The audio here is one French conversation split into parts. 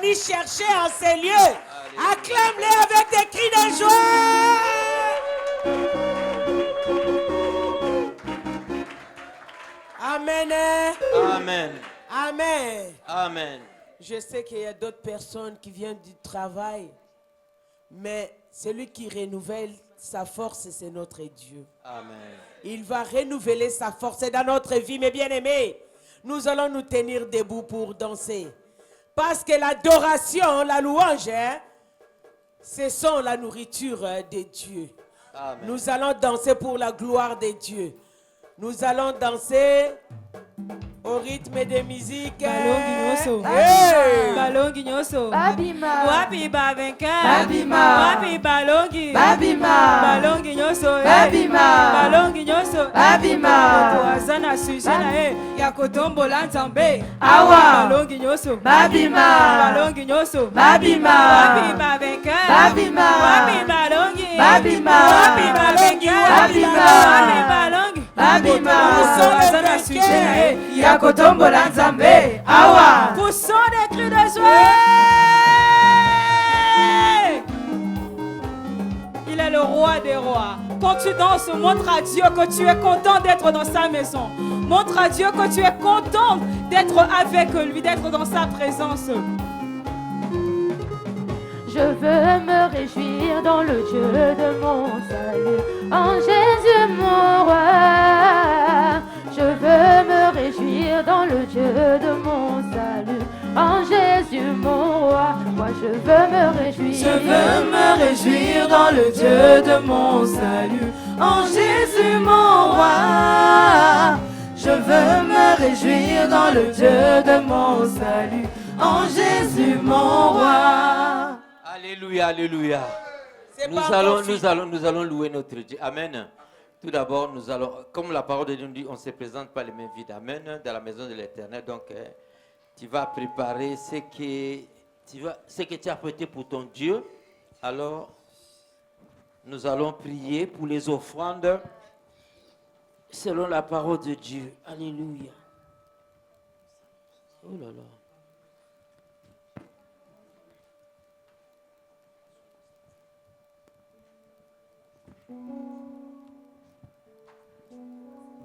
venir chercher en ces lieux. Acclame-les avec des cris de joie. Amen. Amen. Amen. Amen. Je sais qu'il y a d'autres personnes qui viennent du travail, mais celui qui renouvelle sa force, c'est notre Dieu. Amen. Il va renouveler sa force dans notre vie, mes bien-aimés. Nous allons nous tenir debout pour danser. Parce que l'adoration, la louange, ce sont la nourriture de Dieu. Amen. Nous allons danser pour la gloire de Dieu. Nous allons danser au rythme de musique. Balongi nyoso. Babima. Wapi ba vainqueur. Babima. Wapi balongi. Babima. Balongi nyoso. Babima. Balongi nyoso. Babima. Moto azana sujet na ya kotombola nzambe. Awa. Balongi nyoso. Babima. Balongi nyoso. Babima. Wapi ba vainqueur. Babima. Wapi balongi. Babima. Wapi ba vainqueur. Babima. Wapi balongi. Babima. Moto azana sujet na ya kotombola nzambe. Awa. Poussons des cris de joie. Il est le roi des rois. Quand tu danses, montre à Dieu que tu es content d'être dans sa maison. Montre à Dieu que tu es content d'être avec lui, d'être dans sa présence. Je veux me réjouir dans le Dieu de mon salut, en Jésus mon roi. Je veux me réjouir dans le Dieu de mon salut, en Jésus mon roi. Moi je veux me réjouir. Je veux me réjouir dans le Dieu de mon salut, en Jésus mon roi. Je veux me réjouir dans le Dieu de mon salut, en Jésus mon roi. Alléluia, alléluia. Nous allons louer notre Dieu. Amen. Tout d'abord, nous allons, comme la parole de Dieu nous dit, on ne se présente pas les mains vides. Amen. Dans la maison de l'Éternel. Donc, tu vas préparer ce que tu as prêté pour ton Dieu. Alors, nous allons prier pour les offrandes selon la parole de Dieu. Alléluia. Oh là là.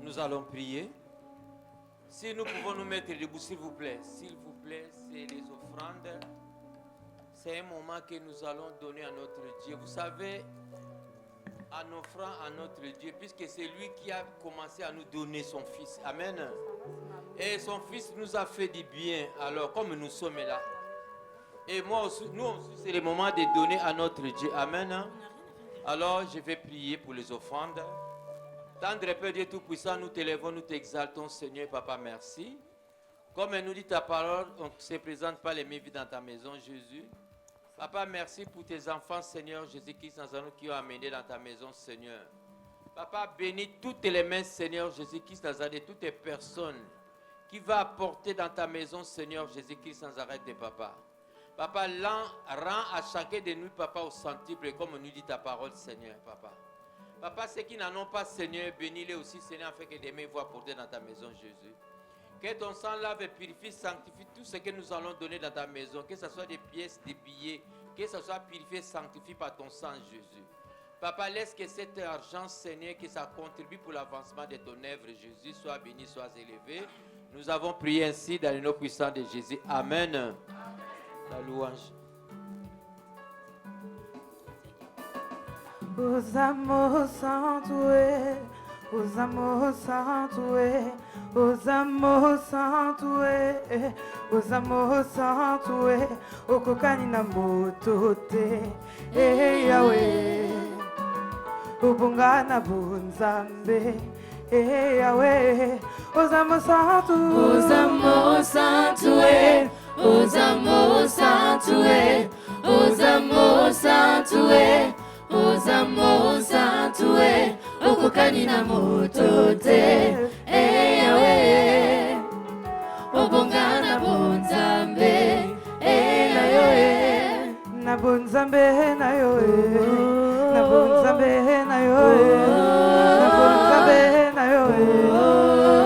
Nous allons prier. Si nous pouvons nous mettre debout, s'il vous plaît. S'il vous plaît, c'est les offrandes. C'est un moment que nous allons donner à notre Dieu. Vous savez, en offrant à notre Dieu, puisque c'est lui qui a commencé à nous donner son Fils. Amen. Et son Fils nous a fait du bien. Alors, comme nous sommes là. Et moi aussi, nous aussi, c'est le moment de donner à notre Dieu. Amen. Alors, je vais prier pour les offrandes. Tendre Père Dieu Tout-Puissant, nous t'élèvons, nous t'exaltons, Seigneur, Papa, merci. Comme nous dit ta parole, on ne se présente pas les mains vides dans ta maison, Jésus. Papa, merci pour tes enfants, Seigneur, Jésus-Christ, qui ont amené dans ta maison, Seigneur. Papa, bénis toutes les mains, Seigneur, Jésus-Christ, Nazareth, toutes les personnes qui vont apporter dans ta maison, Seigneur, Jésus-Christ, Nazareth, Papa. Papa, rends à chacun de nous, Papa, au centuple, comme nous dit ta parole, Seigneur, Papa. Papa, ceux qui n'en ont pas, Seigneur, bénis-les aussi, Seigneur, afin que des mains voient porter dans ta maison, Jésus. Que ton sang lave et purifie, sanctifie tout ce que nous allons donner dans ta maison, que ce soit des pièces, des billets, que ce soit purifié, sanctifié par ton sang, Jésus. Papa, laisse que cet argent, Seigneur, que ça contribue pour l'avancement de ton œuvre, Jésus, soit béni, soit élevé. Nous avons prié ainsi dans le nom puissant de Jésus. Amen. Amen. La louange. Os amores santué, os amores santué, os amores santué, os amores santué, okokani na motote, Yahweh, ubunga na bunzambe, Yahweh, os amores santué, os amores santué, os amores santué, os amores santué. Os amores santué, okokani na motote, Yahweh, obonga na bonzambe, Yahweh, na bonzambe na Yahweh, na bonzambe na Yahweh, na bonzambe na Yahweh,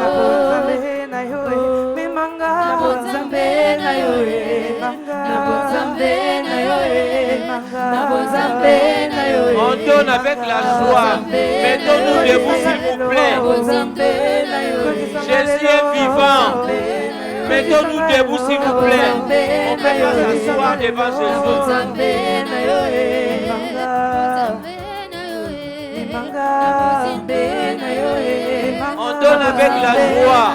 na bonzambe na Yahweh, mimanga na bonzambe na Yahweh, na bonzambe On donne avec la joie. Mettons-nous debout, s'il vous plaît. Jésus est vivant. Mettons-nous debout, s'il vous plaît. On peut pas s'asseoir devant Jésus. On donne avec la joie.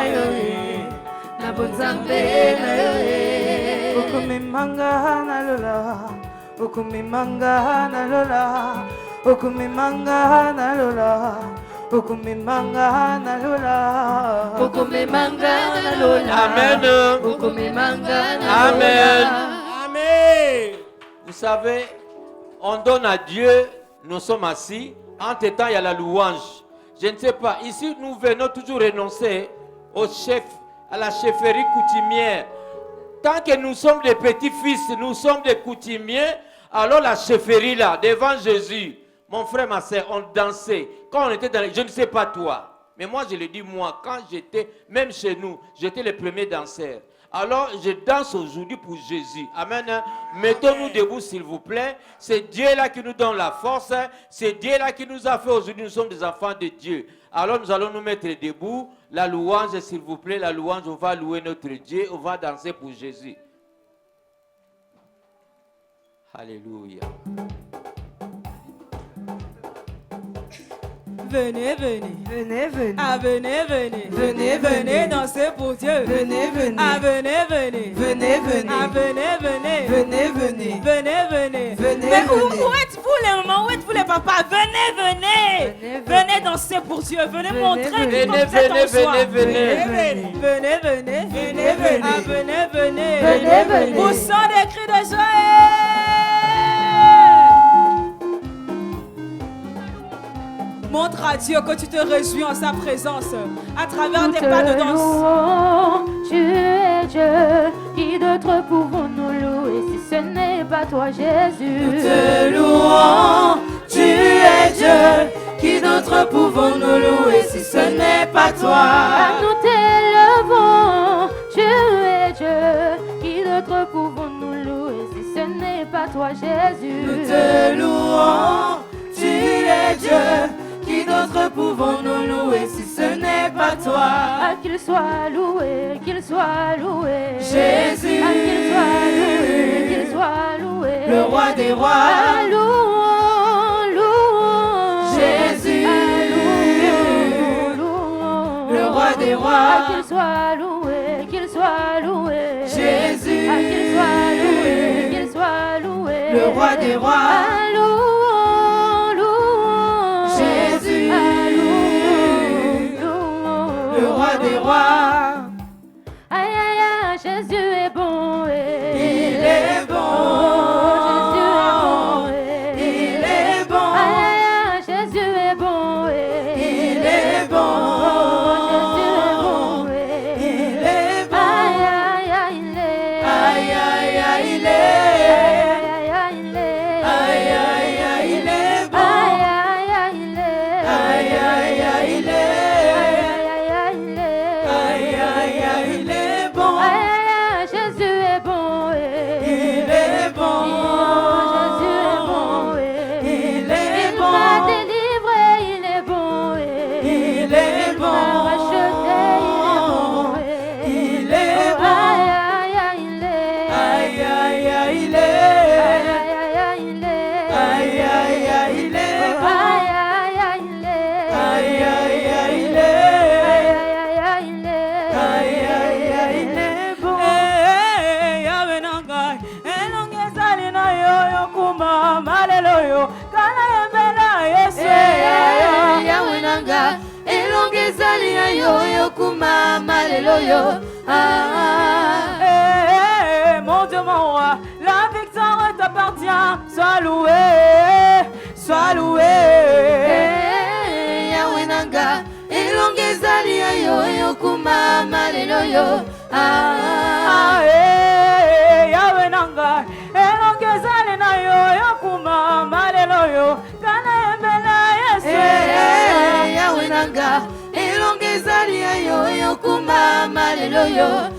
Amen. Amen. Amen. Vous savez, on donne à Dieu, nous sommes assis. Entre-temps, il y a la louange. Je ne sais pas, ici nous venons toujours renoncer au chef, à la chefferie coutumière. Tant que nous sommes des petits-fils, nous sommes des coutumiers, alors la chefferie là, devant Jésus, mon frère, ma soeur, on dansait. Quand on était dans les... Je ne sais pas toi, mais moi je le dis moi, quand j'étais, même chez nous, j'étais le premier danseur. Alors je danse aujourd'hui pour Jésus. Amen. Mettons-nous debout s'il vous plaît. C'est Dieu là qui nous donne la force. C'est Dieu là qui nous a fait aujourd'hui. Nous sommes des enfants de Dieu. Alors nous allons nous mettre debout. La louange s'il vous plaît. La louange, on va louer notre Dieu. On va danser pour Jésus. Alléluia. Venez, venez. Venez, venez. Ah, venez, venez. Venez, Venez venez. danser pour Dieu. Venez, venez. Ah, venez, venez. Venez, venez. Ah, venez, venez. Venez, venez. Venez, venez. Venez, Mais où venez. êtes-vous les mamans? Où êtes-vous les papas? Venez, venez. Venez, Venez danser pour Dieu. Venez Venez, montrer venez. que Venez, vous êtes venez, en soi. venez, venez. Venez, venez. Venez, Venez, venez. Ah, venez, venez. Venez, venez. Poussons des cris de joie. Montre à Dieu que tu te réjouis en sa présence à travers tes pas de danse. Louons, tu es Dieu, qui d'autre pouvons-nous louer si ce n'est pas toi, Jésus? Nous te louons, tu es Dieu, qui d'autre pouvons-nous louer si ce n'est pas toi? Nous t'élevons, tu es Dieu, qui d'autre pouvons-nous louer si ce n'est pas toi, Jésus? Nous te louons, tu es Dieu, qui d'autre pouvons-nous louer si ce n'est pas toi? Ah, qu'il soit loué, qu'il soit loué. Jésus. Ah, qu'il soit loué, qu'il soit loué. Le roi des rois. Ah, louons, louons. Jésus. Ah, louons, louons. Le roi des rois. Ah, qu'il soit loué, qu'il soit loué. Jésus. Ah, qu'il soit loué, qu'il soit loué. Le roi des rois. Ah, louons, louons. Jésus. Ah, louons, louons. Le roi des rois. Aïe, aïe, aïe, Jésus est bon. Il est bon. Jésus est bon. Il est bon. Aïe, aïe, aïe, Jésus est bon. Il est bon. Jésus est bon. Il est bon. Aïe, aïe, aïe, il est. Aïe, aïe, aïe, il est. Aïe, aïe, aïe, il est. Aïe, aïe, aïe, il est bon. Aïe, aïe, aïe, il est. Aïe, aïe, aïe, il est. Aïe, aïe, aïe, il est. Aïe, aïe, aïe, il est bon. Aïe, aïe, aïe, Jésus est bon. Il est bon. Jésus est bon. Il est Il bon. m'a délivré, il est bon. Il est bon. Il m'a racheté, Il il est bon. est bon. Aïe, aïe, aïe, il est. Aïe, aïe, aïe, il est. Aïe, aïe, aïe, il est. Aïe, aïe, aïe, il est bon. Aïe, aïe, aïe, il est. Aïe, aïe, aïe, il est. Aïe, aïe, aïe, il est. Aïe, aïe, aïe, il est bon. Yahweh nangai, elongezali na yo yokuma maleloyo, kana yembela Yesu. Yahweh nanga, elongezali na yo yokuma maleloyo. Mon Dieu, mon roi, la victoire t'appartient. Sois loué, sois loué. Yahweh nanga, elongezali na yo yokuma maleloyo. Yahweh nanga, elongezali na yo yokuma maleloyo, kana yembela Yesu. Yahweh nanga, elongezali na yo Okumama Leloyo.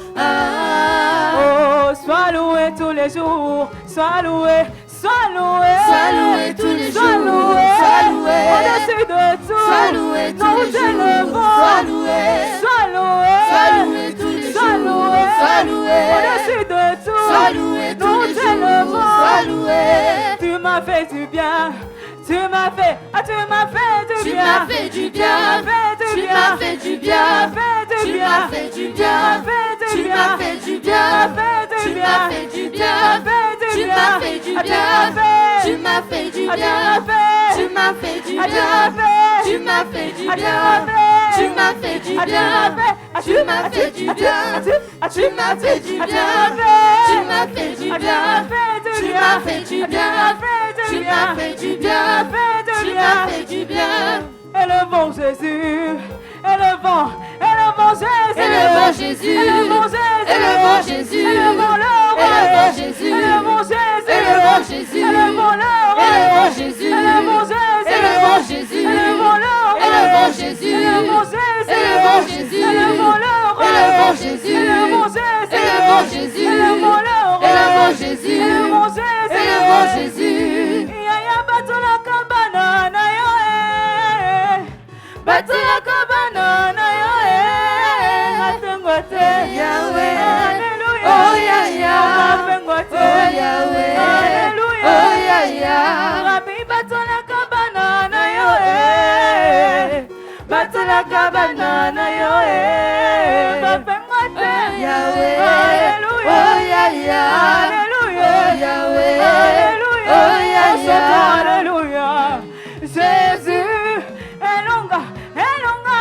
Oh, sois loué tous les jours, sois loué, sois loué, Sois loué tous les jours, sois loué, sois loué. au-dessus de tout, Sois loué tous nous les jours, t'élevons, sois loué. sois loué, Sois loué tous les sois jours, loué, sois loué. au-dessus de tout, Sois loué tous nous les jours, t'élevons, sois loué. tu m'as fait du bien, tu m'as fait, tu m'as fait du Tu bien, m'as fait du bien, tu m'as fait du bien, tu m'as fait du bien, tu m'as fait du bien, tu m'as fait du bien, tu m'as fait du bien, tu m'as fait du bien, tu m'as fait du bien, tu m'as fait du bien, tu m'as fait du bien, tu m'as fait du bien, tu m'as fait du bien, tu m'as fait du bien, tu m'as fait du bien, tu m'as fait du bien, tu m'as fait du bien. Élevons Jésus, élevons Jésus, Élevons Jésus, élevons Jésus, élevons Jésus, élevons le roi, élevons Jésus, élevons Jésus, élevons Jésus, élevons le roi, élevons Jésus, élevons Jésus, élevons Jésus, élevons le roi, élevons Jésus, élevons Jésus, élevons Jésus, élevons le roi, élevons Jésus, élevons Jésus, élevons Jésus, élevons le roi, élevons Jésus, élevons Jésus, élevons Jésus. Yaya batula kabana na yo batula kabana na yo matengote Yahweh, Alléluia, oh Yahweh, matengote oh Yahweh, Alléluia, oh Yahweh. Rabbi batula kabana na yo batula kabana na yo matengote Yahweh, Alléluia, oh Yahweh, Alléluia, oh Yahweh, Alléluia, oh Yahweh. Alléluia, Jésus, elonga,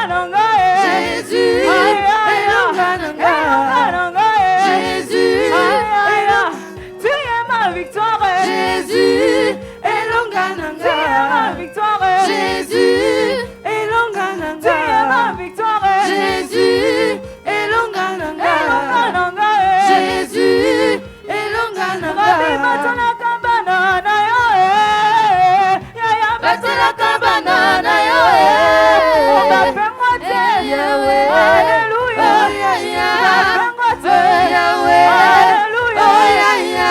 nanga, Jésus, elonga nanga. Jésus, tu es ma victoire, Jésus, elonga tu es ma nanga. victoire, Jésus, elonga tu es ma nanga. victoire, Jésus, elonga nanga. Jésus, elonga Rabbi nanga. batula kabana na yo yaya Batula kabana na yo, Yahweh, Alléluia, oh Yahweh, oh Yahweh, Alléluia, oh Yahweh,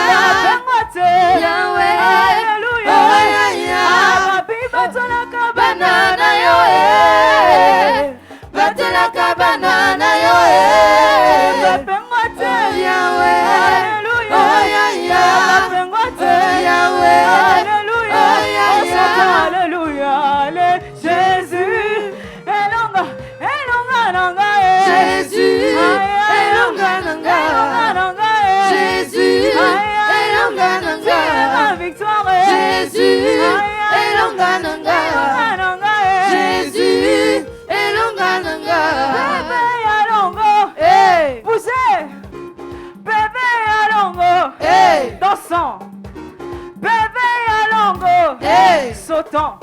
Yahweh, Alléluia, oh Yahweh. Rabbi batula kabana Banana yo, batula kabana na yo, Bapengote, Yahweh, Alléluia, oh Yahweh, Bapengote, Yahweh, Alléluia, oh Yahweh. Alléluia, Jésus, elonga, nanga, Jésus, elonga nanga. Jésus, elonga tu es ma nanga. victoire, Jésus, elonga nanga. Jésus, elonga nanga. Bébé Alongo, Hey, poussez, bébé Alongo, hey, dansant, bébé Alongo, hey, sautant,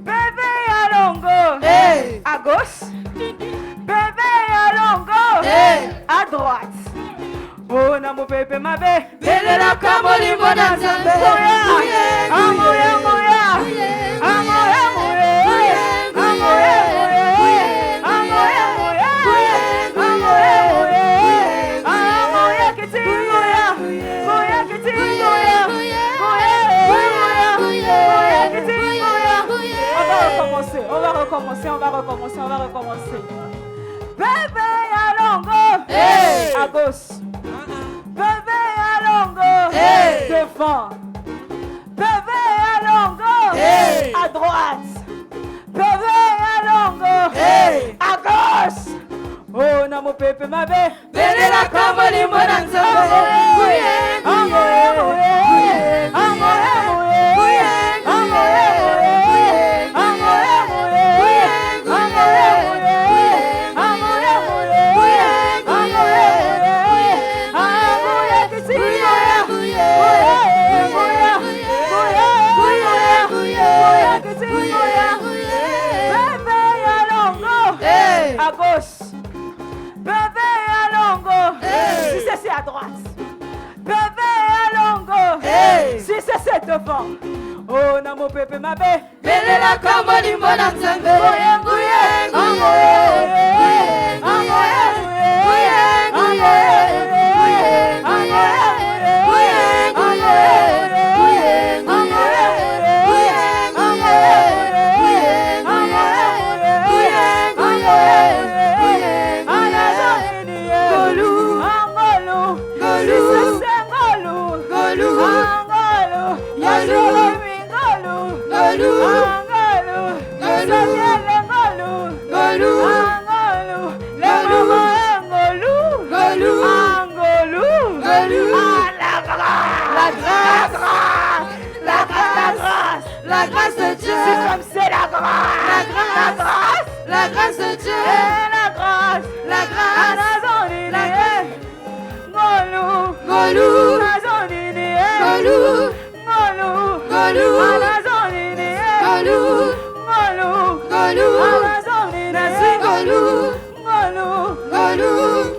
bébé Alongo, hey, à gauche, bébé Alongo, hey. à droite. Oh, na mon bébé ma bé, Belela kamoli mona nzambe. On va recommencer. Bébé Alongo, Hey. à gauche. Bébé Alongo, Hey. devant. Bébé Alongo, Hey. à droite. Bébé Alongo, Hey. à gauche. Oh, na mon pépé ma bé. Belela kamoli mona nzambe. Hey. À gauche. Bébé Alongo. Hey. Si c'est à droite. Bébé Alongo. Hey. Si c'est devant. Oh, na mon pépé ma bé. Belela kamoli mona nzambe. Nguye, nguye, nguye, nguye, nguye. La grâce de Dieu, c'est comme c'est la grâce, la grâce de Dieu, la grâce, la grâce, Golou, Golou, Golou, Golou, Golou, Golou,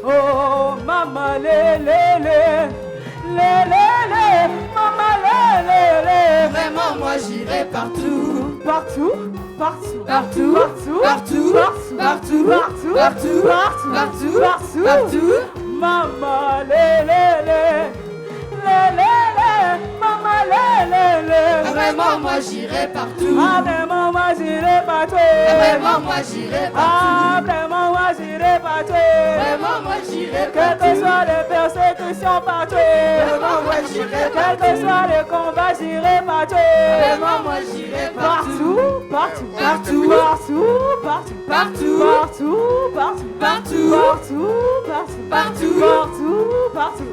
oh mama lele, mama lele, vraiment moi j'irai partout, partout, partout, partout, partout, partout, partout, partout, partout, partout, partout, mama lele, mama lele, vraiment moi j'irai partout, ah vraiment moi j'irai partout, vraiment moi j'irai partout, ah vraiment moi j'irai partout, vraiment moi j'irai partout, quelles que soient les persécutions partout, vraiment moi j'irai partout, quels que soient les combats j'irai partout, vraiment moi j'irai partout, partout, partout, partout, partout, partout, partout, partout, partout, partout, partout,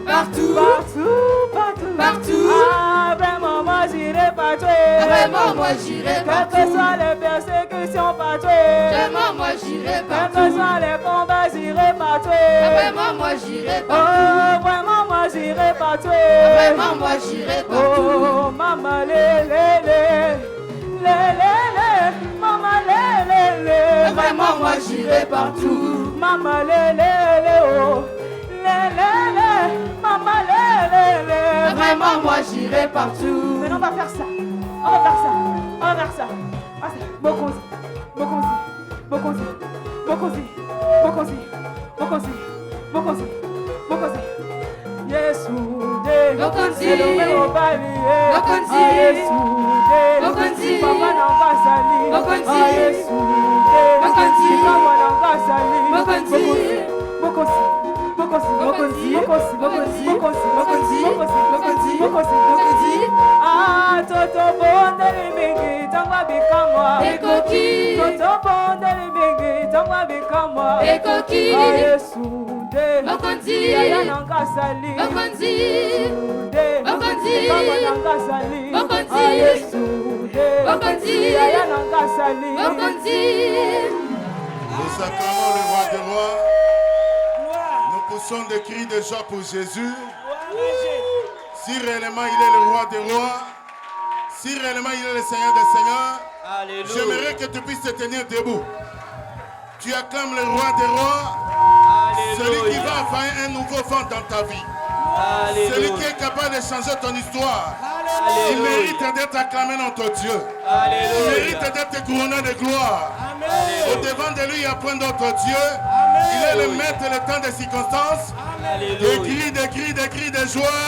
partout, partout, partout, partout, ah vraiment moi j'irai partout, vraiment moi j'irai partout, quelles que soient les persécutions partout, vraiment moi j'irai partout, quels que soient les combats j'irai partout, vraiment moi j'irai partout, oh vraiment moi j'irai partout, vraiment moi j'irai partout, oh maman lele, maman lele, vraiment moi j'irai partout, maman lele, oh maman lele, vraiment moi j'irai partout. Maintenant on va faire ça, on va faire ça, on va faire ça. Bokonzi, Bokonzi, Bokonzi, Bokonzi, Bokonzi, Bokonzi, Bokonzi, Bokonzi. Yesude, Bokonzi, Bokonzi, Bokonzi, Papa nanga sali, Bokonzi, Yesude, Bokonzi, Papa nanga sali, Bokonzi, Bokonzi. Ah, toto bonde limingi tangwa bikamwa ekoki, toto bonde limingi tangwa bikamwa ekoki, Yesude Bokonzi, yaya nanga sali, Bokonzi, Bokonzi, Papa nanga sali, Bokonzi, Yesude Bokonzi, yaya nanga sali, Bokonzi. Nous acclamons le roi des rois. Poussons des cris de joie pour Jésus. Si réellement il est le roi des rois, si réellement il est le Seigneur des seigneurs, j'aimerais que tu puisses te tenir debout. Tu acclames le roi des rois, celui qui va envoyer un nouveau vent dans ta vie. Celui qui est capable de changer ton histoire. Il mérite d'être acclamé notre Dieu. Il mérite d'être couronné de gloire. Au devant de lui, il n'y a point d'autre Dieu. Il est le maître et le temps des circonstances. Des cris de joie.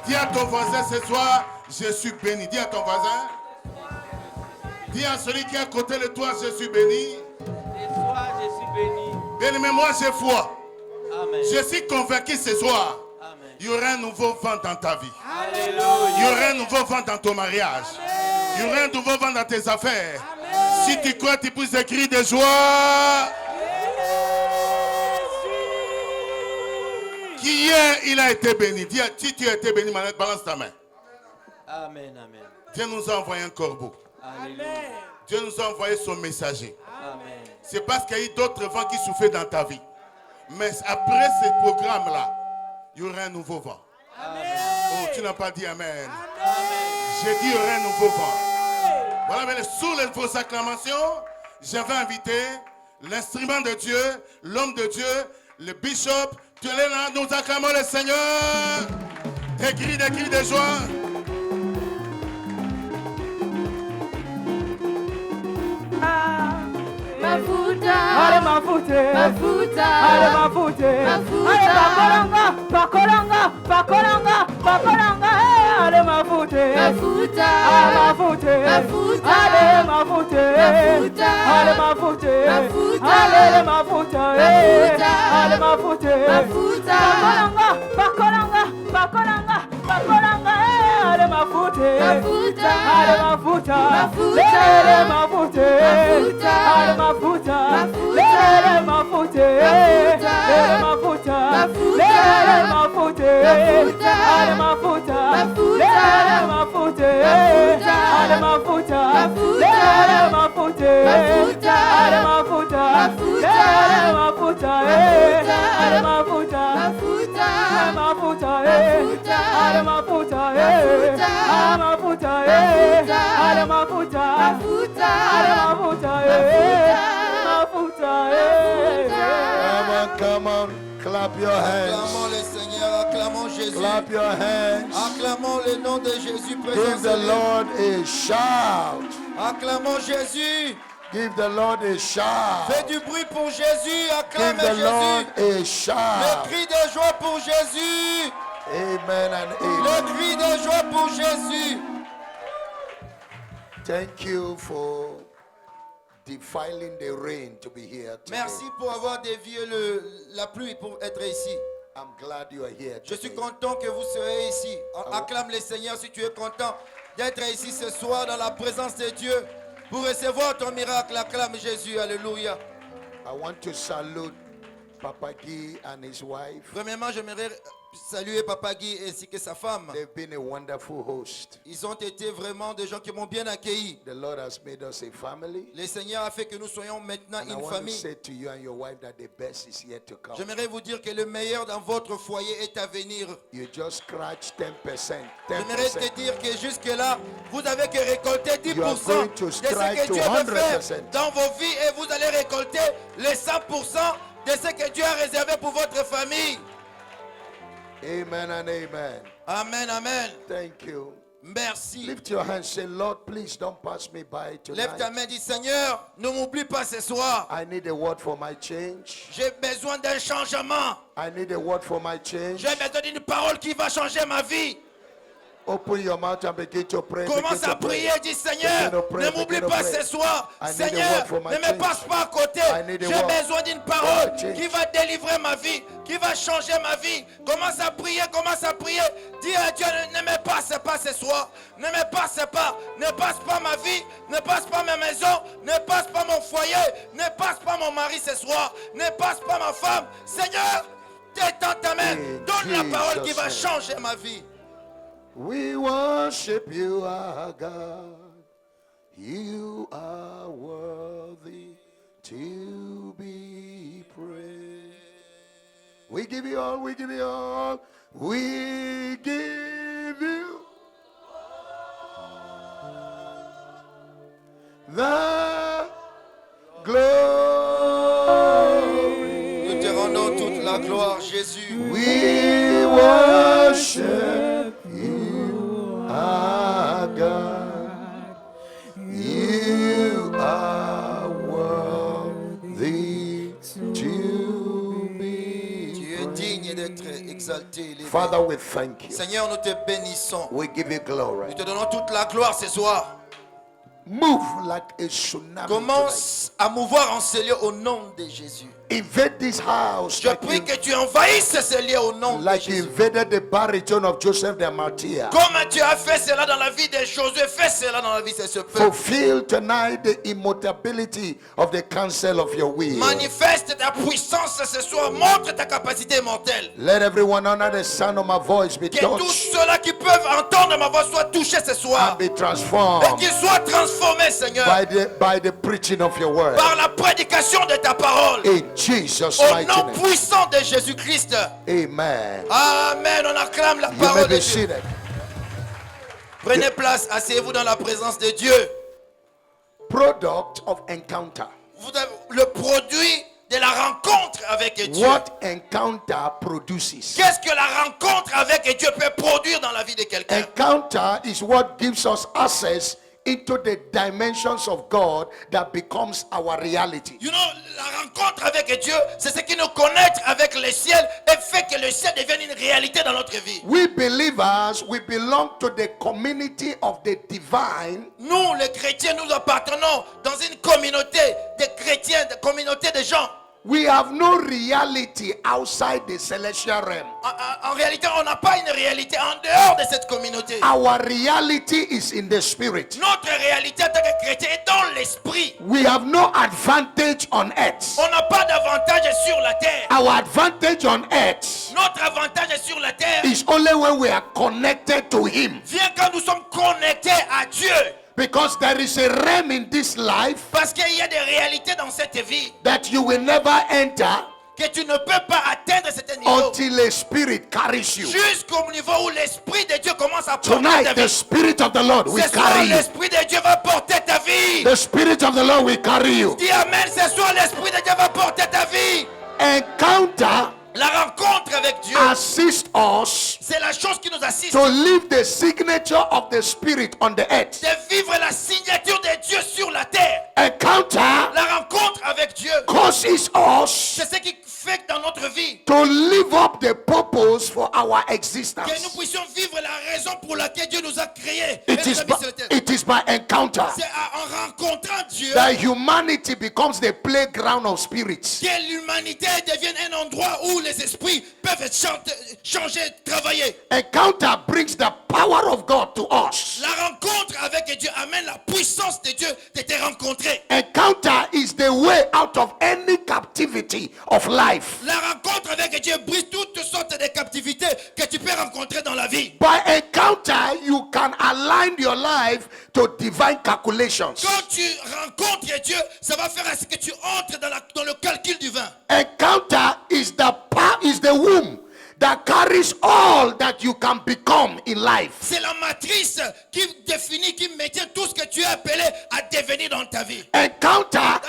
Dis à ton voisin ce soir, je suis béni. Dis à ton voisin. Dis à celui qui est à côté de toi, je suis béni. Ce soir, je suis béni. Bien-aimé, moi j'ai foi. Amen. Je suis convaincu ce soir. Amen. Il y aura un nouveau vent dans ta vie. Alléluia. Il y aura un nouveau vent dans ton mariage. Il y aura un nouveau vent dans tes affaires. Si tu crois, tu pousses des cris de joie. Qui hier, il a été béni. Dis, si tu as été béni, balance ta main. Amen, amen. Dieu nous a envoyé un corbeau. Alléluia. Dieu nous a envoyé son messager. Amen. C'est parce qu'il y a eu d'autres vents qui soufflaient dans ta vie. Mais après ce programme-là, il y aura un nouveau vent. Amen. Oh, tu n'as pas dit amen. Amen. J'ai dit il y aura un nouveau vent. Voilà, mais sous vos acclamations, j'avais invité l'instrument de Dieu, l'homme de Dieu, le bishop. Tu es là, nous acclamons le Seigneur. Des cris de joie. Ma foule mafute, Mafuta. ale mafute, Mafuta. ale bakolanga, bakolanga, bakolanga, bakolanga, ale mafute, Mafuta. ale mafute, Mafuta. ale mafute, Mafuta. ale mafute, Mafuta. ale mafute, Mafuta. ale mafute, Mafuta. bakolanga, bakolanga, bakolanga, bakolanga, ale mafute, Mafuta. ale mafuta, Mafuta. ale mafute, Mafuta. ale mafuta, Mafuta. ale mafute, Mafuta. ale mafuta, Mafuta. ale mafute, Mafuta. ale mafuta, Mafuta. ale mafute, Mafuta. ale mafuta, Mafuta. ale mafute, Mafuta. ale mafuta, Mafuta. ale mafuta, ale mafuta, Mafuta. ale mafuta, Mafuta. ale mafuta, Mafuta. ale mafuta, ale mafuta, Mafuta. ale mafuta, mafuta, Come on, come on. Clap your hands. Acclamons le Seigneur, acclamons Jésus. Clap your hands. Acclamons le nom de Jésus présent. Give the Lord a shout. Acclamons Jésus. Give the Lord a shout. Fais du bruit pour Jésus. Acclame Give the Lord Jésus. a Le shout. cri de joie pour Jésus. Amen and Le amen. cri de joie pour Jésus. Thank you for defiling the rain to be here today. Merci pour avoir dévié la pluie pour être ici. I'm glad you are here Je suis today. content que vous serez ici. Acclame le Seigneur si tu es content d'être ici ce soir dans la présence de Dieu pour recevoir ton miracle. Acclame Jésus. Alléluia. I want to salute Papa Guy and his wife. Premièrement, j'aimerais saluer Papa Guy ainsi que sa femme. They've been a wonderful host. Ils ont été vraiment des gens qui m'ont bien accueilli. The Lord has made us a family. Le Seigneur a fait que nous soyons maintenant And I une want to famille. say to you and your wife that the best is yet to come. J'aimerais vous dire que le meilleur dans votre foyer est à venir. You just scratch 10%. J'aimerais 10%. te dire que jusque-là, vous avez que récolter 10% You are going to de ce strike que to Dieu veut faire 100%. dans vos vies et vous allez récolter les 100% de ce que Dieu a réservé pour votre famille. Amen and amen. Amen, amen. Thank you. Merci. Lift your hands. Say, Lord, please don't pass me by Lève ta tonight. main, dis Seigneur, ne m'oublie pas ce soir. I need a word for my change. J'ai besoin d'un changement. I need a word for my change. J'ai besoin d'une parole qui va changer ma vie. Open your mouth and begin to pray. Commence Begin à to pray. prier, dis Seigneur, Begin to pray, ne m'oublie begin to pas pray. ce soir. I need a Seigneur, word for my ne me change. passe pas à côté. I need a J'ai word besoin d'une for parole my change. qui va délivrer ma vie, qui va changer ma vie. Commence à prier, commence à prier. Dis à Dieu, ne me passe pas ce soir. Ne me passe pas. Ne passe pas ma vie. Ne passe pas ma maison. Ne passe pas mon foyer. Ne passe pas mon mari ce soir. Ne passe pas ma femme. Seigneur, détends ta main. In Donne la parole qui Jesus' va name. changer ma vie. We worship you, our God. You are worthy to be praised. We give you all, we give you all, we give you the glory. Nous te rendons toute la gloire, Jésus. We worship you, our God. You are worthy to be Tu es digne d'être exalté. élevé. Father, we thank you. Seigneur, nous te bénissons. We give you glory. Nous te donnons toute la gloire ce soir. Move like a tsunami. tonight. Commence à mouvoir en ce lieu au nom de Jésus. Invade this house Je like prie you, que tu envahisses ce lieu au nom like de you Jésus. invaded the baritone of Joseph the Martyr. Comme tu as fait cela dans la vie de Josué, fais cela dans la vie de ce peuple. Fulfill tonight the immutability of the counsel of your will. Manifeste ta puissance ce soir. Montre ta capacité mortelle. Let everyone under the sound of my voice be Que tous touched ceux-là qui peuvent entendre ma voix soient touchés ce soir. and be Et transformed qu'ils soient transformés, Seigneur, by the preaching of your word. par la prédication de ta parole. In Jesus' Au mighty nom name. puissant de Jésus-Christ. Amen. Amen. On acclame la You may parole de be Dieu. seated. Prenez place, asseyez-vous dans la présence de Dieu. Product of encounter. Vous avez le produit de la rencontre avec Dieu. What encounter produces. Qu'est-ce que la rencontre avec Dieu peut produire dans la vie de quelqu'un? Encounter is what gives us access into the dimensions of God that becomes our reality. You know, la rencontre avec Dieu, c'est ce qui nous connecte avec le ciel et fait que le ciel devienne une réalité dans notre vie. We believers, we belong to the community of the divine. Nous, les chrétiens, nous appartenons dans une communauté de chrétiens, de communauté de gens. We have no reality outside the celestial realm. En réalité, on n'a pas une réalité en dehors de cette communauté. Our reality is in the spirit. Notre réalité en tant que chrétien est dans l'esprit. We have no advantage on earth. On n'a pas d'avantage sur la terre. Our advantage on earth Notre avantage sur la terre is only when we are connected to Him. vient quand nous sommes connectés à Dieu. Because there is a realm in this life Parce qu'il y a des réalités dans cette vie that you will never enter que tu ne peux pas atteindre cet niveau until a spirit carries you. jusqu'au niveau où l'esprit de Dieu commence à porter ta Tonight, the vie. spirit of the Lord will Ce soir, carry you. l'esprit de Dieu va porter ta vie. The spirit of the Lord will carry you. Dis amen. Ce soir, l'esprit de Dieu va porter ta vie. Encounter La rencontre avec Dieu, assist us c'est la chose qui nous assiste to live the signature of the spirit on the earth. de vivre la signature de Dieu sur la terre. Encounter La rencontre avec Dieu, causes us c'est ce qui fait que dans notre vie, to live up the purpose for our que nous existence. puissions vivre la raison pour laquelle Dieu nous a créés. et It nous is a mis by, sur la terre. it is by encounter C'est en rencontrant Dieu that humanity becomes the playground of spirits. que l'humanité devienne un endroit où les esprits peuvent changer, travailler. Encounter brings the power of God to us. La rencontre avec Dieu amène la puissance de Dieu de te rencontrer. Encounter is the way out of any captivity of life. La rencontre avec Dieu brise toutes sortes de captivités que tu peux rencontrer dans la vie. By encounter, you can align your life to divine calculations. Quand tu rencontres Dieu, ça va faire à ce que tu entres dans le calcul divin. Encounter is the womb that carries all that you can become in life. C'est la matrice qui définit, qui maintient tout ce que tu es appelé à devenir dans ta vie. Encounter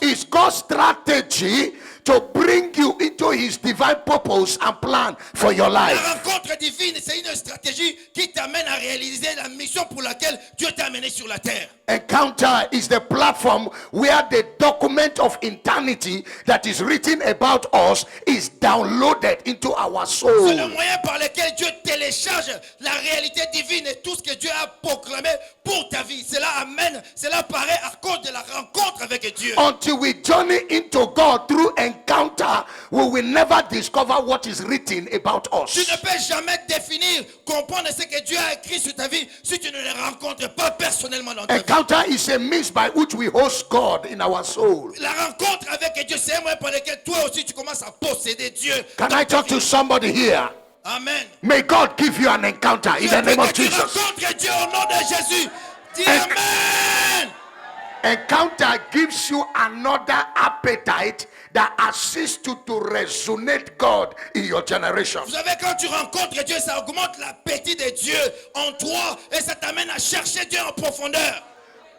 is God's strategy to bring you into His divine purpose and plan for your La life. rencontre divine, c'est une stratégie qui t'amène à réaliser la mission pour laquelle Dieu t'a amené sur la terre. Encounter is the platform where the document of eternity that is written about us is downloaded into our C'est soul. le moyen par lequel Dieu télécharge la réalité divine et tout ce que Dieu a proclamé pour ta vie. Cela paraît à cause de la rencontre avec Dieu. Until we journey into God through encounter, we will never discover what is written about Tu us. ne peux jamais définir, comprendre ce que Dieu a écrit sur ta vie si tu ne le rencontres pas personnellement dans ta vie. Encounter is a means by which we host God in our soul. La rencontre avec Dieu, c'est un moyen par lequel toi aussi tu commences à posséder Dieu. Can dans I ta talk to vie. somebody here? Amen. May God give you an encounter in Je the veux name of que tu Jesus. rencontres Dieu au nom de Jésus. Dis En- Amen. Encounter gives you another appetite that assists you to resonate God in your generation. Vous savez, quand tu rencontres Dieu, ça augmente l'appétit de Dieu en toi et ça t'amène à chercher Dieu en profondeur.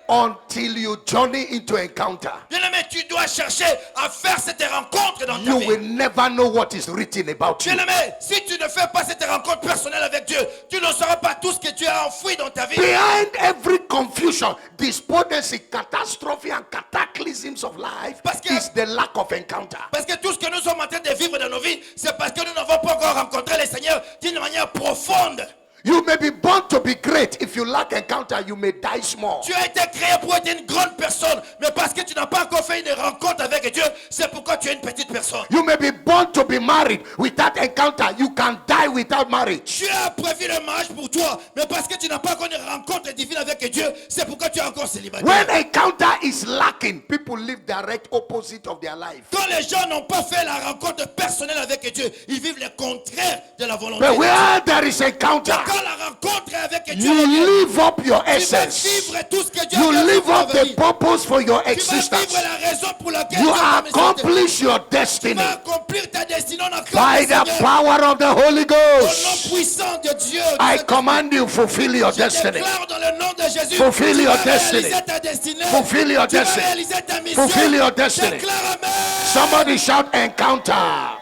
Until you journey into encounter, Bien-aimé, tu dois chercher à faire cette rencontre dans ta you vie. will never know what is written about you. Bien-aimé, si tu ne fais pas cette rencontre personnelle avec Dieu, tu ne sauras pas tout ce que tu as enfoui dans ta vie. Behind every confusion, despondency, catastrophe, and cataclysms of life Parce que- is the lack of encounter. Parce que tout ce que nous sommes en train de vivre dans nos vies, c'est parce que nous n'avons pas encore rencontré le Seigneur d'une manière profonde. You may be born to be great. If you lack encounter, you may die small. Tu as été créé pour être une grande personne, mais parce que tu n'as pas encore fait une rencontre avec Dieu, c'est pourquoi tu es une petite personne. You may be born to be married. Without encounter, you can die without marriage. Tu as prévu le mariage pour toi, mais parce que tu n'as pas encore une rencontre divine avec Dieu, c'est pourquoi tu es encore célibataire. When encounter is lacking, people live direct opposite of their life. Quand les gens n'ont pas fait la rencontre personnelle avec Dieu, ils vivent le contraire de la volonté But de Dieu. where there is encounter, Quand la rencontre est avec Dieu, you live up your tu vas essence. vivre tout ce que Dieu You a fait live pour up ta the vie. purpose for your Tu vas existence. vivre la raison pour laquelle You Dieu t'a mis sur terre. accomplish your Tu destiny vas accomplir ta destinée en accordant by au the Seigneur. power of the Holy Au nom Ghost. puissant de Dieu, I command you fulfill your je destiny. déclare dans le nom de Jésus, Fulfill tu your vas destiny. réaliser ta destinée. Fulfill your Tu vas destiny. réaliser ta mission. Fulfill your destiny. Déclare Amen. Somebody shout encounter.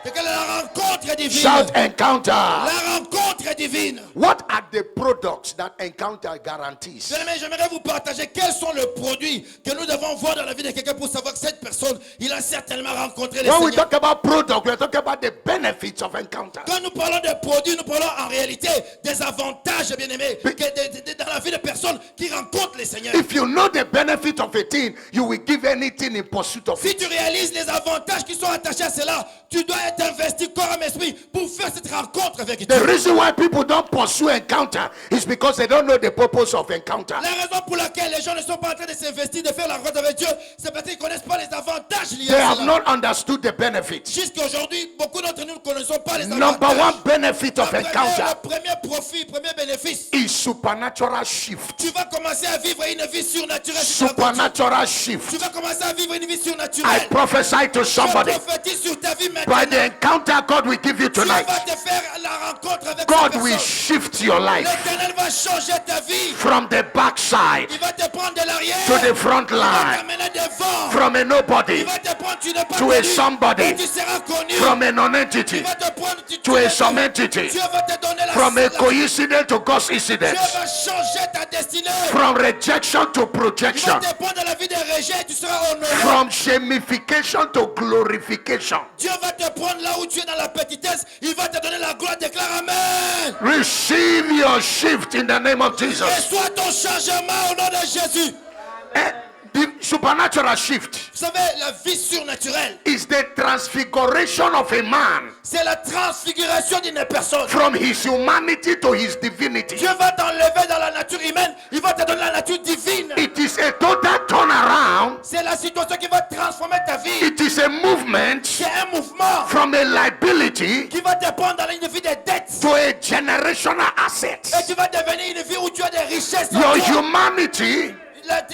Déclare la rencontre divine. Shout encounter. La rencontre rencontre divine. What are the products that encounter guarantees? Bien-aimés, j'aimerais vous partager quels sont les produits que nous devons voir dans la vie de quelqu'un pour savoir que cette personne, il a certainement rencontré les When we Seigneurs. talk about product, we're talking about the benefits of encounter. Quand nous parlons de produits, nous parlons en réalité des avantages, bien-aimés, dans la vie de personnes qui rencontrent les Seigneurs. If you know the benefit of a thing, you will give anything in pursuit of Si it. tu réalises les avantages qui sont attachés à cela, tu dois être investi corps et esprit pour faire cette rencontre avec The Dieu. reason why people don't pursue encounter is because they don't know the purpose of encounter. La raison pour laquelle les gens ne sont pas en train de s'investir, de faire la rencontre avec Dieu, c'est parce qu'ils ne connaissent pas les avantages liés They à have cela. not understood the benefits. Jusqu'à aujourd'hui, beaucoup d'entre nous ne connaissons pas les Number avantages. one benefit of encounter Le premier profit, premier bénéfice, is supernatural shift. tu vas commencer à vivre une vie surnaturelle. si tu rencontres Dieu. Supernatural shift. Tu vas commencer à vivre une vie I surnaturelle. prophesy to Je somebody. prophétise sur ta vie By maintenant. the encounter God will give you Dieu tonight, va te faire la rencontre avec God cette will personne. shift your life L'Éternel va changer ta vie. from the backside Il va te prendre de l'arrière. to the front Il va line, t'amener devant. from a nobody Il va te prendre, tu n'es pas to a connu, somebody, mais tu seras connu. from a Il non-entity va te prendre, to a some entity, Dieu va te donner la from a la- coincidence to God's Dieu incidence, va changer ta destinée. from rejection to Il va projection, te prendre de la vie de rejet, tu seras honoré. from shamification to glorification. Dieu va te prendre là où tu es dans la petitesse. Il va te donner la gloire. Déclare Amen. Receive your shift in the name of Jesus. Reçois ton changement au nom de Jésus. The supernatural shift Vous savez, la vie surnaturelle, is the transfiguration of a man c'est la transfiguration d'une personne. from his humanity to his divinity. Dieu va t'enlever dans la nature humaine. Il va te donner la nature divine. It is a total turnaround. C'est la situation qui va transformer ta vie. It is a movement C'est un mouvement from a liability qui va te prendre dans une vie de dette. to a generational asset. Et tu vas devenir une vie où tu as des richesses. en Your toi. humanity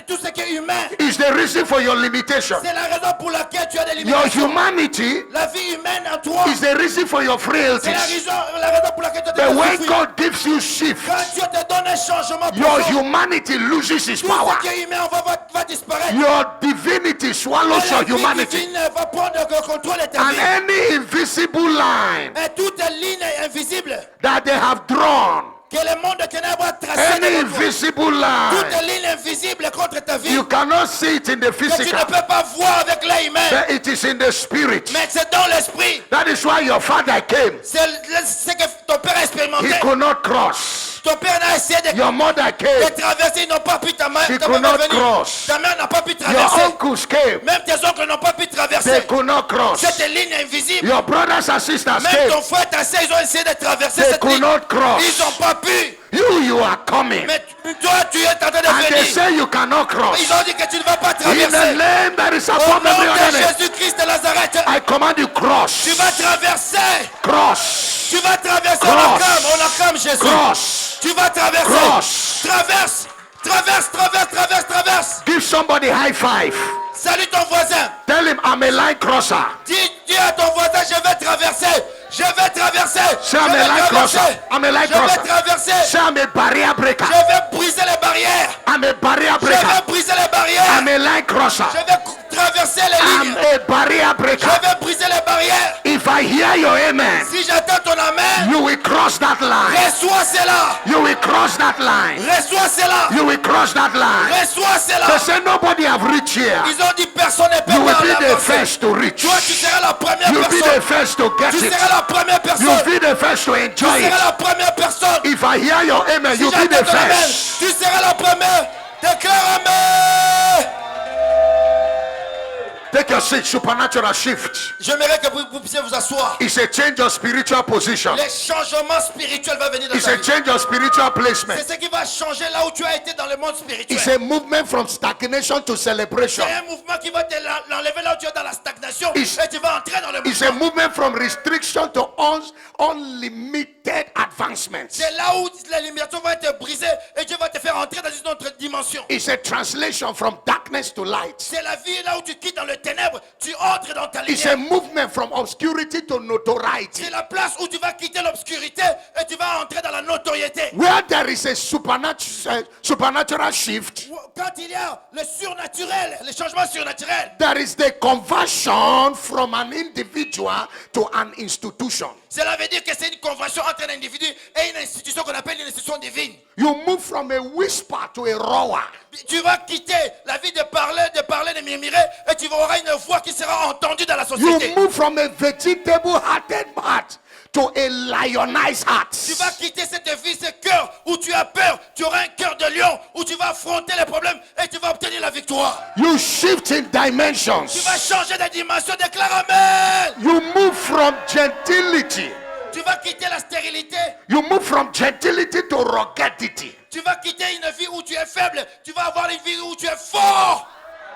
Tout ce qui est humain, is the reason for your limitation. c'est la raison pour laquelle tu as des Your limitations. humanity La vie humaine en toi, is the reason for your c'est frailties. la raison pour laquelle tu as But des when souffrir. God gives you shift, Quand Dieu te donne un changement your profond, humanity loses its tout power. ce qui est humain va disparaître. Your divinity swallows Et your la vie humanity. divine va prendre le contrôle de ta And vie. any invisible line Et toute ligne invisible that they have drawn, que le monde de ténèbres a tracée any devant toi, invisible line, toute ligne invisible contre ta vie, you cannot see it in the que tu ne physical, peux pas voir avec l'œil humain, but it is in the spirit. mais c'est dans l'esprit. That is why your father came. C'est ce que ton père a expérimenté. He could not cross. Ton père a essayé de Your mother came. traverser, ils n'ont pas pu ta main. She Ta could main not est venue. cross. Ta mère n'a pas pu Your traverser. uncles came. Même tes oncles n'ont pas pu They traverser. could not cross. Cette ligne invisible. Your brothers and sisters Même came. ton frère, ta soeur, ils ont essayé de traverser They cette could ligne. not cross. Ils n'ont pas pu. You are coming. Mais toi, tu es en train de And they venir. say you cannot cross. Ils ont dit que tu ne vas pas In the traverser. name that is Au above nom every other de name, Jésus-Christ de Nazareth, I command you tu cross. vas traverser. Cross. Tu vas traverser. Cross. On acclame Jésus. Cross. Tu vas traverser. Cross. Traverse. Traverse, traverse, traverse, traverse. Give somebody high five. Salut ton voisin. Tell him I'm a line crosser. Dis à ton voisin, je vais traverser. Je vais traverser. Say Je I'm vais a line crosser. traverser. I'm a line Je vais crosser. traverser. Say I'm a barrier breaker. Je vais briser les barrières. I'm a barrier Je breaker. vais briser les barrières. I'm a line crosser. Je vais traverser les I'm lignes. a barrier Je breaker. vais briser les barrières. If I hear your amen, Si j'attends ton amen, you will cross that line. reçois cela. You will cross that line. Reçois cela. You will cross that line. Reçois cela. They say nobody have reached here. Ils ont dit personne ne peut You will pas be the l'avancer. first to reach. Toi, tu seras la première You'll be the personne. first to get Tu it. seras la première personne. You'll be the first to Tu enjoy seras it. la première personne. If I hear your amen, Si you'll be j'attends the ton amen, first. tu seras la première. Déclare amen. Take your seat. Supernatural shift. J'aimerais que vous puissiez vous asseoir. It's a change of spiritual position. Les changements spirituels vont venir dans It's ta a vie. change of spiritual placement. C'est ce qui va changer là où tu as été dans le monde spirituel. It's a movement from stagnation to celebration. C'est un mouvement qui va te l'enlever là où tu es dans la stagnation It's- et tu vas entrer dans le It's a mouvement. movement from restriction to unlimited advancement. C'est là où les limitations vont être brisées et Dieu va te te faire entrer dans une autre dimension. It's a translation from darkness to light. C'est la vie là où tu quittes dans le ténèbre, tu entres dans ta It's a lumière. movement from obscurity to notoriety. C'est la place où tu vas quitter l'obscurité et tu vas entrer dans la notoriété. Where there is a supernatural shift, Quand il y a le surnaturel, le changement surnaturel, there is the conversion from an individual to an institution. cela veut dire que c'est une convention entre un individu et une institution qu'on appelle une institution divine. You move from a whisper to a roar. Tu vas quitter la vie de parler, de murmurer, et tu auras une voix qui sera entendue dans la You société. move from a vegetable-hearted heart to a lionized heart. Tu vas quitter cette vie, ce cœur où tu as peur. Tu auras un cœur de lion où tu vas affronter les problèmes et tu vas obtenir la victoire. You shift in Tu dimensions. vas changer de dimension, déclare Amen. You move from gentility. Tu vas quitter la stérilité. You move from gentility to ruggedity. Tu vas quitter une vie où tu es faible. Tu vas avoir une vie où tu es fort.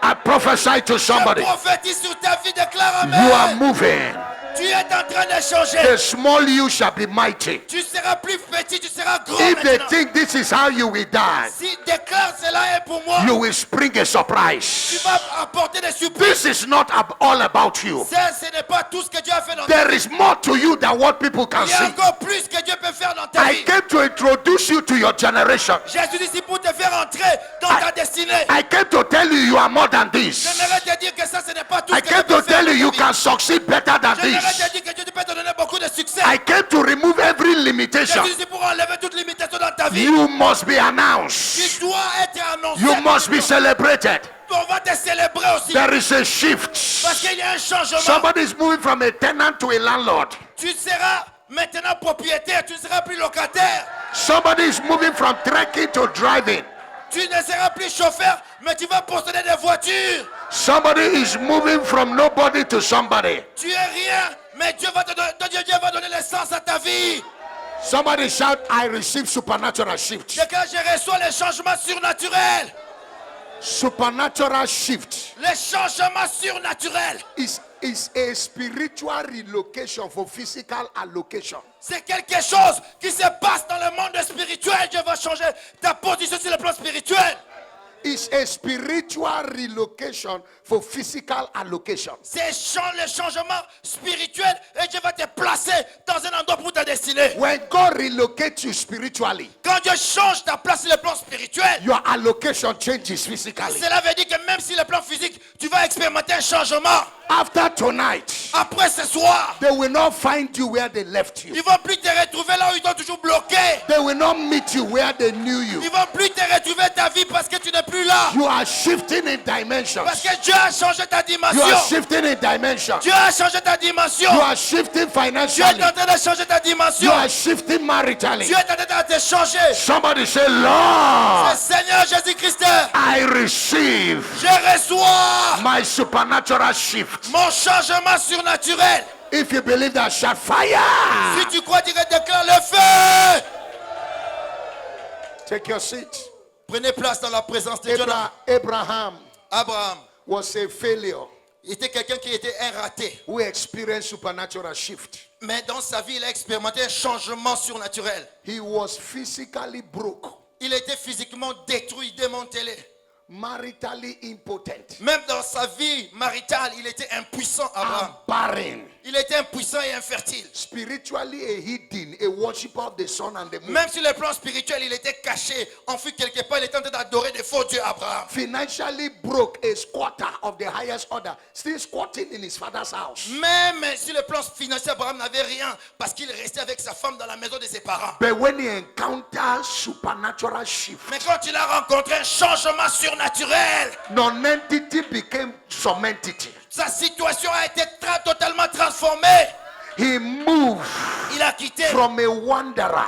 I prophesy to Je somebody. prophétise sur ta vie, déclare You are Amen. moving. Tu es en train de changer. The small you shall be mighty. Tu seras plus petit, tu seras grand If they maintenant. think this is how you will die, Si déclare cela est pour moi, you will spring a tu surprise. vas apporter des surprises. This is not all about you. Ça, ce n'est pas tout ce que Dieu a fait dans ta There vie. is more to you than what people can Il y a see. encore plus que Dieu peut faire dans ta I vie. came to introduce you to your generation. Jésus dit ici pour te faire entrer dans ta destinée. I came to tell you you are more than this. J'aimerais te dire que ça, ce n'est pas tout I ce que Dieu came peut to faire tell dans you you ta can vie. succeed better than J'aimerais this. te dire que Dieu peut te donner beaucoup de succès. I came to remove every limitation. Jésus dit pour enlever toute limitation dans ta vie. You must be announced. Tu dois être annoncé. You must be celebrated. On va te célébrer aussi. There is a shift. Parce qu'il y a un changement. Somebody is moving from a tenant to a landlord. Tu seras maintenant propriétaire. Tu ne seras plus locataire. Somebody is moving from trekking to driving. Tu ne seras plus chauffeur, mais tu vas posséder des voitures. Somebody is moving from nobody to somebody. Tu es rien, mais Dieu va donner l'essence à ta vie. Somebody shout, I receive supernatural shift. C'est quand je reçois les changements surnaturels. Supernatural shift Les changements surnaturels. is a spiritual relocation for physical allocation. C'est quelque chose qui se passe dans le monde spirituel. Dieu va changer ta position sur le plan spirituel. It's a spiritual relocation for physical allocation. C'est le changement spirituel et Dieu va te placer dans un endroit pour ta destinée. When God relocates you spiritually, Quand Dieu change ta place sur le plan spirituel, your allocation changes physically. cela veut dire que même sur le plan physique, tu vas expérimenter un changement. After tonight, Après ce soir, they will not find you where they left you. ils vont plus te retrouver là où ils t'ont toujours bloqué. They will not meet you where they knew you. Ils vont plus te retrouver ta vie parce que tu n'es plus là. You are shifting in dimensions. Parce que Dieu a changé ta You dimension. are shifting in dimensions. Dieu a changé ta dimension. You are shifting Dieu est financially. en train de changer ta You dimension. are shifting maritally. Dieu est en train de te changer. Somebody say, Lord, Seigneur Jésus-Christ, I receive je reçois my supernatural shift. mon changement surnaturel. If you believe that, shout fire. Si tu crois, tu déclares le feu. Take your seat. Prenez place dans la présence de Dieu. Abraham Abraham, was a failure il était quelqu'un qui était un raté. who experienced supernatural shift. Mais dans sa vie, il a expérimenté un changement surnaturel. He was physically broke, Il était physiquement détruit, démantelé. maritally impotent, Même dans sa vie maritale, il était impuissant, Abraham. and barren, Il était impuissant et infertile. spiritually a hidden, a worshiper of the sun and the moon. Même sur le plan spirituel, il était caché, enfui quelque part. Il était en train d'adorer des faux dieux, Abraham. Financially broke, a squatter of the highest order, still squatting in his father's house. Même sur le plan financier, Abraham n'avait rien parce qu'il restait avec sa femme dans la maison de ses parents. But when he encountered supernatural shift, Mais quand il a rencontré un changement surnaturel, non-entity became some entity. sa situation a été totalement transformée. He moved Il a quitté from a wanderer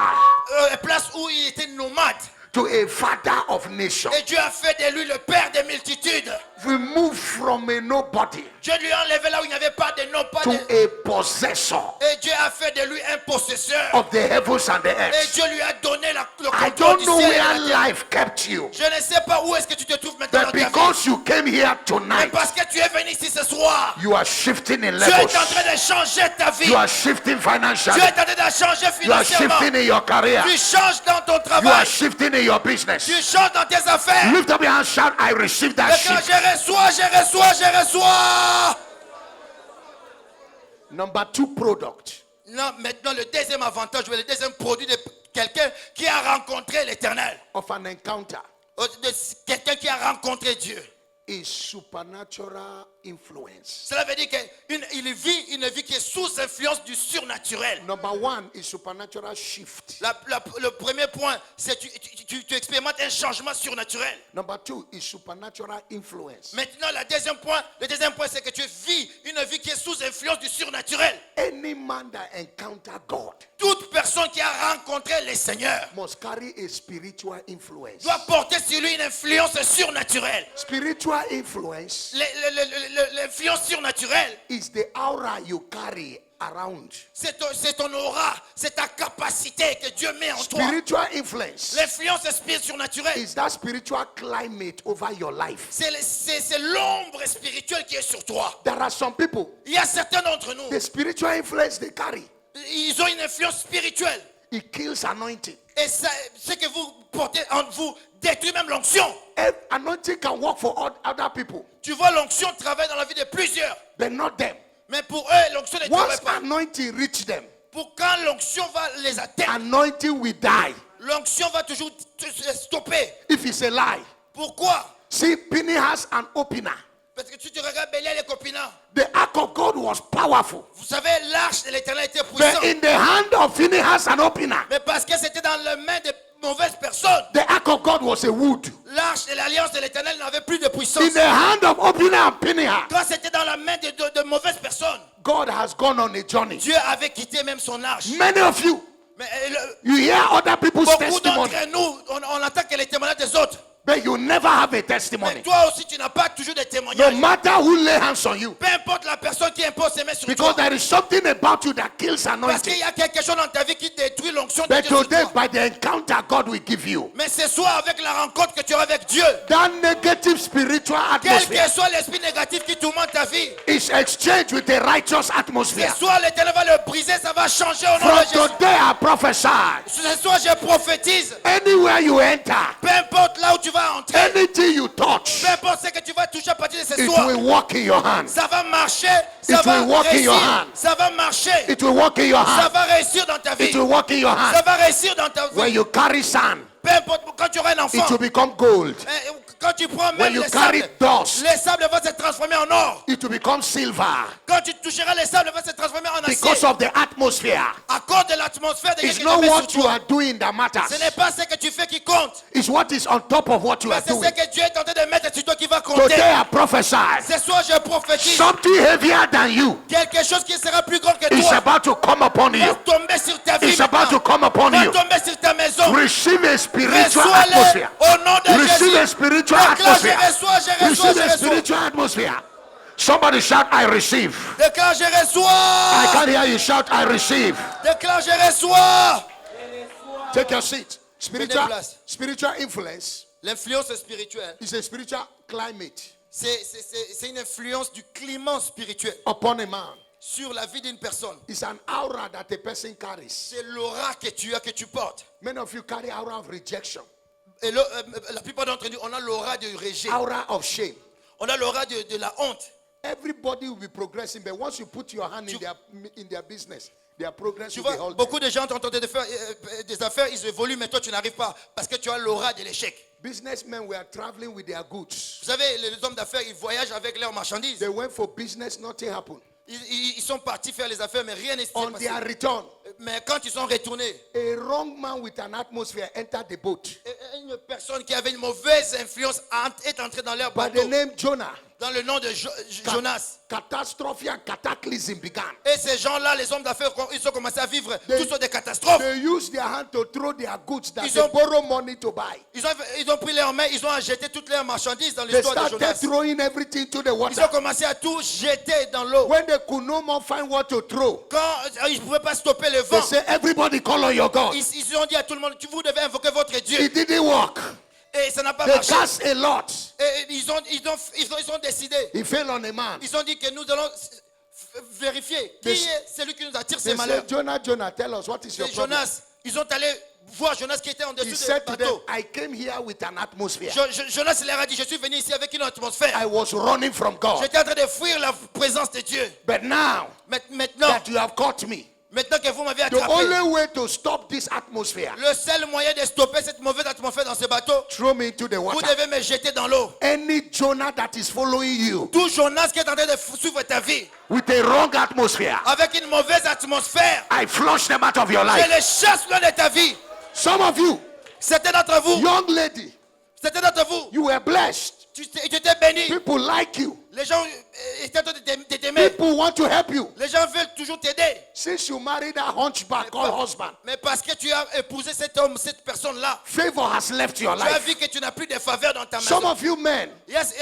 une place où il était nomade. to a father of nations. Et Dieu a fait de lui le père des multitudes. removed from a nobody Dieu lui a enlevé là où il n'y avait pas de nom, pas to de... a possessor Et Dieu a fait de lui un possesseur. of the heavens and the Et earth. Dieu lui a donné le I contrôle don't du know ciel et de where la terre. life kept you, Je ne sais pas où est-ce que tu te trouves maintenant but dans ta vie. because you came here Mais tonight, parce que tu es venu ici ce soir, you are shifting in Dieu est en levels. train de changer ta vie. You are shifting Dieu financially. est en train de changer You are financièrement. shifting in your career. Tu changes dans ton You are travail. shifting in your business. Tu changes dans tes affaires. Lift up your hand, shout, I receive that Et quand shift. je reçois. Number 2 product. Non, maintenant le deuxième avantage, le deuxième produit de quelqu'un qui a rencontré l'Éternel. Of an encounter De quelqu'un qui a rencontré Dieu. is supernatural influence. Cela veut dire qu'il vit une vie qui est sous influence du surnaturel. Number 1 is supernatural shift. Le premier point, c'est que tu expérimentes un changement surnaturel. Number 2 is supernatural influence. Maintenant, le deuxième point, c'est que tu vis une vie qui est sous influence du surnaturel. Any man that encounter God Toute personne qui a rencontré le Seigneur must carry a spiritual influence. doit porter sur lui une influence surnaturelle. Spiritual influence L'influence surnaturelle, is the aura you carry around. c'est ton aura, c'est ta capacité que Dieu met en toi. Spiritual influence L'influence surnaturelle, is that spiritual climate over your life. c'est l'ombre spirituelle qui est sur toi. There are some people, Il y a certains d'entre nous, the spiritual influence they carry, ils ont une influence spirituelle. it kills anointing. Et ça, ce que vous portez en vous détruit même l'onction. Anointing can work for other people, Tu vois, l'onction travaille dans la vie de plusieurs. but not them. Mais pour eux, l'onction ne travaille Once pas. anointing reach them, Pour quand l'onction va les atteindre, anointing will die. l'onction va toujours stopper. If it's a lie. Pourquoi? See, Phinehas and Ophina, Parce que tu te regardes Bélial et Copina. the ark of God was powerful. Vous savez, l'arche de l'Éternel était But puissante. in the hand of Phinehas and Ophina, Mais parce que c'était dans les mains de mauvaises personnes, the ark of God was a wood. l'arche de l'alliance de l'Éternel n'avait plus de puissance. In the hand of Ophina and Phinehas, Quand c'était dans la main de mauvaises personnes, God has gone on a journey. Dieu avait quitté même son arche. Many of you, Mais you hear other people's beaucoup testimony, d'entre nous, on entend que les témoignages des autres. but you never have a Mais testimony. toi aussi, tu n'as pas toujours de No témoignages. matter who lay hands on you, Peu importe la personne qui impose ses mains sur because toi. there is something about you that kills Parce qu'il anointing. y a quelque chose dans ta vie qui détruit l'onction de But Dieu sur today, toi. by the encounter God will give you, Mais ce soir, avec la rencontre que tu auras avec Dieu, that negative spiritual quel atmosphere que soit l'esprit négatif qui tourmente ta vie, is exchanged with a righteous ce atmosphere. soir, l'Éternel va le briser, ça va changer au nom From de Jésus. today, I prophesy. Ce soir, je prophétise, Anywhere you enter, peu importe là où tu vas entrer, anything you touch, peu importe ce que tu vas toucher à partir de ce it soir, will work in your hands. ça va marcher, ça It va will work in your réussir, hand. ça va marcher, It will work in your ça hand. va réussir dans ta vie, It will work in your ça hand. va réussir dans ta When vie. you carry sand, Peu importe, quand tu auras un enfant, it will become gold. quand tu prends When même you les carry sables, dust, les sables vont se transformer en or. it will become silver. Quand tu toucheras les sables, vont se transformer en acier. Because of the atmosphere. À cause de l'atmosphère de It's Dieu not qui te met what sur you toi. are doing that Ce matters. n'est pas ce que tu fais qui compte. It's what is on top of what you Mais are c'est ce doing. que Dieu est en train de mettre sur toi qui va compter. Today I prophesy. Ce soir, je prophétise. Something heavier than you Quelque chose qui sera plus grand que is toi about to come upon va you. tomber sur ta vie It's about to maintenant. come upon Va you. tomber sur ta maison. Receive a spiritual Reçois-les atmosphere. au nom de Receive a Jésus. spiritual Déclare, je atmosphere. reçois, je reçois, Receive je a reçois. spiritual atmosphere. Somebody shout, I receive. Déclare, je I reçois. can't hear you shout, I receive. Déclare, je reçois. Take your seat. Spiritual, place. spiritual influence L'influence spirituelle, is a spiritual climate c'est une influence du climat spirituel upon a man. sur la vie d'une personne. It's an aura that a person carries. C'est l'aura que tu as, que tu portes. Many of you carry aura of rejection, Et la plupart d'entre nous, on a l'aura du rejet. aura of shame. On a l'aura de la honte. Everybody will be progressing, but once you put your hand in their business, their progress Tu will be vois, halted. beaucoup de gens tentent de faire des affaires, ils évoluent, mais toi tu n'arrives pas parce que tu as l'aura de l'échec. Businessmen were traveling with their goods. Vous savez, les hommes d'affaires, ils voyagent avec leurs marchandises. They went for business, nothing happened. Ils sont partis faire les affaires, mais rien n'est On passé. their return, Mais quand ils sont retournés, a wrong man with an atmosphere entered the boat une personne qui avait une mauvaise influence est entrée dans leur by the bateau. name Jonah. dans le nom de Jonas. Catastrophe and cataclysm began. Et ces gens-là, les hommes d'affaires, ils ont commencé à vivre toutes sortes de catastrophes. They used their hand to throw their goods that Ils they ont- borrow money to buy. Ils ont pris leurs mains, ils ont jeté toutes leurs marchandises dans They l'histoire de started Jonas. throwing everything to the Ils water. ont commencé à tout jeter dans l'eau. When they could no more find what to throw, Quand ils ne pouvaient pas stopper le they vent, say, everybody call on your God. ils ont dit à tout le monde, vous devez invoquer votre Dieu. It didn't work. Et ça n'a pas They marché. cast a lot. Et ils ont décidé. He fell on a man. Ils ont dit que nous allons vérifier qui They- est celui qui nous attire They ces malheurs. said, Jonah, tell us what is your Et problem. Jonas, ils ont allé voir Jonas qui était en He dessous du said to them, bateau. I came here with an atmosphere. Jonas leur a dit, je suis venu ici avec une atmosphère. I was running from God. J'étais en train de fuir la présence de Dieu. But now Maintenant that you have caught me, que vous m'avez the attrapé, only way to stop this atmosphere, le seul moyen de stopper cette mauvaise atmosphère dans ce bateau, throw me into the vous water. devez me jeter dans l'eau. Any Jonah that is following you Tout Jonas qui est en train de suivre ta vie with a wrong atmosphere, avec une mauvaise atmosphère, I flush them out of your je life. les chasse loin de ta vie. Some of you, Certains d'entre vous, young lady, you were blessed. tu étais béni. People like you. Les gens étaient en train de t'aimer. People want to help you. Les gens veulent toujours t'aider. Since you married a hunchback called husband, Mais parce que tu as épousé cet homme, cette personne-là, favor has left your tu as life. vu que tu n'as plus de faveur dans ta Some maison. of you men, Yes,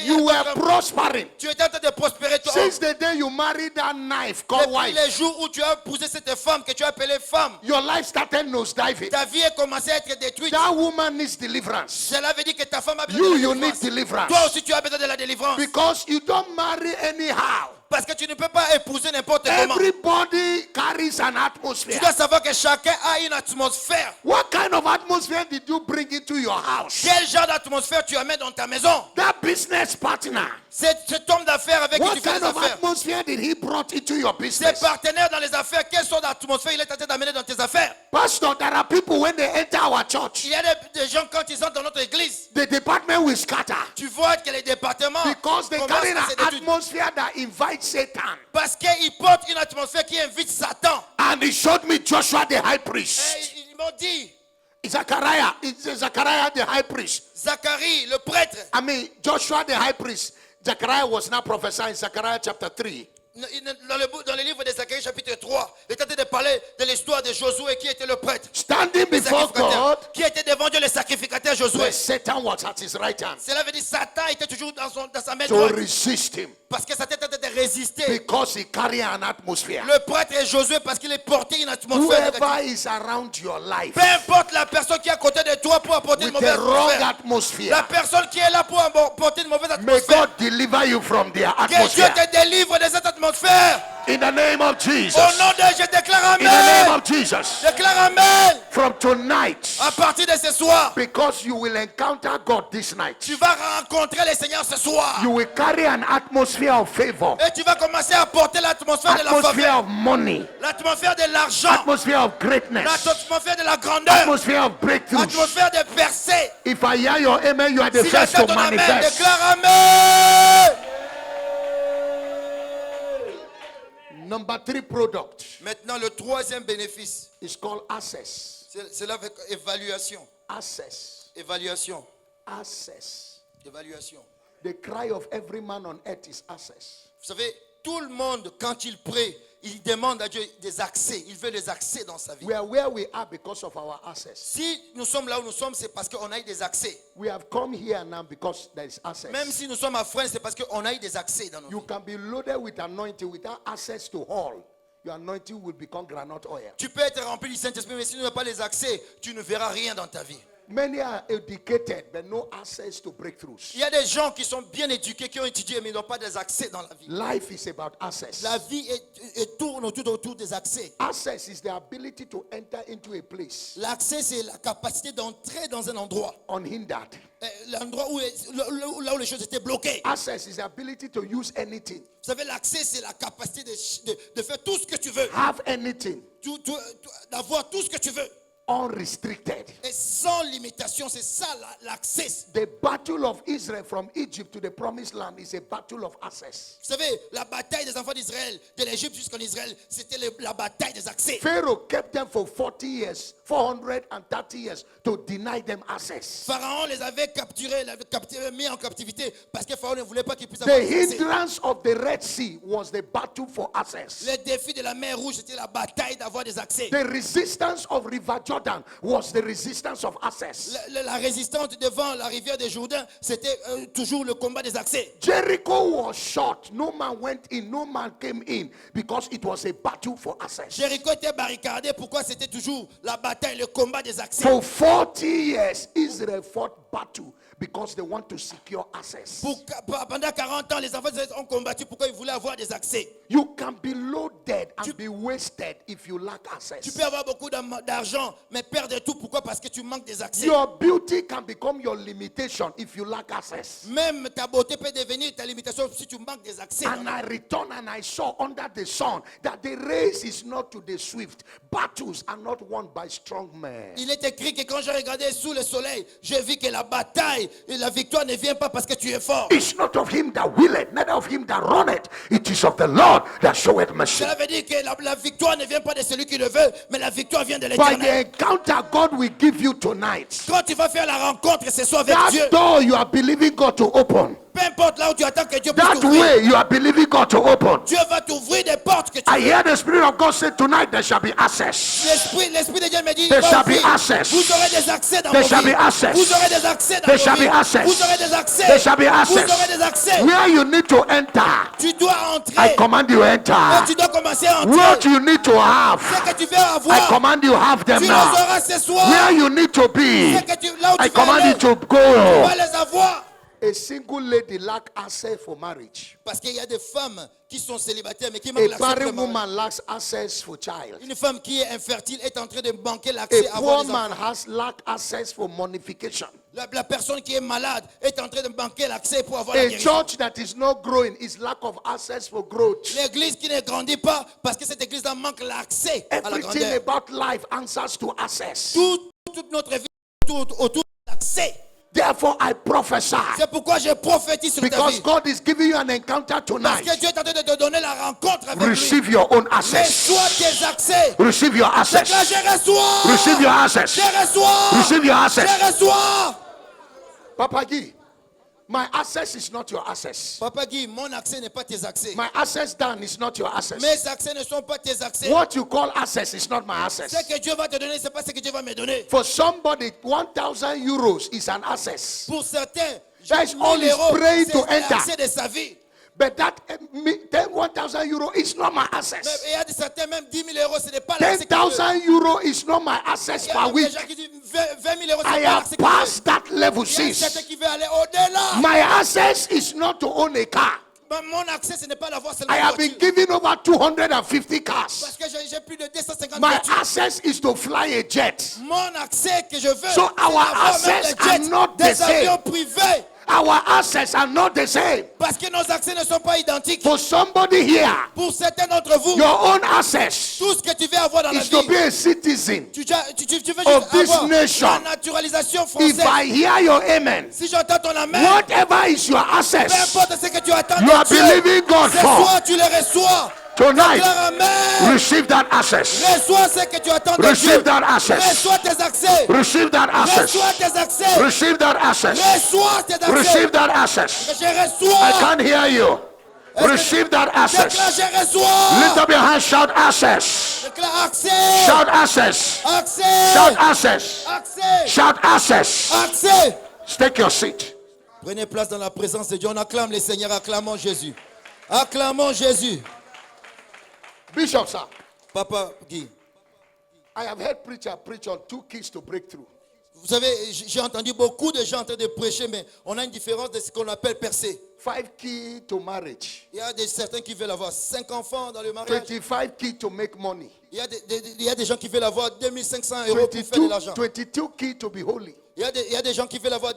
you were prospering. tu étais en train de prospérer toi. Since the day you married that knife called Depuis wife, les jours où tu as épousé cette femme que tu as appelée femme, your life started nosediving. ta vie a commencé à être détruite. That woman needs deliverance. Cela veut dire que ta femme a besoin de You la need délivrance. deliverance. Toi aussi tu as besoin de la délivrance. Because you don't marry anyhow. Parce que tu ne peux pas épouser n'importe comment. Everybody carries an Tu atmosphere. dois savoir que chacun a une atmosphère. What kind of atmosphere did you bring into your house? Quel genre d'atmosphère tu amènes dans ta maison? That business partner, Cet homme d'affaires avec qui what tu fais kind des of affaires. atmosphere did he brought into your Tes business? partenaires dans les affaires, quelle sorte d'atmosphère il est en train d'amener dans tes affaires? Pastor, there are people when they enter our church, Il y a des gens quand ils entrent dans notre église, the department will scatter tu vois que les départements because they commencent carry à se an détruire. atmosphere that invites Satan. Parce qu'ils portent une atmosphère qui invite Satan. And he showed me Joshua the high priest. Et ils m'ont dit, Zachariah, it's Zachariah the high priest. Zacharie, le prêtre, I mean, Joshua the high priest. Zachariah was now prophesying in Zechariah chapter 3. dans le livre de Zacharie chapitre 3, il est en train de parler de l'histoire de Josué qui était le prêtre. Standing Le before sacrificateur, God, qui était devant Dieu le sacrificateur Josué. where Satan was at his right hand Cela veut dire Satan était toujours dans sa main to droite. resist him Parce que Satan était en train de résister. because he carried an atmosphere. Le prêtre est Josué parce qu'il est porté une atmosphère négative. Whoever is around your life Peu importe la personne qui est à côté de toi pour apporter une with mauvaise the wrong atmosphère. atmosphere, La personne qui est là pour apporter une mauvaise may atmosphère. God deliver you from their Que Dieu atmosphere. te délivre de cette atmosphère. In the name of Jesus. Au nom de Jésus, déclare In the name Amen. of Jesus. Déclare Amen. From tonight, À partir de ce soir, because you will encounter God this night, tu vas rencontrer le Seigneur ce soir. you will carry an atmosphere of favor, Et tu vas commencer à apporter l'atmosphère de la atmosphere faveur. of money, L'atmosphère de l'argent. atmosphere of greatness, L'atmosphère de la grandeur. atmosphere of breakthroughs. L'atmosphère de percée. If I hear your amen, you are the Si first j'entends to ton Amen, manifest. déclare Amen. Number 3 product Maintenant, le troisième bénéfice, is called access. c'est avec évaluation. Access. Évaluation. Access. Évaluation. The cry of every man on earth is access. Vous savez, tout le monde, quand il prie, il demande à Dieu des accès. Il veut des accès dans sa vie. We are where we are because of our access. Si nous sommes là où nous sommes, c'est parce qu'on a eu des accès. We have come here now because there is access. Même si nous sommes à France, c'est parce qu'on a eu des accès dans nos You vies. can be loaded with anointing without access to all. Your anointing will become granite oil. Tu peux être rempli du Saint-Esprit, mais si tu n'as pas les accès, tu ne verras rien dans ta vie. Many are educated but no access to breakthroughs. Il y a des gens qui sont bien éduqués, qui ont étudié, mais ils n'ont pas des accès dans la vie. Life is about access. La vie tourne autour des accès. Access is the ability to enter into a place L'accès, c'est la capacité d'entrer dans un endroit. unhindered. L'endroit là où les choses étaient bloquées. Access is the ability to use anything, Vous savez, l'accès, c'est la capacité de faire tout ce que tu veux. have anything. D'avoir tout ce que tu veux. unrestricted. Et sans limitation, c'est ça l'accès. The battle of Israel from Egypt to the promised land is a battle of access. Vous savez, la bataille des enfants d'Israël, de l'Égypte jusqu'en Israël, c'était la bataille des accès. Pharaoh kept them for 40 years, 430 years to deny them access. Pharaon les avait capturés, mis en captivité parce que Pharaon ne voulait pas qu'ils puissent avoir The accès. hindrance of the Red Sea was the battle for access. Le défi de la mer Rouge, c'était la bataille d'avoir des accès. The resistance of River Jordan was the resistance of access. La résistance devant la rivière des Jourdains, c'était toujours le combat des accès. Jericho was shut. No man went in, no man came in because it was a battle for access. Jéricho était barricadé. Pourquoi? C'était toujours la bataille, le combat des accès. For 40 years, Israel fought battle because they want to secure access. Pendant 40 ans, les enfants d'Israël ont combattu. Pourquoi ils voulaient avoir des accès? You can be loaded and be wasted if you lack access. Tu peux avoir beaucoup d'argent, mais perdre tout. Pourquoi? Parce que tu manques des accès. Your beauty can become your limitation if you lack access. Même ta beauté peut devenir ta limitation si tu manques des accès. And I returned and I saw under the sun that the race is not to the swift. Battles are not won by strong men. Il est écrit que quand j'ai regardé sous le soleil, j'ai vu que la bataille et la victoire ne vient pas parce que tu es fort. It's not of him that willeth, neither of him that runneth. It is of the Lord that showeth mercy. Cela veut dire que la victoire ne vient pas de celui qui le veut, mais la victoire vient de By l'Éternel. the encounter God will give you tonight, Quand tu vas faire la rencontre ce soir avec Dieu, that door you are believing God to open, peu importe là où tu attends que Dieu puisse that t'ouvrir, way you are believing God to open. Dieu va t'ouvrir des portes que tu I veux. hear the Spirit of God say tonight there shall be access. L'Esprit de Dieu me dit, There va shall be ouvrir. access. Vous aurez des accès dans There vos shall vies. be access. Vous aurez des accès dans There vos shall be vies. access. Vous aurez des accès. There shall be Vous access. aurez des accès. Where you need to enter, Tu dois I entrer. command you Et enter. tu dois commencer à What entrer. you need to have, Ce que tu veux I avoir, command you have them tu les now. auras ce soir. Where you need to be, Ce que là où I tu vas command aller, you to tu go. vas les avoir. A single lady lack access for marriage. Parce qu'il y a des femmes qui sont célibataires mais qui manquent A l'accès pour le barren mariage. woman lacks access for child. Une femme qui est infertile est en train de manquer l'accès à A avoir poor des man enfants. has lack access for monification. La personne qui est malade est en train de manquer l'accès pour avoir la A guérison. church that is not growing is lack of access for growth. L'église qui ne grandit pas parce que cette église-là manque l'accès à la Everything grandeur. about life answers to access. Toute notre vie autour de l'accès. Therefore, I prophesy, C'est pourquoi je prophétise sur ta because vie. God is giving you an encounter Parce tonight. que Dieu est en train de te donner la rencontre avec lui. Receive your own access. Reçois tes accès. Receive your Déclare, access. je reçois. Receive your access. Je reçois. Receive your access. Je reçois. Papa Guy, my access is not your access. Papa Guy, mon accès n'est pas tes accès. My access down is not your access. Mes accès ne sont pas tes accès. What you call access is not my access. Ce que Dieu va te donner, ce n'est pas ce que Dieu va me donner. For somebody, 1,000 euros is an access. Pour certains, That's 1000 all he's euros, praying to c'est enter. l'accès de sa vie. But that 1,000 euros is not my Mais access. il y a certains, même 10 000 euros, ce n'est pas l'accès que 10,000 euros is not my access il y a per même des week. gens qui disent 20 000 euros, ce I n'est pas have l'accès que passed that level il y a certains since. qui veulent aller au-delà. My access is not to own a car. Mais mon accès, ce n'est pas d'avoir seulement I une have been voiture. given over 250 cars. Parce que j'ai plus de 250 My voitures. access is to fly a jet. Mon accès que je veux, So c'est our d'avoir même access des jets, are not the des same. avions privés. Our assets are not the same. Parce que nos accès ne sont pas identiques. For somebody here, Pour certains d'entre vous, your own access tout ce que tu veux avoir dans la is to vie, be a citizen. tu veux of juste this avoir nation. la naturalisation If française. I hear your amen, Si j'entends ton amen, whatever is your peu access, importe ce que tu attends you are de Dieu, believing God ce for. soir tu le reçois. Tonight, Déclare amen. receive that access. Reçois ce que tu attends de Receive Dieu. that access. Reçois tes accès. Receive that access. Reçois tes accès. Receive that access. Reçois tes accès. Receive that access. Je I reçois. can't hear you. Receive that Déclare, access. je reçois. Lift up your hands, shout access. Déclare accès. Shout access. Accès. Shout access. Accès. Shout access. Accès. Take your seat. Prenez place dans la présence de Dieu. On acclame le Seigneur. Acclamons Jésus. Acclamons Jésus. Bishop, sir, Papa Guy. I have heard preacher preach on 2 keys to breakthrough. Vous savez, j'ai entendu beaucoup de gens en train de prêcher, mais on a une différence de ce qu'on appelle percer. 5 keys to marriage. Il y a certains qui veulent avoir 5 enfants dans le mariage. 25 keys to make money. Il y a des gens qui veulent avoir 2500 euros pour faire de l'argent. 22 keys to be holy. Il y a des gens qui veulent avoir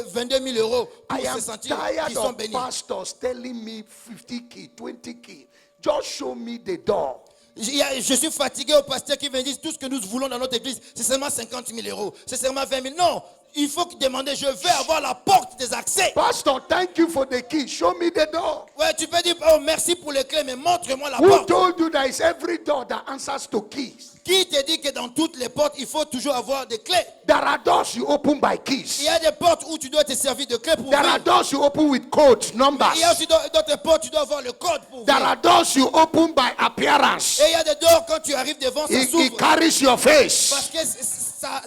22 000 euros pour I am se sentir tired qu'ils sont of bénis. pastors telling me 50 keys, 20 keys. Just show me the door. Je suis fatigué au pasteur qui me dit tout ce que nous voulons dans notre église, c'est seulement 50 000 euros, c'est seulement 20 000. Non, il faut demander, je vais avoir la porte des accès. Pastor, thank you for the key. Show me the door. Ouais, tu peux dire, oh merci pour les clés, mais montre-moi la Who porte. told you that it's every door that answers to keys? Qui te dit que dans toutes les portes, il faut toujours avoir des clés? There are doors you open by Il keys. y a des portes où tu dois te servir de clés pour There are ouvrir. doors you open with codes, numbers. Il y a aussi d'autres portes, tu dois avoir le code pour There ouvrir. are doors you open by appearance. Et il y a des doors, quand tu arrives devant, ça It s'ouvre. carries your face. Parce que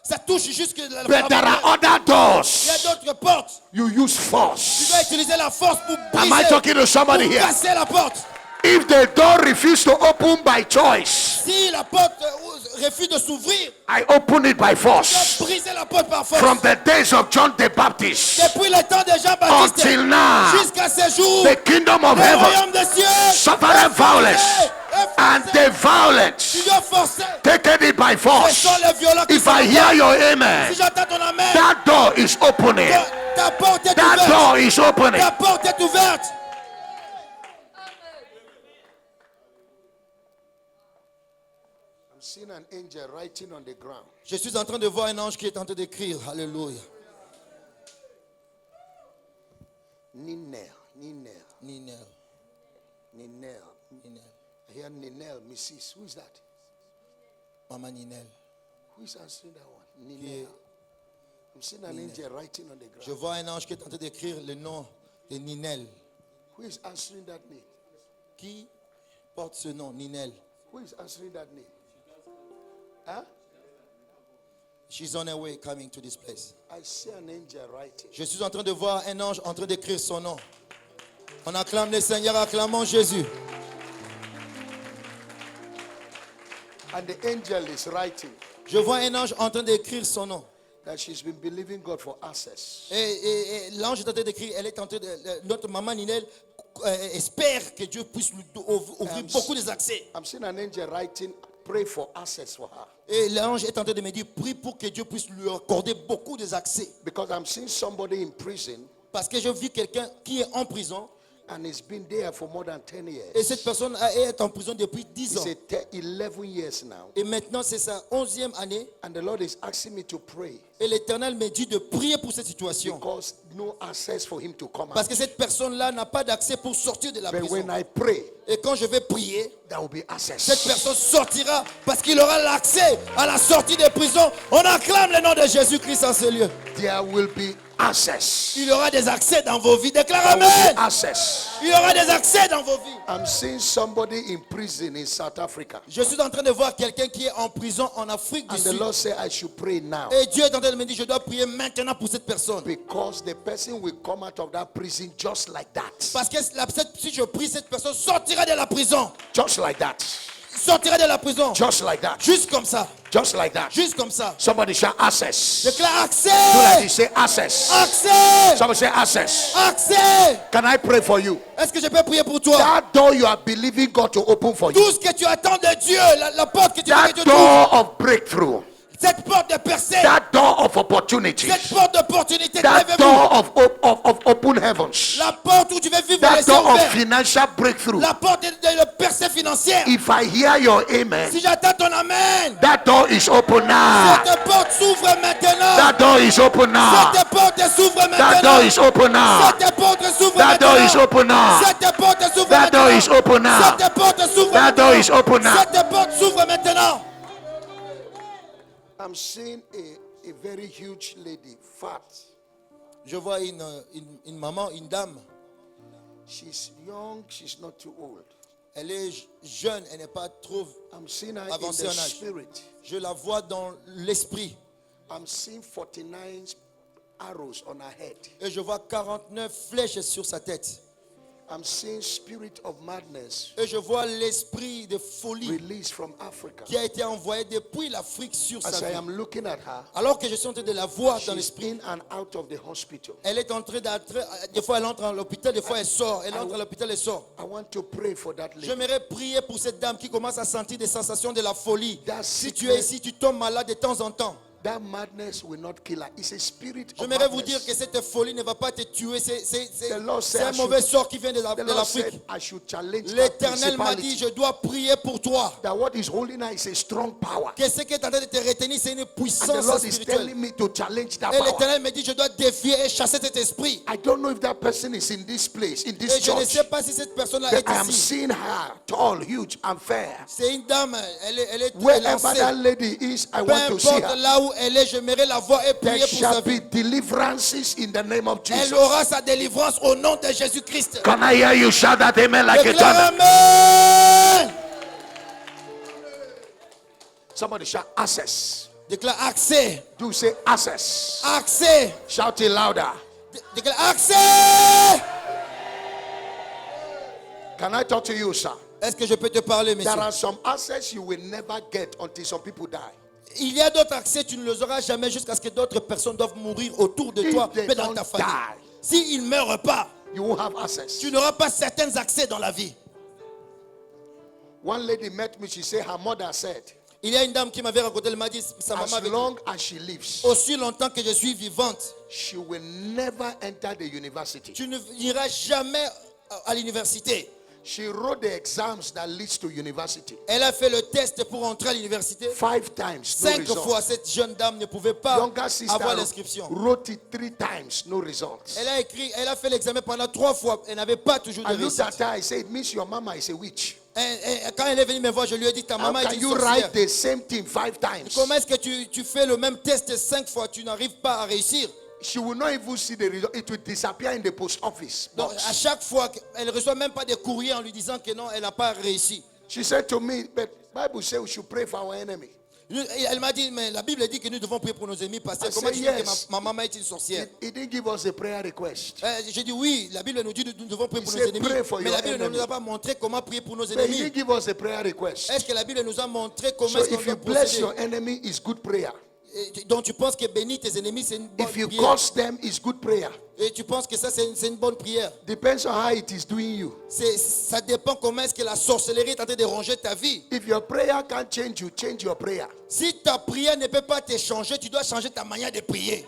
ça touche jusque la But there are other Il y a doors d'autres portes. you use Tu force. dois utiliser la force pour Am I briser, talking to somebody pour here? casser la porte. If the door refuses to open by choice, Si la porte refuse de s'ouvrir, I open it by tu force. dois briser la porte par force. From the days of John the Baptist Depuis le temps de Jean-Baptiste until now, jusqu'à ce jour, the kingdom of le heaven royaume des cieux suffered violence, and the tu violence dois forcer. taken it by Ce force. sont les violents qui If sont I hear your Si amen, j'entends ton amen, that door is opening. ta porte est That ouverte. door is opening. Ta porte est ouverte. I'm seeing an angel writing on the ground. Je suis en train de voir un ange qui est en train d'écrire. Alléluia. Ninel, Ninel, Ninel. Ninel. Ninel. I hear Ninel, Mrs. Who is that? Maman Ninel. Who is answering that one? Ninel. I'm seeing an angel writing on the Je ground. vois un ange qui est en train d'écrire le nom de Ninel. Who is answering that name? Qui porte ce nom, Ninel? Who is answering that name? Huh? She's on her way coming to this place. I see an angel writing. Je suis en train de voir un ange en train d'écrire son nom. On acclame le Seigneur, acclamons Jésus. And the angel is writing Je vois un ange en train d'écrire son nom. that she's been believing God for access. Et l'ange est en train d'écrire, elle est en train de, notre maman Ninel espère que Dieu puisse lui ouvrir beaucoup des accès. I'm seeing an angel writing, pray for access for her. Et l'ange est en train de me dire, prie pour que Dieu puisse lui accorder beaucoup des accès. Because I'm seeing somebody in prison Parce que je vis quelqu'un qui est en prison and he's been there for more than 10 years. et cette personne est en prison depuis 10 ans. It's 11 years now. Et maintenant c'est sa 11e année And the Lord is asking me to pray et l'Éternel me dit de prier pour cette situation. because no access for him to come Parce out. que cette personne-là n'a pas d'accès pour sortir de la But prison. when I pray, Et quand je vais prier, there will be access. cette personne sortira parce qu'il aura l'accès à la sortie de prison. On acclame le nom de Jésus-Christ en ce lieu. There will be access. Il y aura des accès dans vos vies. Déclare There will Amen. be access. Il y aura des accès dans vos vies. I'm seeing somebody in prison in South Africa. Je suis en train de voir quelqu'un qui est en prison en Afrique du And the Sud. Lord said I should pray now. Et Dieu est en train de me dire, je dois prier maintenant pour cette personne. Because the person will come out of that prison just like that. Parce que si je prie, cette personne sortira de la prison. Just like that. Sortira de la prison. Just like that. Juste comme ça. Just like that. Juste comme ça. Somebody shout access. Déclare accès. Do like this, say access. Accès. Somebody say access. Accès. Can I pray for you? Est-ce que je peux prier pour toi? That door you are believing God to open for you. Tout ce que tu attends de Dieu, la porte que tu veux That que Dieu t'ouvre, door of breakthrough. cette porte de percée, That door of opportunities. cette porte d'opportunité, That lèvez-vous. door of open heavens. La porte où tu veux vivre That les cieux door of ouverts. financial breakthrough. La porte de percée financière. If I hear your amen, Si j'attends ton amen, that door is open now. cette porte s'ouvre maintenant. That door is open now. Cette porte s'ouvre That maintenant. door is open now. Cette porte s'ouvre That door is maintenant. open now. Cette porte s'ouvre That door is maintenant. open now. Cette porte s'ouvre That door is maintenant. open now. Cette porte s'ouvre maintenant. I'm seeing a very huge lady, fat. Je vois une maman, une dame. She's young, she's not too old. Elle est jeune, elle n'est pas trop I'm seeing her in avancée the en âge. spirit. Je la vois dans l'esprit. I'm seeing 49 arrows on her head. Et je vois 49 flèches sur sa tête. I'm seeing spirit of madness Et je vois l'esprit de folie released from Africa. qui a été envoyé depuis l'Afrique sur As sa I vie. am looking at her, Alors que je suis en train de la voir dans she's l'esprit, in and out of the hospital. elle est en train d'entrer. Des fois, elle entre à l'hôpital, des fois, elle sort. Elle entre à l'hôpital, elle sort. I want to pray for that lady. J'aimerais prier pour cette dame qui commence à sentir des sensations de la folie. That Si tu sickness- es ici, tu tombes malade de temps en temps. That madness will not kill her. It's a spirit of J'aimerais vous madness. dire que cette folie ne va pas te tuer. The Lord C'est said un I mauvais should- sort qui vient de The Lord l'Afrique. said I should challenge that L'Éternel m'a dit, principality. je dois prier pour toi. That what is holding her is a strong power. Que ce qui est en train de te retenir, c'est une And the puissance Lord is spirituelle. telling me to challenge that Et power. l'Éternel me dit, je dois défier et chasser cet esprit. I don't know if that person is in this place, in this Et je ne church. sais pas si cette personne-là But est I am ici. seeing her tall, huge, and fair. C'est une dame, elle est Wherever lancée. that lady is, I Peu want to see importe her. là où elle est, j'aimerais la voir et There prier pour sa shall vie. be deliverances in the name of Elle Jesus. aura sa délivrance au nom de Jésus-Christ. Can I hear you shout that amen like a Déclare thunder? Amen. Somebody shout access. Déclare accès. Do say access. Accès. Shout it louder. Déclare accès. Can I talk to you, sir? Est-ce que je peux te parler, There monsieur? are some access you will never get until some people die. Il y a d'autres accès, tu ne les auras jamais jusqu'à ce que d'autres personnes doivent mourir autour de If toi, they mais dans don't ta famille. die, S'ils ne meurent pas, you won't have access. tu n'auras pas certains accès dans la vie. One lady met me, she said her mother said, Il y a une dame qui m'avait raconté, elle m'a dit, sa maman as avait dit, long as she lives, aussi longtemps que je suis vivante, she will never enter the university. tu n'iras jamais à l'université. She wrote the exams that leads to university. Elle a fait le test pour entrer à l'université. 5 times, no 5 results. fois, cette jeune dame ne pouvait pas Younger sister avoir l'inscription. wrote it 3 times, no results. Elle a fait l'examen pendant 3 fois. Elle n'avait pas toujours de I looked at réussite. her, I said, it means your mama is a witch. Quand elle est venue me voir, je lui ai dit, ta How maman est can une you sorcière. write the same thing 5 times? Comment est-ce que tu fais le même test 5 fois, tu n'arrives pas à réussir? She will not even see the result. It will disappear in the post office Donc box. à chaque fois, elle ne reçoit même pas de courrier en lui disant que non, elle n'a pas réussi. She said to me, but Bible says we should pray for our enemy. Elle m'a dit, mais la Bible dit que nous devons prier pour nos ennemis parce I que comment said tu dis yes. que ma maman est une sorcière? He didn't give us a prayer request. J'ai dit oui, la Bible nous dit que nous devons prier He pour nos said, ennemis. pray for Mais your la Bible ne enemy. nous a pas montré comment prier pour nos But he ennemis. didn't give us a prayer request. Est-ce que la Bible nous a montré comment So est-ce qu'on if you doit bless procéder? your enemy, it's good prayer. Et donc tu penses que bénir tes ennemis, c'est une bonne If you prière. curse them, it's good prayer. Et tu penses que ça, c'est une bonne prière. Depends on how it is doing you. Ça dépend comment est-ce que la sorcellerie est en train de ronger ta vie. If your prayer can't change you, change your prayer. Si ta prière ne peut pas te changer, tu dois changer ta manière de prier.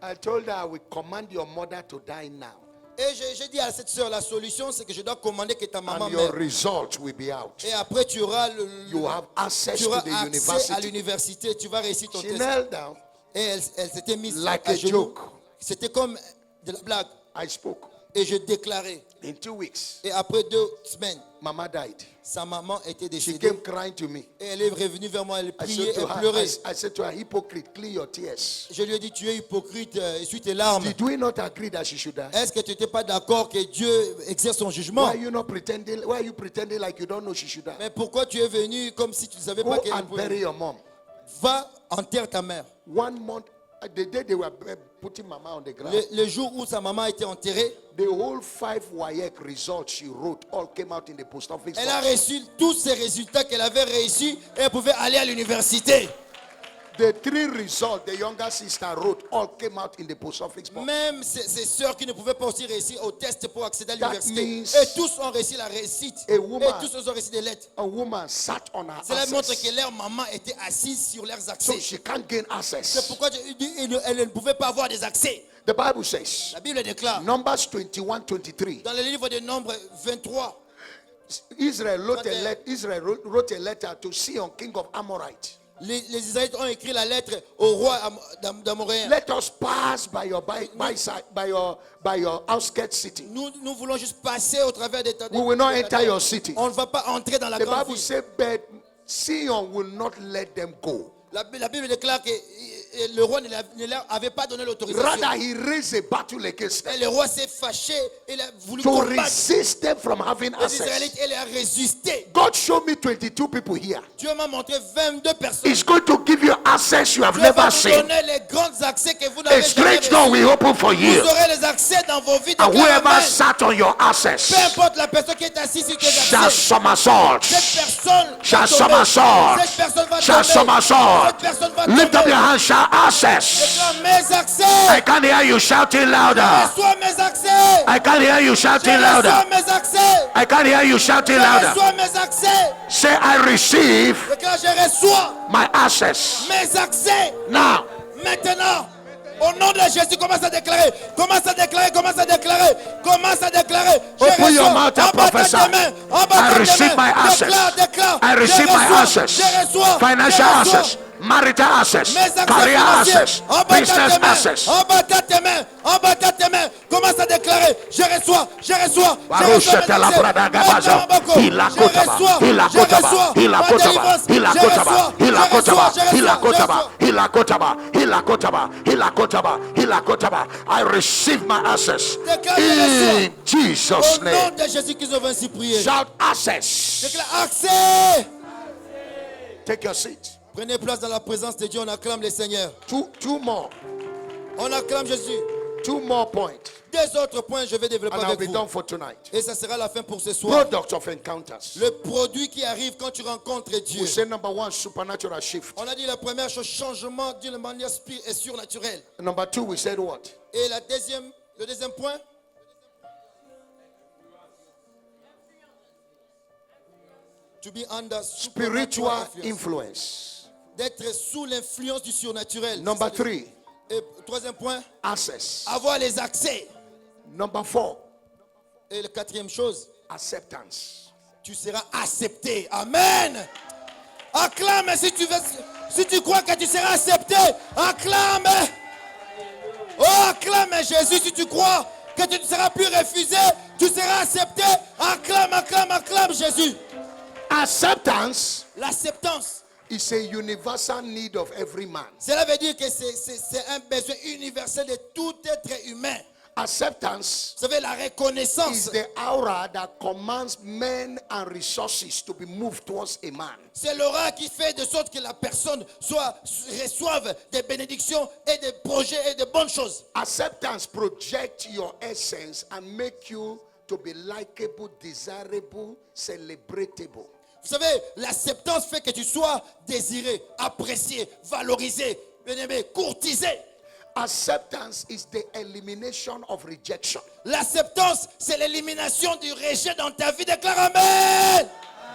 I told her I will command your mother to die now. Et j'ai dit à cette soeur, la solution, c'est que je dois commander que ta maman And your meure. result will be out. Et après, tu auras, You have access tu to auras the accès à university. l'université. Tu vas réussir ton She test. knelt down. Et elle s'était mise Like à a genoux. joke. C'était comme de la blague. I spoke. Et je déclarais. In 2 weeks, Et après 2 semaines, Mama died. sa maman était She décédée. came crying to me. Et elle est revenue vers moi, elle I priait, said to elle her, pleurait. I said to her, hypocrite, clean your tears. Je lui ai dit, tu es hypocrite, essuie tes larmes. Did we not agree that she should die? Est-ce que tu n'étais pas d'accord que Dieu exerce son Why jugement? are you not pretending? Why are you pretending like you don't know she should die? Mais pourquoi tu es venu comme si tu ne savais Go pas qu'elle and bury pouvait? your mom. Va enterre ta mère. 1 month, the day they were putting Mama on the ground, Le jour où sa maman a été enterrée, the whole 5 WAEC results she wrote all came out in the post office. elle a box. reçu tous ces résultats qu'elle avait réussi et elle pouvait aller à l'université. The 3 results the younger sister wrote all came out in the post office box. Même ses sœurs qui ne pouvaient pas aussi réussir au test pour accéder à That l'université. means Et tous ont réussi la réussite. a Et woman- tous ont réussi des lettres. A woman sat on her Cela montre access. que leur maman était assise sur leurs So accès. she can't gain C'est access. pourquoi elle ne pouvait pas avoir des accès. The Bible says, La Bible déclare Numbers 21:23. dans le livre de Nombres 23, Israel wrote a Quand letter. Israel wrote a letter to Sihon, king of Amorite. les Israélites ont écrit la lettre au roi d'Amoréen. Let us pass by your by your outskirts city. Nous voulons juste passer au travers de ta We will not de ta enter terre. your city. On ne va pas entrer dans la The grande Bible ville. says, but Sihon will not let them go. La Bible déclare que le roi ne leur avait pas donné l'autorisation. Rather, he raised a battle against them Et le roi s'est fâché, il a voulu to combattre resist them from having les access. Israélites et il a résisté. God showed me 22 people here. Dieu m'a montré 22 personnes. He's going to give you access you have Dieu va never vous seen. donner les grands accès que vous A n'avez jamais strange door reçus. will open for Vous you. aurez les accès dans vos vies. And Déclare whoever Amen. sat on your Peu access importe la personne qui est assise sur tes shall accès. somersault. Cette personne Shall va tomber. somersault. Cette personne va Shall tomber. somersault. Cette personne va Lift up tomber. your hands, shout my access. Déclare mes accès. I can't hear you shouting louder. Reçois mes accès. I can't hear you shouting Reçois louder. mes accès. I can't hear you shouting louder. Reçois mes accès. Say, I receive Déclare, je reçois my access. mes accès. Now, Maintenant, au nom de Jésus, commence à déclarer. Commence à déclarer, commence à déclarer. Commence à déclarer. Je Open your reçois. mouth and En bas de prophesy. tes mains, en bas I de tes receive mains. my access. Déclare, déclare. I receive Je my reçois, access. je reçois, Financial je reçois. access. Marital access. Mes accès Career financiers, access. en bas de Business tes mains, access. en bas de tes mains, en bas de tes mains, commence à déclarer, je reçois, je reçois, Barusheta la brada gabazo. Hila kotaba. Hila kotaba. Hila kotaba. Hila kotaba. Hila kotaba. Hila kotaba. Hila kotaba. Hila kotaba. Hila kotaba. Hila kotaba. I receive my access in Jesus' Au nom name. de Jésus-Christ, on va ainsi prier. Shout access. Déclare accès. Take your seat. Prenez place dans la présence de Dieu, on acclame le Seigneur. Two more. On acclame Jésus. 2 more points. Deux autres points, je vais développer And I'll avec be vous. done for tonight. Et ça sera la fin pour ce soir. Product of encounters. Le produit qui arrive quand tu rencontres Dieu. We say number 1, supernatural shift. On a dit la première chose, changement d'une manière spirituelle et surnaturelle. Number 2, we said what? Et le deuxième point, to be under Spiritual influence. influence. D'être sous l'influence du surnaturel. Number C'est ça. 3, Et troisième point, access. avoir les accès. Number 4, Et la quatrième chose, acceptance. tu seras accepté. Amen. Acclame si tu veux, si tu crois que tu seras accepté. Acclame. Oh, acclame Jésus si tu crois que tu ne seras plus refusé. Tu seras accepté. Acclame, acclame, acclame Jésus. Acceptance L'acceptance. is a universal need of every man. Cela veut dire que c'est un besoin universel de tout être humain. Acceptance Vous savez, la is reconnaissance, the aura that commands men and resources to be moved towards a man. c'est l'aura qui fait de sorte que la personne reçoive des bénédictions et des projets et de bonnes choses. Acceptance projects your essence and make you to be likable, desirable, celebratable. Vous savez, l'acceptance fait que tu sois désiré, apprécié, valorisé, bien-aimé, courtisé. Acceptance is the elimination of rejection. L'acceptance, c'est l'élimination du rejet dans ta vie. Déclare Amen.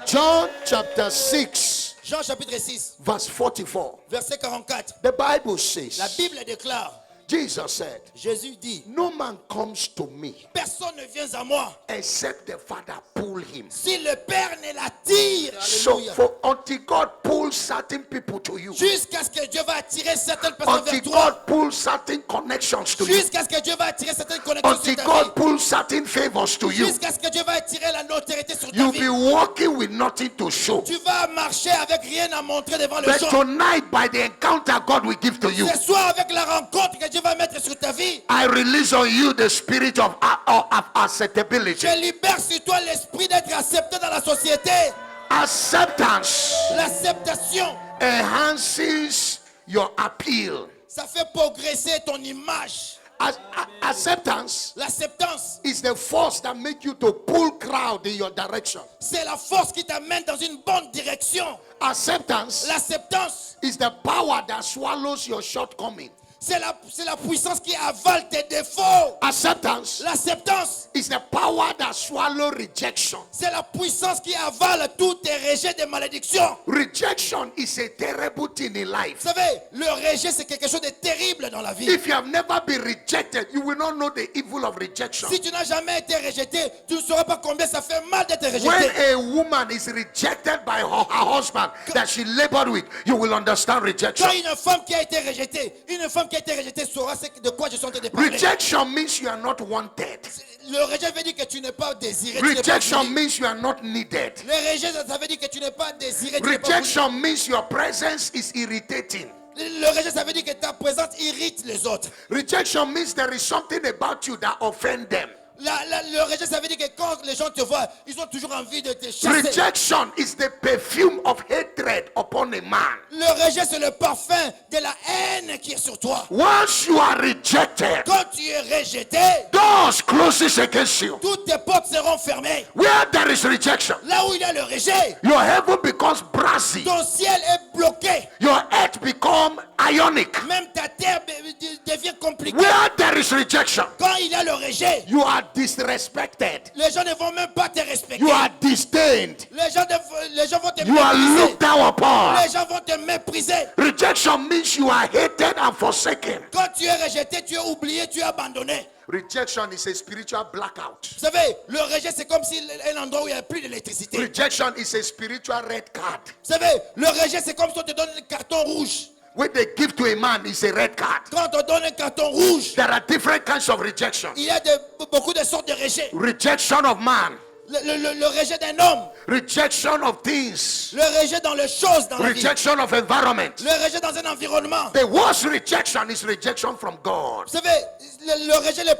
John chapter 6, Jean chapitre 6, verse 44. verset 44. The Bible La says, Bible déclare, Jesus said, Jésus dit, no man comes to me personne ne vient à moi except the Father pull him. si le Père ne l'attire. So Alléluia. until God pulls certain people to you, Jusqu'à ce que Dieu va attirer certaines personnes until vers toi. God pulls certain connections to you, Jusqu'à ce que Dieu va attirer certaines connexions until sur ta God vie. pulls certain favors to you, Jusqu'à ce que Dieu va attirer la notoriété sur ta you'll vie. be walking with nothing to show. Tu vas marcher avec rien à montrer devant les But gens. tonight, by the encounter God will give to you, Ce soir, avec la rencontre que Dieu va mettre sur ta vie, I release on you the spirit of acceptability. je libère sur toi l'esprit d'être accepté dans la société. Acceptance L'acceptation, enhances your appeal. ça fait progresser ton image. Acceptance L'acceptance, is the force that makes you to pull crowd in your direction. c'est la force qui t'amène dans une bonne direction. Acceptance L'acceptance, is the power that swallows your shortcoming. c'est la puissance qui avale tes défauts. Acceptance L'acceptance, is the power that swallows rejection. c'est la puissance qui avale tous tes rejets de malédiction. Rejection is a terrible thing in life. Vous savez, le rejet, c'est quelque chose de terrible dans la vie. If you have never been rejected, you will not know the evil of rejection. Si tu n'as jamais été rejeté, tu ne sauras pas combien ça fait mal d'être When rejeté. a woman is rejected by her husband that she labored with, you will understand rejection. Quand une femme qui a été rejetée saura de quoi je suis en train de parler. Rejection means you are not wanted. Le rejet veut dire que tu n'es pas désiré. tu n'es pas Rejection voulu. means you are not needed. Le rejet, ça veut dire que tu n'es pas désiré. Tu n'es pas voulu. Rejection means your presence is irritating. Le rejet, ça veut dire que ta présence irrite les autres. Rejection means there is something about you that offends them. Le rejet, ça veut dire que quand les gens te voient, ils ont toujours envie de te chasser. Rejection is the perfume of hatred upon a man. Le rejet, c'est le parfum de la haine qui est sur toi. Once you are rejected, Quand tu es rejeté, doors closes against you. toutes tes portes seront fermées. Where there is rejection, Là où il y a le rejet, your heaven becomes brassy. ton ciel est bloqué. Your earth becomes ionic. Même rejection, Quand il y a le rejet, you are disrespected. les gens ne vont même pas te respecter. You are disdained. Les gens vont te You are mépriser. looked down upon. Les gens vont te mépriser. Rejection means you are hated and forsaken. Quand tu es rejeté, tu es oublié, tu es abandonné. Rejection is a spiritual blackout. Vous savez, le rejet, c'est comme si un endroit où il n'y a plus d'électricité. Rejection is a spiritual red card. Vous savez, le rejet, c'est comme si on te donne un carton rouge. When they give to a man, it's a red card. Quand on donne un carton rouge, There are different kinds of rejection. il y a beaucoup de sortes de rejets. Rejection of man. Le rejet d'un homme, Rejection of things. le rejet dans les choses dans la vie, Rejection of environment. le rejet dans un environnement. The worst rejection is rejection from God. Vous savez, le rejet le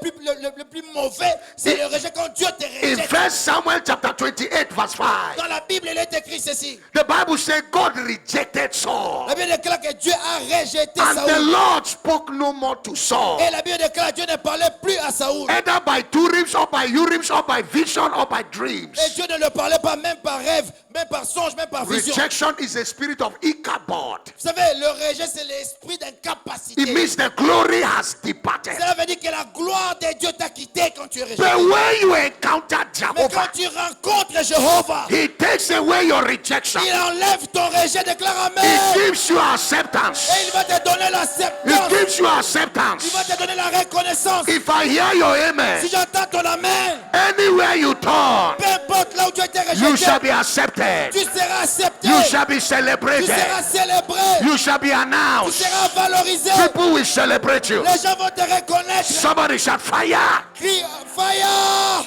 plus mauvais, c'est le rejet quand Dieu te In rejette. 1 Samuel chapter 28 verse 5, Dans la Bible, il est écrit ceci. the Bible says God rejected Saul. La Bible déclare que Dieu a rejeté And the Saoul. Lord spoke no more to Saul. Et la Bible déclare que Dieu ne parlait plus à Saoul. Either by Turims or by Urims or by vision or by dreams. Et Dieu ne le parlait pas même par rêve, même par songe, même par vision. Rejection is a spirit of Ichabod. Vous savez, le rejet, c'est l'esprit d'incapacité. It means the glory has departed. Cela veut dire que la gloire de Dieu t'a quitté quand tu es rejeté. The way you encounter Mais quand Jehovah, tu rencontres Jéhovah, He takes away your rejection. il enlève ton rejet, déclare He Amen. gives you acceptance. Et il va te donner He l'acceptance. gives you Il acceptance. va te donner la reconnaissance. If I hear your amen, Si j'entends ton Amen, anywhere you turn, peu importe là où tu as été you rejeté, shall be accepted. tu seras accepté. You shall be Tu celebrated. seras célébré. You shall be Tu announced. seras valorisé. People will celebrate you. Les gens vont te reconnaître. Somebody shout fire. Crie fire.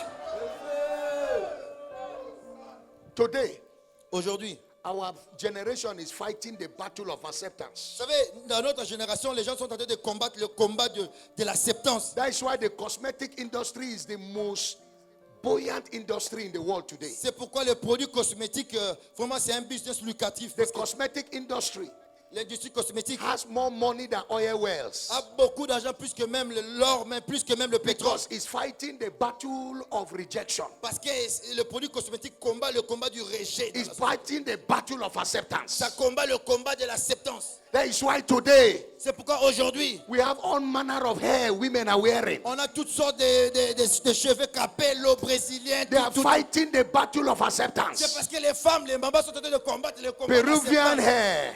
Today, Aujourd'hui, our generation is fighting the battle of acceptance. vous savez, dans notre génération, les gens sont en train de combattre le combat de l'acceptance. That is why the cosmetic industry is the most buoyant industry in the world today. C'est pourquoi les produits cosmétiques, vraiment, c'est un business lucratif. The Parce que cosmetic industry l'industrie cosmétique has more money than oil wells a beaucoup d'argent, plus que même l'or, mais plus que même le pétrole. because it's fighting the battle of rejection. Parce que le produit cosmétique combat le combat du rejet. It's fighting the battle of acceptance. Ça combat le combat de l'acceptance. That is why today C'est pourquoi aujourd'hui, we have all manner of hair women are wearing. on a toutes sortes de cheveux capello brésiliens. They are fighting the battle of C'est acceptance. parce que les femmes, les mamans sont en train de combattre le combat de Peruvian l'acceptance. hair,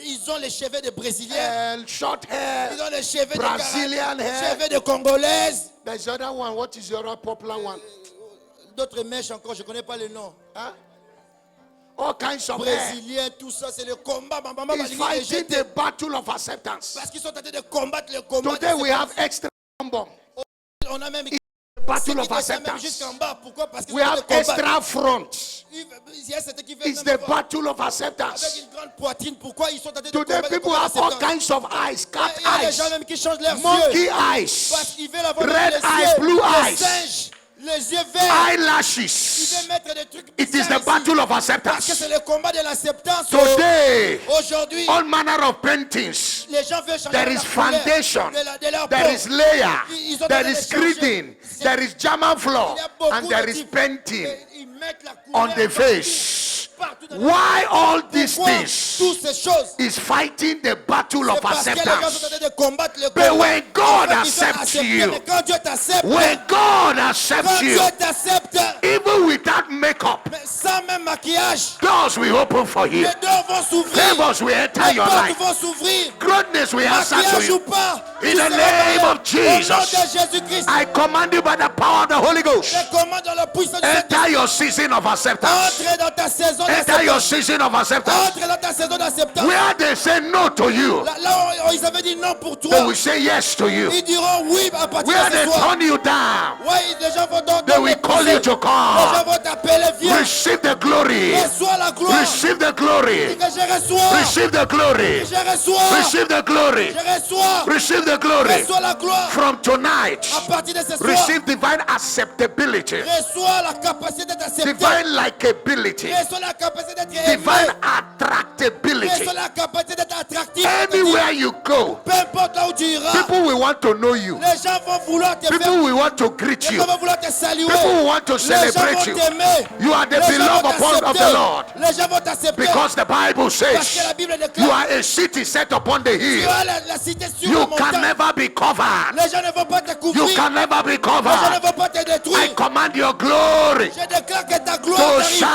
Ils ont les cheveux de brésiliens. short hair, Ils ont les cheveux Brazilian de hair. cheveux de congolaises. There's other one. What is the other popular one? D'autres mèches encore, je ne connais pas le nom. Huh? All kinds of hair. Brésiliens, tout ça, c'est le combat. Ma maman va It's les fighting rejeter. the battle of acceptance. Parce qu'ils sont en train de combattre le combat. Today de we have l'acceptance. extra bomb. On a même Battle of même acceptance. jusqu'en bas. Pourquoi? Parce qu'ils We sont en train have de combattre. extra front. Il y a certains qui veulent It's même the avoir battle of avec acceptance. une grande poitrine. Pourquoi ils sont en train de Today combattre le people combat have all d'acceptance? kinds of eyes, cat Il y a des eyes, gens même qui changent leurs monkey yeux. eyes, Parce qu'ils veulent avoir red les eye, yeux, blue les eyes, singes, les yeux verts. Ils eyelashes. veulent mettre des trucs It is bizarres the ici. battle of Parce que acceptance. c'est le combat de l'acceptance. Today, Aujourd'hui, all manner of paintings. les gens veulent changer There la is couleur foundation. de leur There peau. is layer. Ils ont There donné is des changements. screening. There is German floor. Il y a beaucoup And de there is types. painting Et ils mettent la couleur on the partout, face. partout dans Why all these Pourquoi things toutes ces choses? is fighting the battle C'est of parce que les gens sont en acceptance. train de combattre le But combat. when God En fait, ils sont accepts acceptés. you, Mais quand Dieu t'accepte, when God quand accepts Dieu you, t'accepte, even without makeup, mais sans même maquillage, doors will open for you. les doors vont s'ouvrir. Favors will enter Les your portes life. vont s'ouvrir. Greatness will answer to Maquillage ou you. pas, In tu the seras name parlé. of Jesus, Au nom de Jésus-Christ, I command you by the power of the Holy Ghost. je commande dans la puissance du Enter Saint-Esprit. your season of acceptance. Entrez dans ta saison Enter your d'acceptance. season of acceptance. Entrez dans ta saison d'acceptance. Where they say no to you, Là où ils avaient dit non pour they toi, will say yes to you. ils diront oui à partir Where de ce they soir. turn you down, Oui, les gens vont donc they will call you to Les gens come. vont t'appeler, viens. Receive the glory. Reçois la gloire. Receive the glory. Que je reçois. Receive the glory. Je reçois. Receive the glory. Je reçois. Receive the glory. Reçois la gloire. From tonight, À partir de ce soir, receive divine acceptability, reçois la capacité d'être accepté. divine likability, Reçois la capacité d'être aimé. divine attractability. Reçois la capacité d'être attractif. Anywhere you go, peu importe là où tu iras, people will want to know you. les gens vont vouloir te People faire. will want to greet Les you. gens vont vouloir te saluer. People will want to Les gens celebrate vont you. t'aimer. You are the Les gens beloved vont of the t'accepter. Lord. Les gens vont t'accepter. Because the Bible Parce que says la Bible you déclare, are a city set upon the tu hill. as la cité sur You la can montagne. never be covered. Les gens ne vont pas te couvrir. You can never be Les gens ne covered. vont pas te I détruire. command your glory Je déclare que ta gloire to t'arrive. shine.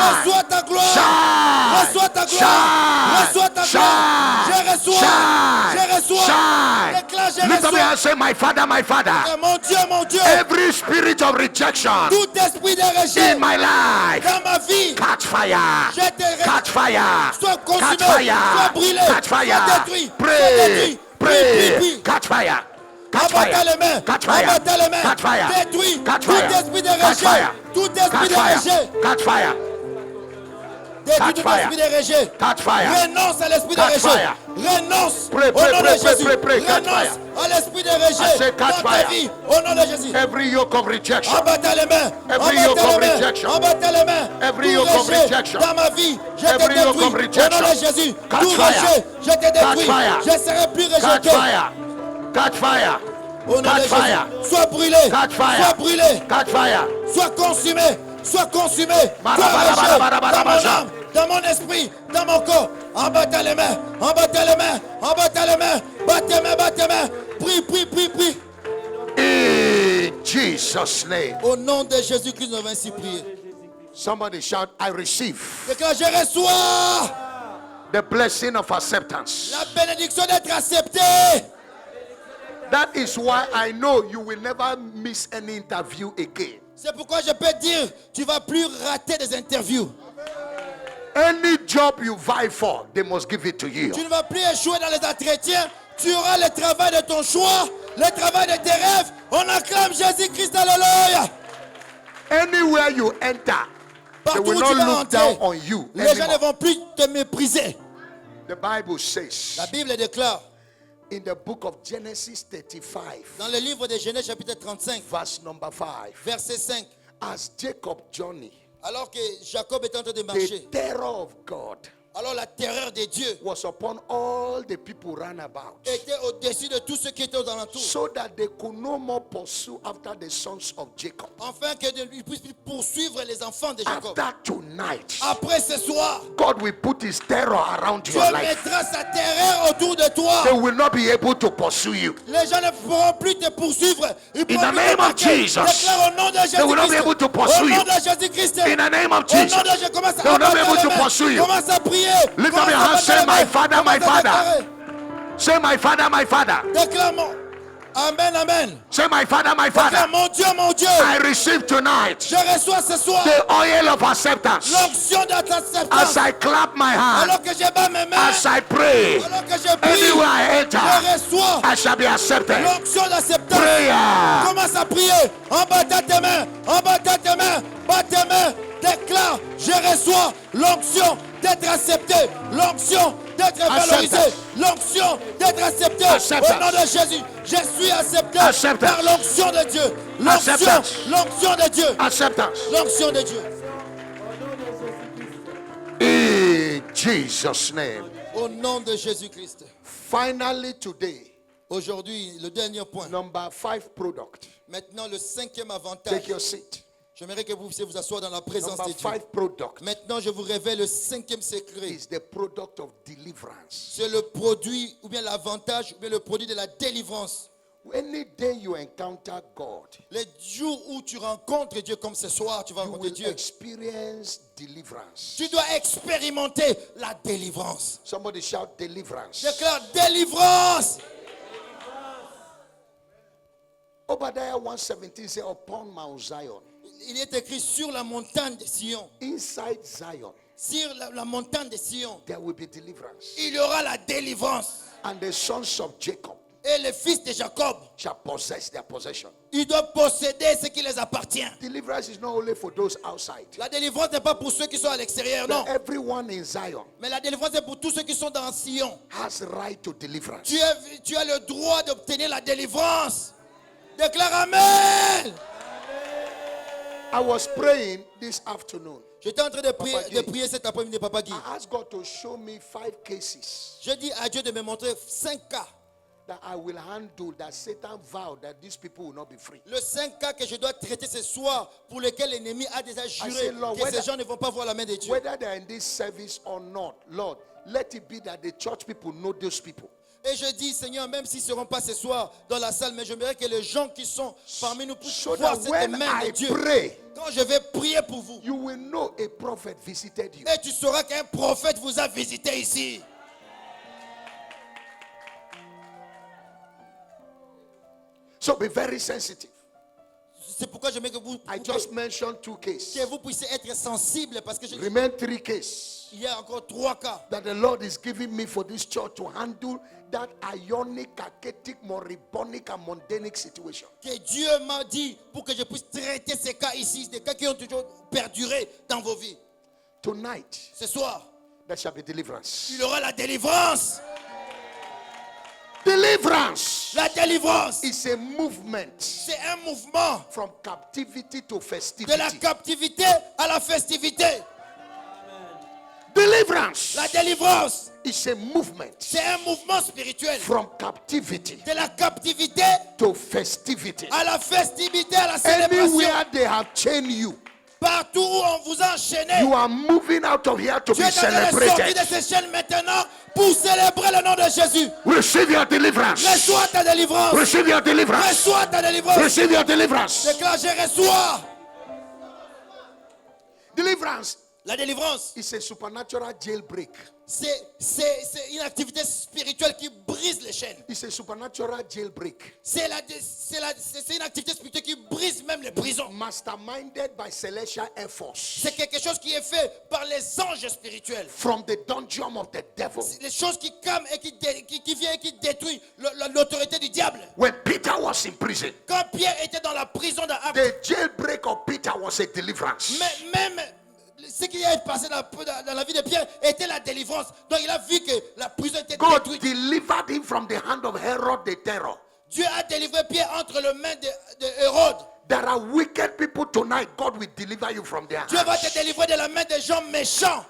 Reçois ta gloire. Shine. Reçois ta gloire. Shine. Reçois ta gloire. Shine. Je reçois. Shine. Je reçois. Shine. Déclare, je Lift up your hand reçois. and say, my Father, my Father. Et mon Dieu, Every spirit of rejection tout esprit de rejet in my life, dans ma vie, catch fire. je te Catch fire. Sois consumé, Catch fire. sois brûlé, Catch sois fire. détruit, sois Pray. détruit. Pray. Prie. Catch fire. Catch Abattez fire. les mains, Catch fire. abattez les mains, Catch fire. détruis Catch tout fire. esprit de Catch rejet, fire. tout esprit Catch de fire. rejet, Catch fire. détruis Catch tout fire. esprit de rejet, Catch fire. renonce à l'esprit de Catch rejet, fire. renonce Pray, au pray, nom de pray, Jésus, pray, pray, catch renonce fire. à l'esprit de I rejet say catch dans ta fire. vie, au nom de Jésus. Every yoke of rejection. Abattez les mains, Every abattez yoke of les mains, rejection. abattez les mains. Every Tout yoke of rejet rejection. dans ma vie, je te Every yoke détruis. of Au nom rejection. de Jésus, Catch tout fire. rejet, je te détruis. fire. Je serai plus Catch rejeté. fire. Catch fire. Au nom de Catch Jésus, fire. sois brûlé, Catch fire. sois brûlé, Catch fire. sois consumé, sois consumé. Bara, Sois bara, rejeté bara, bara, dans bara, mon âme, dans mon esprit, dans mon corps. Embattez les mains, embattez les mains, embattez les mains. Battez mains, battez mains. Prie, prie, prie, prie. In Jesus' name. Au nom de Jésus-Christ, nous avons ainsi prié. Somebody shout, I receive Déclare, je reçois the blessing of acceptance. la bénédiction d'être accepté. That is why I know you will never miss any interview again. C'est pourquoi je peux dire, tu vas plus rater des interviews. Any job you vie for, they must give it to you. Tu ne vas plus échouer dans les entretiens. Tu auras le travail de ton choix, le travail de tes rêves. On acclame Jésus-Christ, alléluia. Anywhere you enter, they Partout will où tu not vas look down rentrer, on you les gens ne anymore. vont plus te mépriser. The Bible says La Bible déclare in the book of Genesis 35, dans le livre de Genèse chapitre 35, verse number 5, verset 5, as Jacob journeyed, alors que Jacob était en train de the marcher, terror of God alors la terreur de Dieu was upon all the people round about, était au-dessus de tous ceux qui étaient aux alentours, so that they could no more pursue after the sons of Jacob. afin qu'ils puissent poursuivre les enfants de Jacob. After tonight, Après ce soir, God will put his terror around Dieu your life. mettra sa terreur autour de toi. They will not be able to pursue you. Les gens ne pourront plus te poursuivre. Ils In pourront the plus name of t'attaquer. Jesus, Déclare au nom de they will not be Jésus-Christ. able to Au pursue nom you. de Jésus-Christ. In the name of Au nom Jesus, de Jésus. Commence they will not be à able to battre les pursue mains. you. Commence à prier. Lift up Commence your à hands, battre say, les my mains. Father, my Commence à Father. déclarer. Say, my Father, my Father. Déclare mon. Amen, amen. Say, my Father, my Déclare Father. mon Dieu, mon Dieu. I receive tonight Je reçois ce soir the oil of acceptance. l'onction de ta As acceptance. I clap my hand, Alors que je bats mes mains. as I pray, Alors que je prie. anywhere I Je enter, reçois I shall be accepted. l'onction d'acceptance. Prayer. Commence à prier. En battant tes mains. En battant tes mains. Bat tes mains. Déclare. Je reçois l'onction d'être accepté. L'onction d'être valorisé. Acceptance. L'onction d'être accepté. Acceptance. Au nom de Jésus. Je suis accepté Acceptance. par l'onction de Dieu. L'onction. Acceptance. L'onction de Dieu. Acceptance. L'onction de Dieu. In Jesus' name. Au nom de Jésus-Christ. Finally, today, Aujourd'hui, le dernier point. number 5 product. Maintenant, le cinquième Take avantage. your seat. J'aimerais que vous puissiez vous asseoir dans la présence Number de Dieu. 5 product Maintenant, je vous révèle le cinquième secret. is the product of deliverance. C'est le produit, ou bien l'avantage, ou bien le produit de la délivrance. Any day you encounter God, Les jours où tu rencontres Dieu comme ce soir, tu vas you rencontrer will Dieu. experience deliverance. Tu dois expérimenter la délivrance. Somebody shout deliverance. Déclare délivrance. Obadiah 1:17 says, upon Mount Zion, Il est écrit sur la montagne de Sion. inside Zion, Sur la montagne de Sion, there will be deliverance. il y aura la délivrance. And the sons of Jacob Et les fils de Jacob, shall possess their possession. ils doivent posséder ce qui les appartient. Deliverance is not only for those outside, La délivrance n'est pas pour ceux qui sont à l'extérieur, non. but everyone in Zion Mais la délivrance est pour tous ceux qui sont dans Sion. has right to deliverance. Tu as le droit d'obtenir la délivrance. Déclare Amen. I was praying this afternoon. J'étais en train de prier, Papa Guy. cet après-midi, Papa Guy. I asked God to show me 5 cases Je dis à Dieu de me montrer 5 cas. that I will handle that Satan vowed that these people will not be free. Le 5 cas que je dois traiter ce soir, pour lesquels l'ennemi a déjà juré say, Lord, que whether- ces gens ne vont pas voir la main de Dieu. Whether they are in this service or not, Lord, let it be that the church people know those people. Et je dis, Seigneur, même s'ils ne seront pas ce soir dans la salle, mais j'aimerais que les gens qui sont parmi nous puissent So voir that cette when main de I Dieu. pray, Quand je vais prier pour vous, you will know a prophet visited you. et tu sauras qu'un prophète vous a visité ici. So be very sensitive. C'est pourquoi je mets que vous, I just mentioned 2 cases. que vous puissiez être sensible, parce que Remain 3 cases il y a encore 3 cas that the Lord is giving me for this church to handle that ionic, archetic, moribonic, and mundanic situation. que Dieu m'a dit pour que je puisse traiter ces cas ici, des cas qui ont toujours perduré dans vos vies. Tonight, Ce soir, there shall be deliverance. il y aura la délivrance. Deliverance La délivrance, is a movement c'est un mouvement from captivity to de la festivity. captivité à la festivité. Deliverance La délivrance, is a movement c'est un mouvement spirituel from captivity de la captivité to festivity. à la festivité, à la célébration. Anywhere they have chained you, Partout où on vous a enchaîné, you are moving out of here to Dieu be est en train de sortir celebrated. de ces chaînes maintenant pour célébrer le nom de Jésus. Receive your deliverance. Reçois ta délivrance. Receive your deliverance. Reçois ta délivrance. Receive your deliverance. Déclare, je reçois. Deliverance La délivrance, is a supernatural jailbreak. c'est une activité spirituelle qui brise les chaînes. It's a supernatural jailbreak. C'est une activité spirituelle qui brise même les prisons. Masterminded by celestial air force C'est quelque chose qui est fait par les anges spirituels. from the dungeon of the devil. Les choses qui calment et qui viennent et qui détruisent l'autorité du diable. When Peter was in prison, Quand Pierre était dans la prison d'Acte, The jailbreak of Peter was a deliverance. même ce qui est passé dans la vie de Pierre était la délivrance. Donc il a vu que la prison était God détruite. delivered him from the hand of Herod the terror. Dieu a délivré Pierre entre les mains de Hérode. There are wicked people tonight. God will deliver you from their Dieu va te hands. délivrer de la main des gens méchants.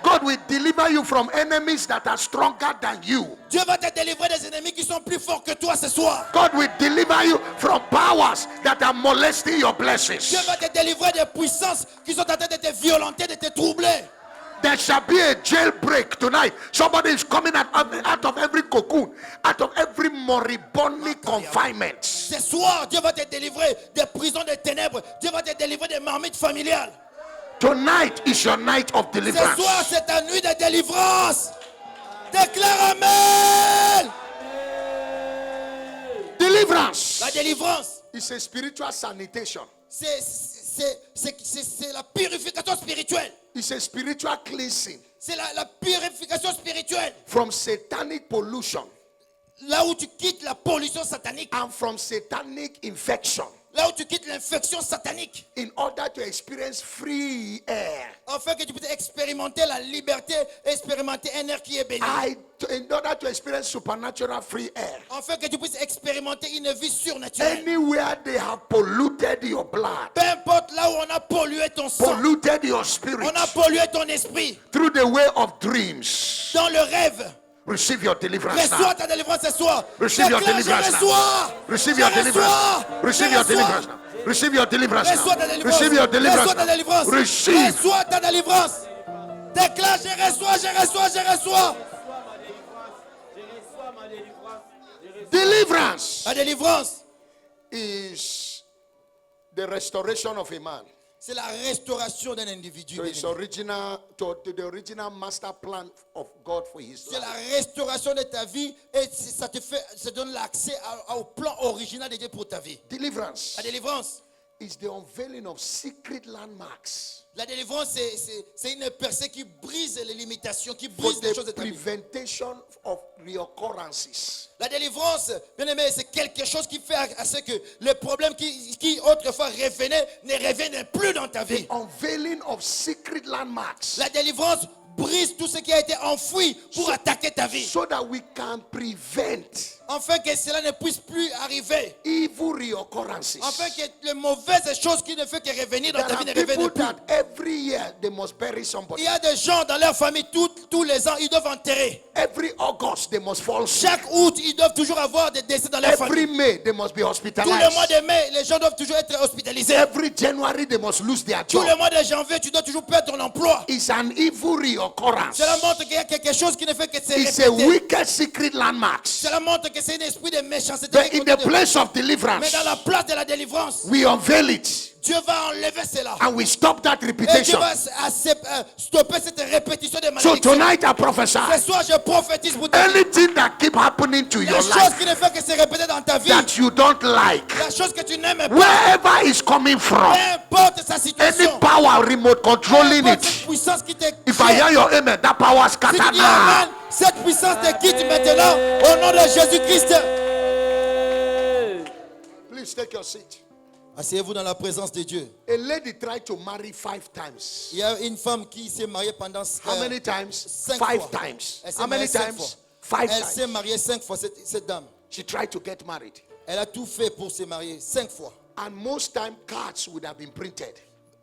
God will deliver you from enemies that are stronger than you. Dieu va te délivrer des ennemis qui sont plus forts que toi ce soir. God will deliver you from powers that are molesting your blessings. Dieu va te délivrer des puissances qui sont en train de te violenter, de te troubler. There shall be a jailbreak tonight. Somebody is coming out of every cocoon, out of every moribonic confinement. Ce soir, Dieu va te délivrer des prisons des ténèbres. Dieu va te délivrer des marmites familiales. Tonight is your night of Ce deliverance. soir, c'est ta nuit de délivrance. Déclare Amen. Deliverance La délivrance, is a spiritual sanitation. c'est la purification spirituelle. It's a spiritual cleansing C'est la purification spirituelle. from satanic pollution Là où tu quittes la pollution satanique. and from satanic infection Là où tu quittes l'infection satanique. in order to experience free air. Afin que tu puisses expérimenter la liberté, expérimenter un air qui est béni. In order to experience supernatural free air. Afin que tu puisses expérimenter une vie surnaturelle. Anywhere they have polluted your blood, Peu importe là où on a pollué ton sang, polluted your spirit on a pollué ton esprit through the way of dreams. dans le rêve. Receive your deliverance Reçois now. ta délivrance ce soir. Receive your Déclare, je deliverance now. reçois. Receive Je your reçois. deliverance. Receive Je your reçois. deliverance now. Receive your deliverance Reçois ta now. délivrance. Receive your deliverance Reçois ta now. délivrance. Receive. Reçois ta délivrance. Déclare, je reçois, je reçois, je reçois. Deliverance La délivrance, is the restoration of a man c'est la restauration d'un individu. to his original, to the original master plan of God for his C'est la life. restauration de ta vie et ça te donne l'accès au plan original de Dieu pour ta vie. Deliverance La délivrance, is the unveiling of secret landmarks la délivrance, c'est une percée qui brise les limitations, qui for brise les choses de the ta vie. prevention of reoccurrences. La délivrance, bien aimé, c'est quelque chose qui fait à ce que les problèmes qui autrefois revenaient ne reviennent plus dans ta vie. Unveiling of secret landmarks La délivrance brise tout ce qui a été enfoui pour attaquer ta vie. so that we can prevent Afin que cela ne puisse plus arriver. evil reoccurrences. Afin que les mauvaises choses qui ne font que revenir dans There ta are vie ne people reviennent plus. that every year they must bury somebody. Il y a des gens dans leur famille, tous les ans, ils doivent enterrer. Every August they must fall sick. Chaque août, ils doivent toujours avoir des décès dans leur Every famille. May they must be Tout le mois hospitalized. de mai, les gens doivent toujours être hospitalisés. Every January they must lose their Tout le job. mois de janvier, tu dois toujours perdre ton emploi. It's an evil reoccurrence. Cela montre qu'il y a quelque chose qui ne fait que se It's a répéter. wicked secret landmarks. Cela montre que c'est un esprit de méchanceté. But in the place of Mais deliverance, dans la place de la délivrance, we unveil it Dieu va enlever cela. and we stop that Et Dieu repetition. va stopper cette répétition de So malédiction. tonight I prophesy, Ce soir, je prophétise pour toi. anything that keep happening to La your chose life qui ne fait que se répéter dans ta vie, that you don't like, la chose que tu n'aimes pas, wherever it's coming from, peu importe sa any situation, power remote peu controlling importe it, cette puissance qui te if I hear your amen, that power si tu scatter dis now. amen, cette puissance te quitte maintenant au nom de Jésus-Christ. Please take your seat. Asseyez-vous dans la présence de Dieu. A lady tried to marry 5 times. Il y a une femme qui s'est mariée pendant How many times? 5 5 fois. times. Elle s'est How many mariée 5 times? fois. 5 Elle s'est times. mariée 5 fois, cette dame. She tried to get married. Elle a tout fait pour se marier 5 fois. And most time cards would have been printed.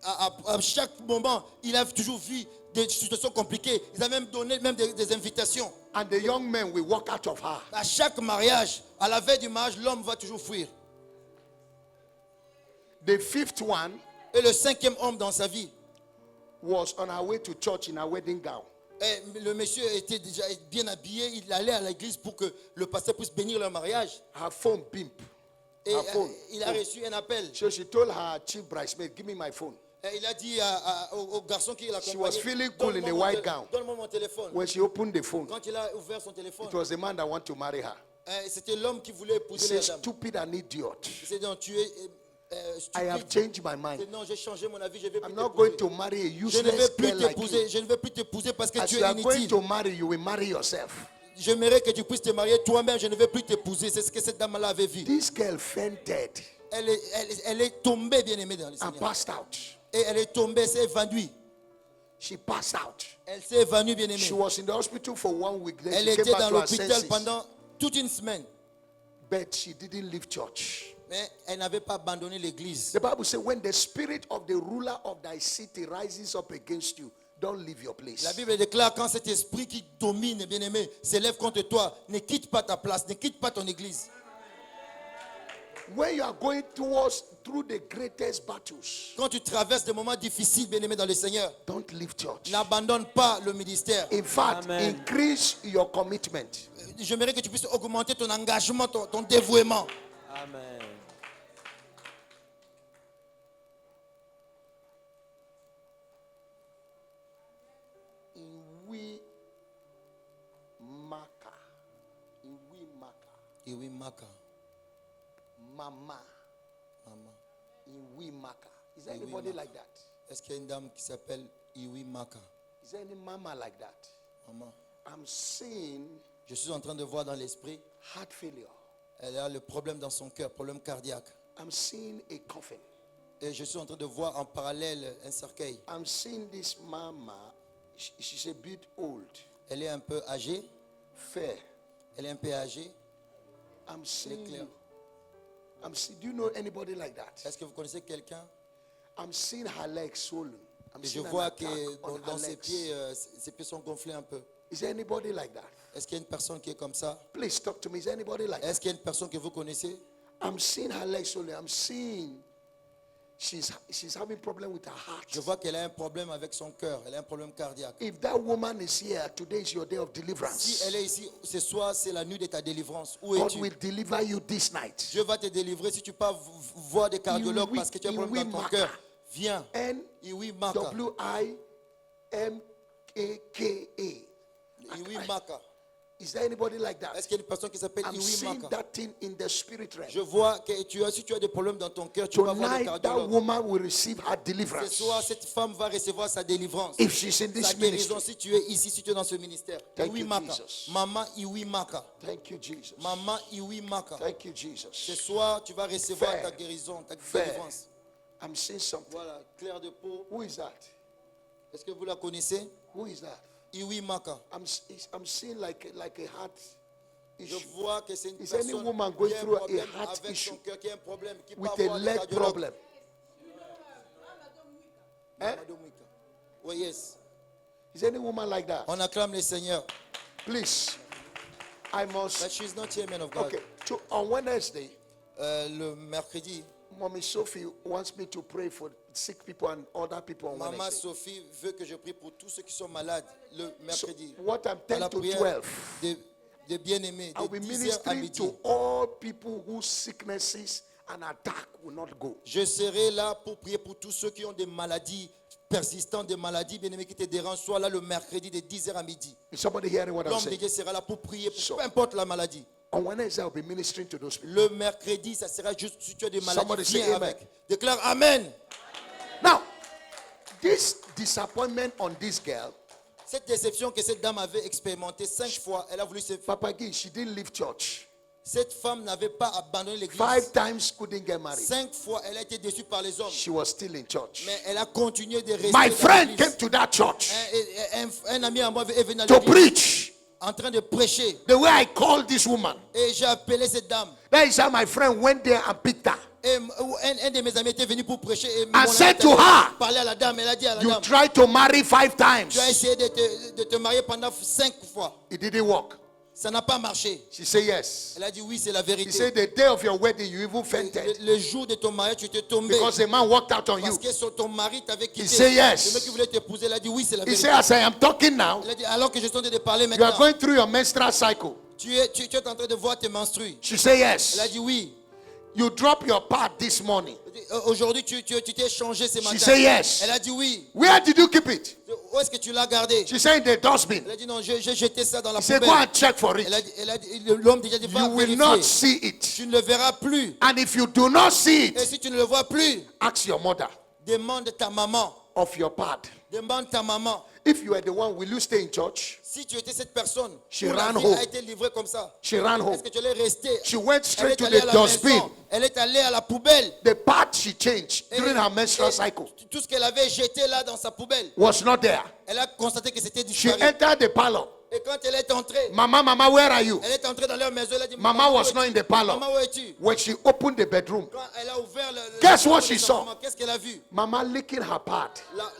À chaque moment, il a toujours vu des situations compliquées. Ils avaient même donné des invitations. And the young men will walk out of her. À chaque mariage, à la veille du mariage, l'homme va toujours fuir. The 5th one Et le 5e homme dans sa vie, was on her way to church in a wedding gown. et le monsieur était déjà bien habillé. Il allait à l'église pour que le pasteur puisse bénir leur mariage. Her phone beep. Et Her phone. il a reçu un appel. So she told her chief bridesmaid, give me my phone. Et il a dit au garçon qui She was l'accompagnait, feeling cool in the white gown. donne-moi mon téléphone. When she opened the phone, Quand il a ouvert son téléphone, it was the man that wanted to marry her. c'était l'homme qui voulait He épouser la said, dame. stupid and idiot. Il s'est dit, non, tu es I have stupide. changed my Il mind. dit, non, j'ai changé mon avis, je vais plus I'm not going t'épouser. to marry a Je ne useless vais plus girl like t'épouser, you. je ne vais plus t'épouser parce que As tu you es are going inutile. to marry, you will marry yourself. J'aimerais que tu puisses te marier toi-même, je ne vais plus t'épouser. C'est ce que cette dame-là avait vu. This girl fainted Elle est tombée, bien aimée dans le and Seigneur. passed out. Et elle est tombée, elle s'est évanouie. She passed out. Elle s'est évanouie, bien aimée. She was in the hospital for 1 week. Then Elle she came était back dans to her l'hôpital senses. pendant toute une semaine. But she didn't leave church. Mais elle n'avait pas abandonné l'église. The Bible says, when the spirit of the ruler of thy city rises up against you, don't leave your place. La Bible déclare quand cet esprit qui domine, bien aimé, s'élève contre toi, ne quitte pas ta place, ne quitte pas ton église. When you are going through the greatest battles, Quand tu traverses des moments difficiles, bien aimé dans le Seigneur, don't leave church. n'abandonne pas le ministère. In fact, Amen. increase your commitment. J'aimerais que tu puisses augmenter ton engagement, ton dévouement. Amen. Iwi maka. Iwi maka. Iwi Maka. Mama. Maman. Iwi maka. Is there Iwi anybody Maka. like that? Est-ce qu'il y a une dame qui s'appelle Iwi Maka? Is there any mama like that? Maman. I'm seeing Je suis en train de voir dans l'esprit, heart failure. elle a le problème dans son cœur, problème cardiaque. I'm seeing a coffin. Et je suis en train de voir en parallèle un cercueil. I'm seeing this mama. She's a bit old, Elle est un peu âgée. fair. Elle est un peu âgée. I'm seeing clear. you. Do you know anybody like that? Est-ce que vous connaissez quelqu'un? I'm seeing her legs swollen. I'm Et je seeing an vois attack que on dans her ses legs. pieds sont gonflés un peu. Is there anybody like that? Est-ce qu'il y a une personne qui est comme ça? Please talk to me. Is there anybody like that? Est-ce qu'il y a une personne que vous connaissez? I'm seeing her legs swollen. I'm seeing she's having problem with her heart. Je vois qu'elle a un problème avec son cœur. Elle a un problème cardiaque. If that woman is here, today is your day of Si deliverance. elle est ici, ce soir, c'est la nuit de ta délivrance. Où God es-tu? will deliver you this night. Dieu va te délivrer si tu pars voir des cardiologues Iwi- parce que tu as un problème dans ton Iwi cœur. Maka. Viens. Iwi Maka. N-W-I-M-K-A. Iwi Maka. Is there anybody like that? Est-ce qu'il y a une personne qui s'appelle I'm Iwi seeing Maka? that thing in the spirit realm. Je vois que si tu as des problèmes dans ton cœur, tu vas voir des Tonight, that cardiologues. woman will receive her Ce deliverance. soir, cette femme va recevoir sa délivrance. If she's in Sa this guérison, ministry. si tu es ici, si tu es dans ce ministère. Thank Iwi you, Maka. Jesus. Maman Iwi Maka. Thank you, Jesus. Maman Iwi Maka. Thank you, Ce Jesus. soir, tu vas recevoir Fair. ta guérison, ta Fair. délivrance. I'm seeing something. Voilà, clair de peau. Who is that? Est-ce que vous la connaissez? Who is that? Iwi Maka. I'm seeing like a heart issue. Je vois que c'est une Is any personne woman qui going a un through a problème heart avec issue son cœur, qui a un problème, qui peut with a avoir des leg cardiologues. problem? Eh? Madame Wika. Oui, yes. Is any woman like that? On acclame le Seigneur. Please, I But must. she's not here, man of God. Okay, on Wednesday, Le mercredi, Mommy Sophie wants me to pray for sick people and other people on Maman Wednesday. Sophie veut que je prie pour tous ceux qui sont malades le So mercredi. what I'm À la 10 to prière 12, des bien-aimés, I'll de be 10h à ministering midi. to all people whose sicknesses and attack will not go. Je serai là pour prier pour tous ceux qui ont des maladies persistantes, des maladies bien-aimées qui te dérangent. Soit là le mercredi de 10h à midi. Is somebody hearing what I'm L'homme de saying? Dieu sera là pour prier, So- peu importe la maladie. On Wednesday, I'll be ministering to those people. Le mercredi, ça sera juste si tu as des Somebody maladies, say viens amen. avec. Déclare Amen. Now, this disappointment on this girl, Cette déception que cette dame avait expérimentée 5 fois, elle a voulu se... Papa Guy, she didn't leave church. Cette femme n'avait pas abandonné l'église. 5 times couldn't get married. 5 fois, elle a été déçue par les hommes. She was still in church. Mais elle a continué de rester My dans friend l'église. came to that church Un ami à moi est venu à to l'église preach en train de prêcher. the way I called this woman. Et j'ai appelé cette dame. That is how my friend went there and picked her. Et un de mes amis était venu pour prêcher. Et I said to her, parler à la dame. Elle a dit à la you dame, tried to marry 5 times. tu as essayé de te marier pendant 5 fois. It didn't work. Ça n'a pas marché. She said yes. Elle a dit oui, c'est la He vérité. said the day of your wedding, you even fainted Le jour de ton mariage, tu étais tombé. because the man walked out on Parce you. que ton mari t'avait quitté. He said yes. Le mec qui voulait t'épouser, elle a dit oui, c'est la He vérité. said, as I am talking now, Elle a dit alors que je suis en train de parler you are maintenant, going through your menstrual cycle. tu es en train de voir tes menstrues. She said Elle a yes. dit oui. You drop your part this morning. Elle a dit, aujourd'hui, tu t'es changé ce matin. said yes. Elle a dit oui. Where did you keep it? Où est-ce que tu l'as gardé? She said in the dustbin. Elle a dit non, j'ai jeté ça dans la He said, go poubelle. and check for Elle a it. dit, l'homme déjà dit va You will vérifier. not see it. Tu ne le verras plus. And if you do not see Et it, si tu ne le vois plus, ask your mother demande ta maman. of your part. Demande ta maman. If you are the one, will you stay in church? Si tu étais cette personne, She où la ran vie home. a été livrée comme ça, She ran home. est-ce que tu allais rester? She went Elle straight est to allée the à la dustbin. maison. Elle est allée à la poubelle. The part she changed Et- during her menstrual et cycle tout ce qu'elle avait jeté là dans sa poubelle, was not there. elle a constaté que c'était She disparu. entered the parlor. Et quand elle est entrée, Mama, where are you? elle est entrée dans leur maison. Elle a dit, Mama où was es-tu? not in the parlor. Maman, où es-tu? When she opened the bedroom, Quand elle a ouvert Guess what chambre she de sa saw? maman, qu'est-ce qu'elle a vu? Mama licking her part.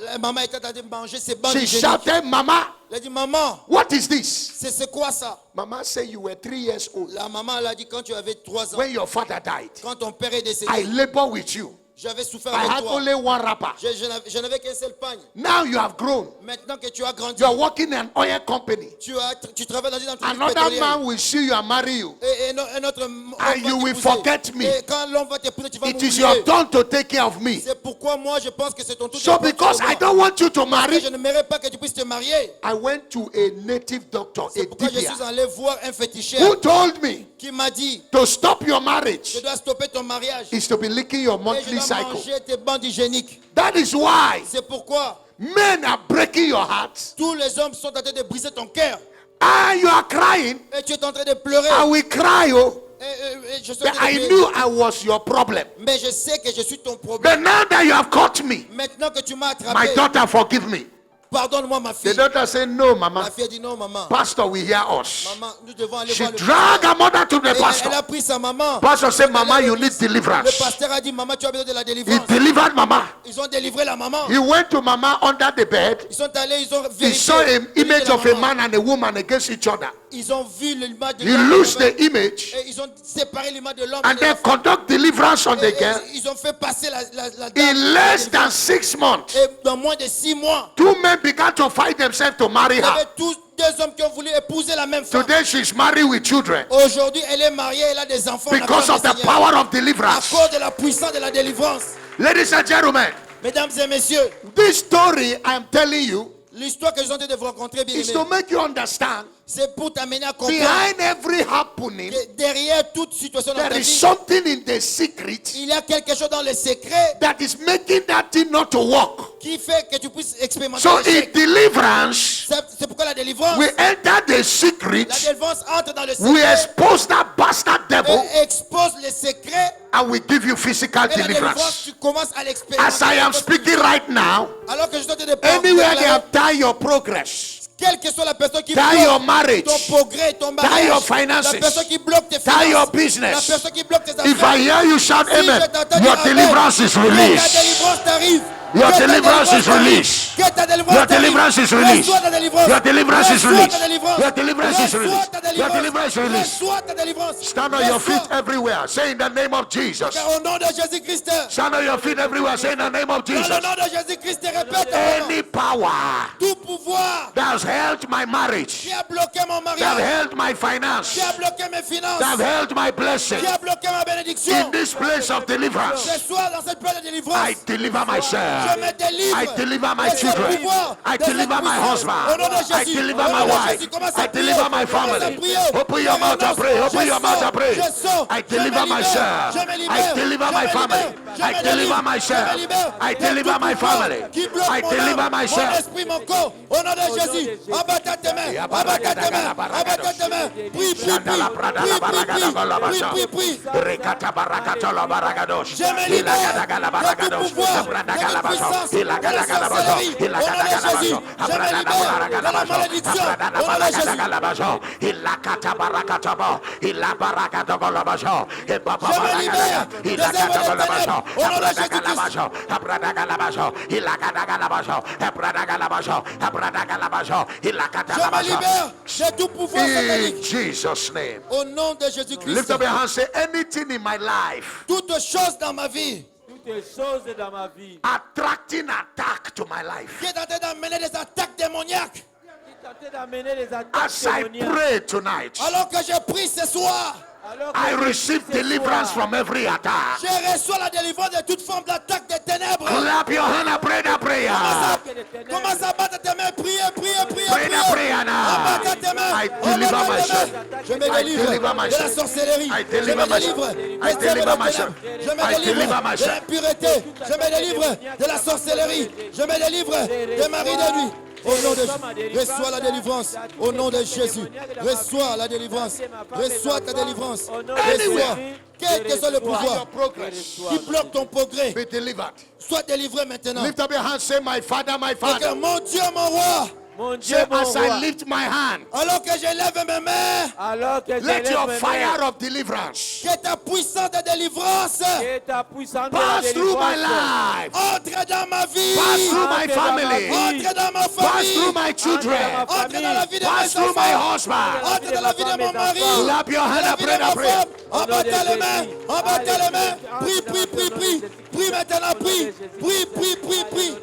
La maman était en train de manger ses bandes She hygiéniques. shouted, Mama, Elle a dit, maman, what is this? c'est quoi ça? Mama said you were 3 years old La maman elle a dit, quand tu avais 3 ans, when your father died. quand ton père est I décédé, labor with you. j'avais souffert I avec had toi. only one wrapper. Je n'avais qu'un seul pagne. Now you have grown. Maintenant que tu as grandi, You are working in an oil company. tu travailles dans une entreprise Another pétrolière. man will see you and marry you. Et un autre homme va you will t'épouser. forget me. Et quand l'homme va t'épouser, tu vas It is your m'oublier. turn to take care of me. C'est pourquoi moi je pense que c'est ton tour. So de prendre because soin de I moi. don't want you to Parce que marry, je ne mérite pas que tu puisses te marier. I went to a native doctor, a C'est pourquoi je Dibia, suis allé voir un féticheur who told me qui m'a dit, to stop your je marriage dois stopper ton mariage. is to be licking your Et je monthly dois cycle. manger tes bandes hygiéniques. That is why C'est pourquoi men are breaking your heart. tous les hommes sont en train de briser ton cœur. Ah, you are crying. Et tu es en train de pleurer. I will cry, oh. Et je suis en But train de I pleurer. knew I was your problem. Mais je sais que je suis ton problème. But now that you have caught me, Maintenant que tu m'as my attrapé, daughter, forgive me. pardonne-moi ma The fille. daughter said, no, Mama. La fille a dit non, maman. Pastor will hear us. Maman, nous devons aller She voir le dragged her mother to the Et elle a pastor. pris sa maman. Pastor said, Elle a Mama, allé you à need l'église. Le deliverance. pasteur a dit, maman, tu as besoin de la He délivrance. delivered Mama. Ils ont délivré la maman. He went to Mama under the bed. Ils sont allés, ils ont He vérifié. saw an image la of a maman. man and a woman against each other. Ils ont vu l'image de He l'homme. loosed et the image Et ils ont séparé l'image de l'homme. and et de then la femme. conduct deliverance on the Et girl. ils ont fait passer la dame. In less than 6 months, Et dans moins de 6 mois, 2 men began to fight themselves to marry il y avait her. tous 2 hommes qui ont voulu épouser la même femme. Today she's married with children Aujourd'hui, elle est mariée, elle a des enfants. because on of the acclame le Seigneur. power of À deliverance. cause de la puissance de la délivrance. Ladies and gentlemen, Mesdames et messieurs, this story I'm telling you l'histoire que je suis en train de vous rencontrer, bien is aimé, to make you understand c'est pour t'amener à comprendre behind every happening, que derrière toute situation dans ta there is vie, something in the secret il y a quelque chose dans le secret that is making that thing not to work. qui fait que tu puisses expérimenter So in l'échec. deliverance, C'est pourquoi la délivrance, we enter the secret, la délivrance entre dans le we secret expose that bastard devil, et expose les secrets. and we give you physical Et la délivrance, deliverance. tu commences à l'expérimenter. As I am speaking right now, Alors que je suis en train de parler, anywhere they have tied your progress, Quelle que soit la personne qui Tie your bloque marriage. ton progrès, ton Tie your mariage, finances. la personne qui bloque tes Tie your finances, business. la personne qui bloque tes affaires. If I hear you shout Si amen, je t'entends your dire amen, deliverance is que ta released. délivrance t'arrive. Your Que ta deliverance is t'arrive. released. Que ta délivrance Your t'arrive. deliverance is released. Reçois ta délivrance. Your deliverance is Reçois released. ta délivrance. Your deliverance is Reçois released. ta Your délivrance. deliverance is released. Reçois ta délivrance. Stand on your feet Reçois. everywhere. Say in the name of Jesus. Car au nom de Jésus-Christ, Stand on your feet everywhere. Say in the name of dans Jesus. le nom de Jésus-Christ, répète avant. Any power Tout pouvoir that has held my marriage, qui a bloqué mon that mariage, held my finance, qui a bloqué mes finances, that held my blessing, qui a bloqué ma bénédiction, in this place of deliverance, ce soir dans cette place de délivrance, I deliver je myself. me délivre. I deliver my de ce children. pouvoir, I de cette deliver my puissance. husband. Au nom de I Jésus. deliver Au nom my de wife. Jésus. Commence à I prier. deliver my Commence à family. prier. Open your mouth and pray. Open your mouth and pray. Je sors. I Je me deliver libère. myself. Je me libère. I deliver Je my me family. libère. Je I me deliver délivre. myself. Je me libère. I De deliver tout my pouvoir family. qui bloque I mon deliver âme, mon myself. esprit, mon corps. Au nom de Jésus. Abattez tes mains. Abattez tes mains. Abattez tes mains. Prie, prie, Chandala Prada la Baragada Golabasha. prie, prie. Rekata Barakatola Baragadosh. Je me libère Ilagadagala de tout Baragadosh. pouvoir, Abrada de la Galabaso. puissance, de la Ilagadagalabaso. sorcellerie. Au nom de Ilagadagalabaso. Jésus, je me Abrada libère de la Baragadabaso. malédiction. Abrada Au nom de Jésus. Baragadabaso. Ilakata Barakatabo. Ilabaragado Golabaso. Ebaba Je me libère Baragada. des Ilagada œuvres des Golabaso. ténèbres. Au nom de Abrada Jésus-Christ. Galabaso. Abrada Galabaso. Ilagada Galabaso. Abrada Galabaso. Abrada Galabaso. Ilakata Je me Galabaso. libère de tout pouvoir In satanique. Jesus' name. Au nom de Lift Jésus-Christ. up your hand. Say anything in my life Toutes choses dans ma vie Toutes choses dans ma vie attracting attack to my life. qui est en train d'amener des attaques démoniaques. qui tentaient d'amener les attaques As I démoniaques. pray tonight, Alors que je prie ce soir, Alors que I je receive prie ce deliverance soir, from every attack. je reçois la délivrance de toute forme d'attaque des ténèbres. Clap your hand and pray that prayer. Commence à battre tes mains, priez, priez, priez, Pray that prayer priez. now. Abattez tes mains. I deliver Abattez tes myself. mains. Je me I délivre deliver de la myself. sorcellerie. I Je deliver me myself. délivre I des deliver œuvres des myself. ténèbres. Je me I délivre deliver de myself. l'impureté. Je me délivre de la sorcellerie. Je me délivre des maris de nuit. Au nom de Jésus, reçois la délivrance. Au nom de Jésus, reçois la délivrance. Reçois ta délivrance. Reçois, quel que soit le pouvoir qui bloque ton progrès, Be delivered. sois délivré maintenant. Lift up your hand. Say, my Father, my Et que Father. mon Dieu, mon roi, Mon Dieu, Say, mon as I roi, lift my hand, alors que je lève mes mains, alors que let j'élève your mes fire mains, of deliverance que ta puissance de délivrance que ta puissance de la pass through my délivrance life, entre dans ma vie, pass through my Entre dans ma family, vie. entre dans ma pass through famille, my children, entre dans la vie de pass mes through my enfants, husband. entre dans la vie de mon mari, Clap your hand dans la and vie pray de that ma prayer. femme. Embattez les mains, embattez les mains. Prie, prie, prie, prie. Prie maintenant, prie. Prie, prie, prie, prie.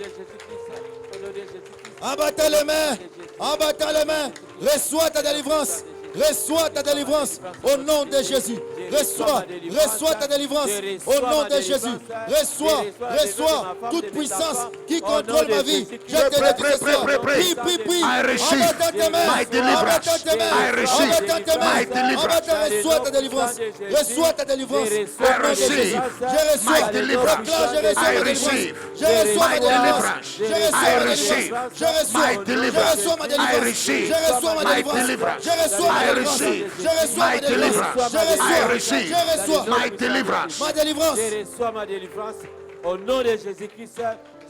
Embattez les mains, embattez les mains. Reçois ta délivrance. Reçois ta délivrance au nom de Jésus. Reçois ta délivrance au nom de Jésus. Reçois toute puissance qui contrôle ma vie. Je te le dis ce soir. Prie, prie, prie. I receive Embattez tes mains. my deliverance. Embattez tes mains. I receive Embattez tes mains. my deliverance. Reçois ta délivrance. Reçois ta délivrance au nom de receive Jésus. Je reçois. my deliverance. Proclame, je reçois I ma receive délivrance. Je reçois ma my délivrance. deliverance. Je reçois I ma receive délivrance. Je reçois. my Je deliverance. reçois ma I délivrance. receive Je reçois ma my délivrance. deliverance. Je reçois ma I délivrance. receive Je reçois my ma délivrance. deliverance. Je I reçois. receive Je reçois my deliverance. ma délivrance. Je reçois ma délivrance au nom de Jésus-Christ.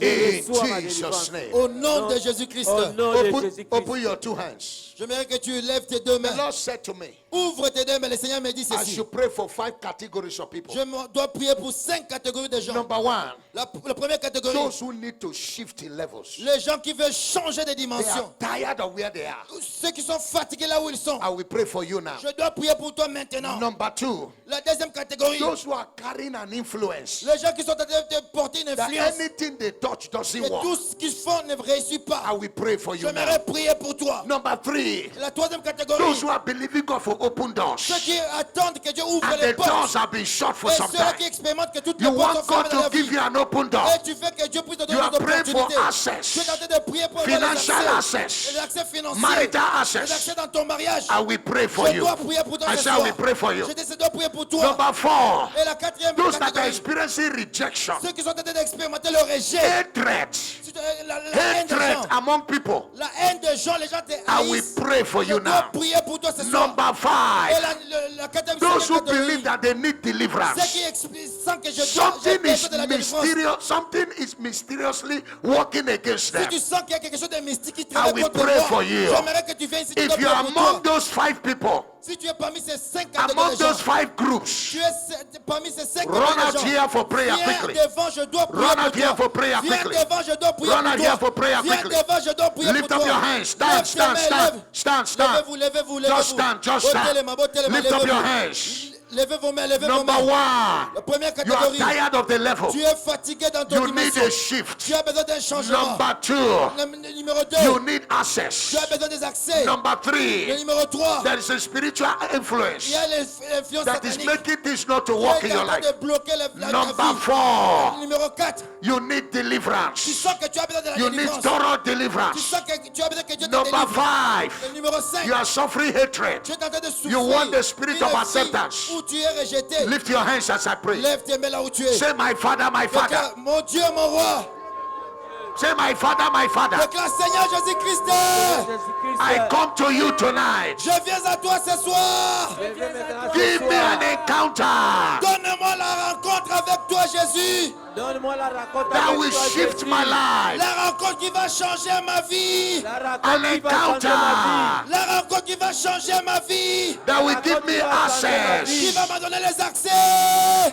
Je In reçois ma Jesus' délivrance. name. Au nom de Jésus-Christ. Au nom de Open Jésus-Christ. your two hands. J'aimerais que tu lèves tes deux The mains. Lord said to me, Ouvre tes deux mains. Le Seigneur me dit I ceci. should pray for 5 categories of people. Je dois prier pour 5 catégories de gens. Number one, La première catégorie, those who need to shift in levels. les gens qui veulent changer de They dimension. are tired of where they are. Ceux qui sont fatigués là où ils sont. I will pray for you now. Je dois prier pour toi maintenant. Number two, La deuxième catégorie, those who are carrying an influence les gens qui sont en train de porter une that influence. anything they touch doesn't Et work. tout ce qu'ils font ne réussit pas. I will pray for you now. J'aimerais prier pour toi. Number three, La troisième catégorie, those who are believing God for open doors ceux qui attendent que Dieu ouvre and les the doors portes. have been shut for Et some ceux qui time. expérimentent que toutes les You portes sont want fermées God dans la to give vie. you an open door. Et tu veux que Dieu puisse te You donner are des praying for opportunités. access, Tu es en train de prier pour avoir financial les access, accès financiers, marital les access. accès dans ton mariage. I will pray for Je you. dois prier pour toi I ce say I soir. will pray for you. Je décide de prier pour toi. Number four, Et la quatrième those that are catégorie, experiencing rejection, ceux qui sont en train d'expérimenter le rejet. hatred, La haine des hatred gens. among people. La haine des gens, les gens te I will haïssent. pray for Je you dois now. prier pour toi ce soir. Number five, five, la quatrième those who catégorie, believe that they need ceux deliverance. qui sentent que j'ai Something besoin is de la délivrance. mysterious. Something is mysteriously working against Si them. tu sens qu'il y a quelque chose de mystique qui I travaille will contre pray for moi, you. j'aimerais que tu viennes ici. If you are among those 5 people, Si tu es parmi ces 5 among catégories de gens, those 5 groups, tu es parmi ces 5 run catégories out de gens, here for prayer viens quickly. devant, je dois prier Run pour out here toi. for prayer Viens quickly. devant, je dois prier Run out here pour for toi. prayer Viens quickly. devant, je dois prier Lift pour up toi. your hands. Stand, Lève tes stand, mains, stand, lève. stand, stand. Levez-vous, levez-vous, levez-vous. Just stand, just Ôtez stand. les mains, ôtez les mains, Lift up your levez-vous. hands. Levez vos mains, levez vos Number mains. La 1, première you are catégorie, tired of the level. tu es fatigué dans ton You need dimension. a shift. Tu as besoin d'un changement. Number 2, Numéro 2, you need access. tu as besoin des accès. Number Le 3, numéro 3, there is a spiritual il influence y a l'influence that is satanique making things not to qui work in est your en train life. de bloquer la Number vie. 4, Numéro 4, you need tu deliverance. sens que tu as besoin de la You need délivrance. thorough Tu deliverance. sens que tu as besoin que Dieu te Number délivre. 5, Le numéro 5, you are suffering hatred. tu es en train de souffrir. You want the spirit Une of vie acceptance. où tu es rejeté. Lift your hands as I pray. Lève tes mains là où tu es. Say, my Father, my Father. Déclare, mon Dieu, mon roi. Say, my Father, my Father. Déclare, Seigneur Jésus-Christ. I come to you tonight. Je viens à toi ce soir. Give me an encounter Donne-moi la rencontre avec toi, Jésus. Donne-moi la rencontre that avec will toi, shift Jésus. my life. La rencontre qui va changer ma vie. La An rencontre qui va changer ma encounter La rencontre qui va changer ma vie. that will give me Qui access. va me donner les accès.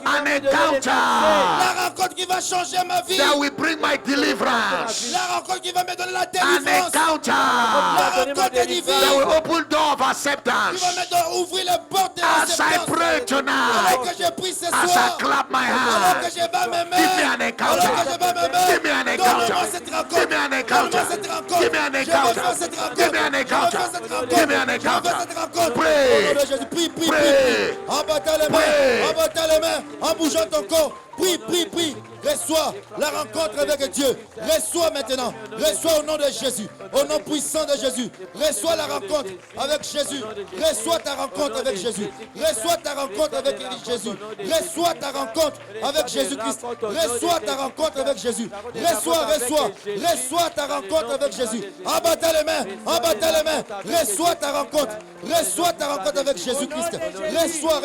An encounter La rencontre qui va changer ma vie. that will bring my deliverance. La rencontre qui va me donner la An délivrance. encounter La donner ma rencontre délivrance. that will divine. open door of Qui va acceptance. me ouvrir les portes de As I l'acceptance. pray Alors tonight, que je prie ce as I soir. clap my Alors que hands, je bats mes mains. give me an encounter. Alors que je bats mes mains. Give me an Donne-moi encounter. cette rencontre. Give me an encounter. Donne-moi cette rencontre. Give me an Je veux encounter. faire cette rencontre. Give me an Je veux encounter. faire cette rencontre. Give me an Je veux encounter. faire cette rencontre. Pray. Au nom de Jésus, prie, prie, Pray. prie. En battant les Pray. mains. En battant les mains. En bougeant ton corps. Prie, prie, prie. Reçois la rencontre avec Dieu. Reçois maintenant. Reçois au nom de Jésus. Au nom puissant de Jésus. Reçois la rencontre avec Jésus. Reçois ta rencontre avec Jésus. Reçois ta rencontre avec Jésus. Reçois ta rencontre avec Jésus-Christ. Reçois ta rencontre avec Jésus. Reçois ta rencontre avec Jésus. Abattez les mains. Abattez les mains. Reçois ta rencontre. Reçois ta rencontre avec Jésus-Christ. Reçois.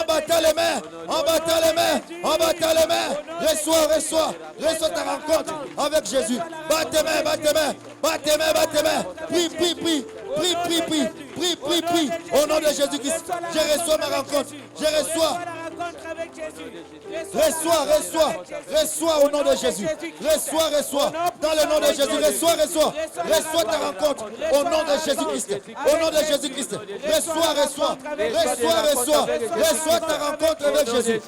Abattez les mains. Abattez les mains. Abattez les mains. Reçois ta rencontre avec Jésus. Batte tes mains. Prie. Au nom de Jésus-Christ. Je reçois ma rencontre. Reçois au nom de Jésus. Reçois. Dans le nom de Jésus. Reçois ta rencontre. Au nom de Jésus-Christ. Reçois ta rencontre avec Jésus.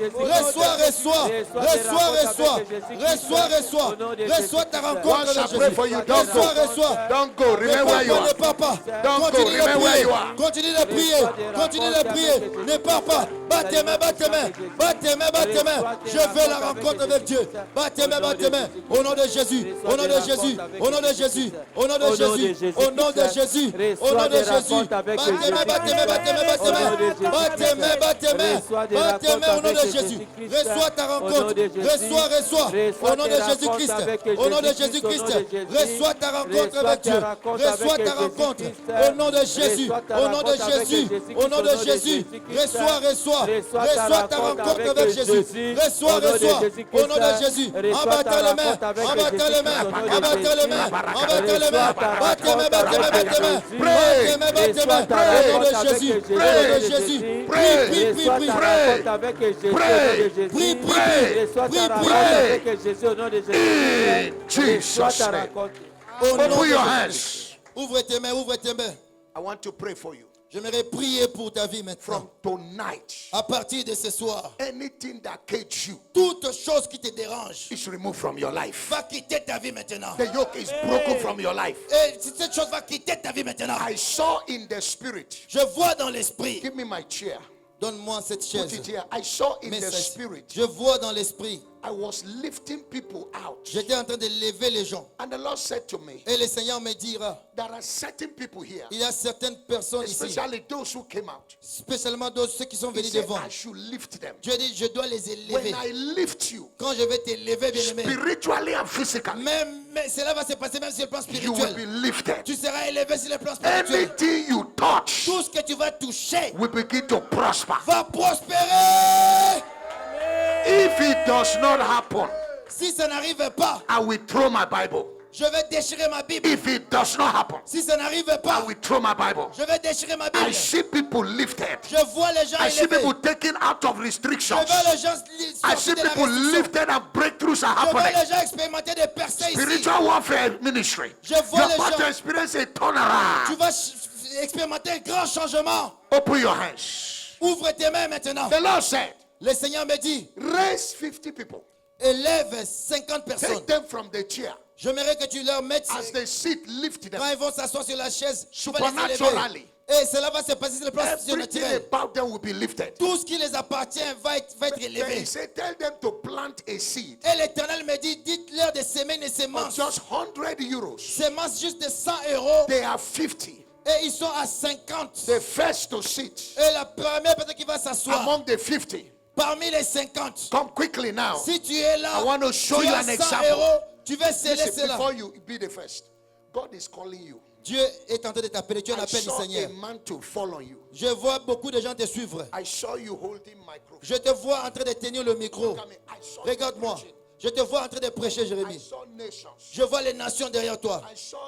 Reçois ta rencontre Once I avec pray Jésus. for you, don't go. Reçois. Don't go. Remain where you are. Ne pars pas. Don't go. Remain where you are. Continue de prier. Ne pars pas. Batte tes mains. Je veux la rencontre avec Dieu. Batte tes mains. Au nom de Jésus. Batte tes mains. Au nom de Jésus. Reçois ta rencontre. Reçois. Au nom de Jésus-Christ. Reçois ta rencontre avec Dieu. Reçois ta rencontre. Au nom de Jésus. Reçois ta rencontre avec Jésus. Reçois. Au nom de Jésus. Abattez les mains. Batte tes mains. Au nom de Jésus. Prie. In Jesus' name. Open your hands. Ouvre tes mains. I want to pray for you. J'aimerais prier pour ta vie maintenant. From tonight, À partir de ce soir, anything that caged you toute chose qui te dérange is removed from your life. va quitter ta vie maintenant. The yoke is broken from your life. Et cette chose va quitter ta vie maintenant. I saw in the spirit. Je vois dans l'esprit. Give me my chair. Donne-moi cette Put chaise. it here. I saw in Mets the ça ici. spirit. Je vois dans l'esprit. I was lifting people out. J'étais en train de lever les gens. And the Lord said to me, Et le Seigneur me dira, there are certain people here, il y a certaines personnes ici, especially those who came out. spécialement ceux qui sont He venus said, devant. I should lift them. Dieu dit, je dois les élever. When I lift you, Quand je vais t'élever, bien-aimé, spiritually and physically, mais cela va se passer même sur le plan you will be spirituel. lifted. Tu seras élevé sur le plan spirituel. Anything you touch Tout ce que tu vas toucher will begin to prosper. va prospérer. If it does not happen, Si ça n'arrive pas, I will throw my Bible. je vais déchirer ma Bible. If it does not happen, Si ça n'arrive I pas, will throw my Bible. je vais déchirer ma I Bible. see people lifted. Je vois les gens I see élevés. people taken out of Je restrictions. vois les gens I see sortir de la people restriction. lifted and breakthroughs are Je vois happening. les gens expérimenter des percées ici. Spiritual warfare ministry. Je vois You're les about to gens. experience a Tu turnaround. vas expérimenter un grand changement. Open your hands. Ouvre tes mains maintenant. The Lord said, Le Seigneur me dit, raise 50 people. élève 50 personnes. Take them from the chair. J'aimerais que tu leur mettes, As they sit, lift them. quand ils vont s'asseoir sur la chaise, tu vas les élever. Supernaturally. Et cela va se passer sur le plan Everything surnaturel. about them will be lifted. Tout ce qui les appartient va être Then élevé. he said, tell them to plant a seed Et l'Éternel me dit, dites-leur de semer des of semences. just 100 euros. Semences juste de 100 euros. They are 50. Et ils sont à 50. The first to sit Et la première personne qui va s'asseoir among the 50. parmi les 50. Come quickly now. Si tu es là, I want to show tu you as an 100 example. euros, tu vas sceller Listen, cela. before you be the first, God is calling you. Dieu est en train de t'appeler. Tu es I l'appel du saw Seigneur. a man to fall on you. Je vois beaucoup de gens te suivre. I saw you holding microphone. Je te vois en train de tenir le micro. Look at me. I saw you Regarde-moi. preaching. Je te vois en train de prêcher, I Jérémie. saw nations. Je vois les nations derrière toi. I saw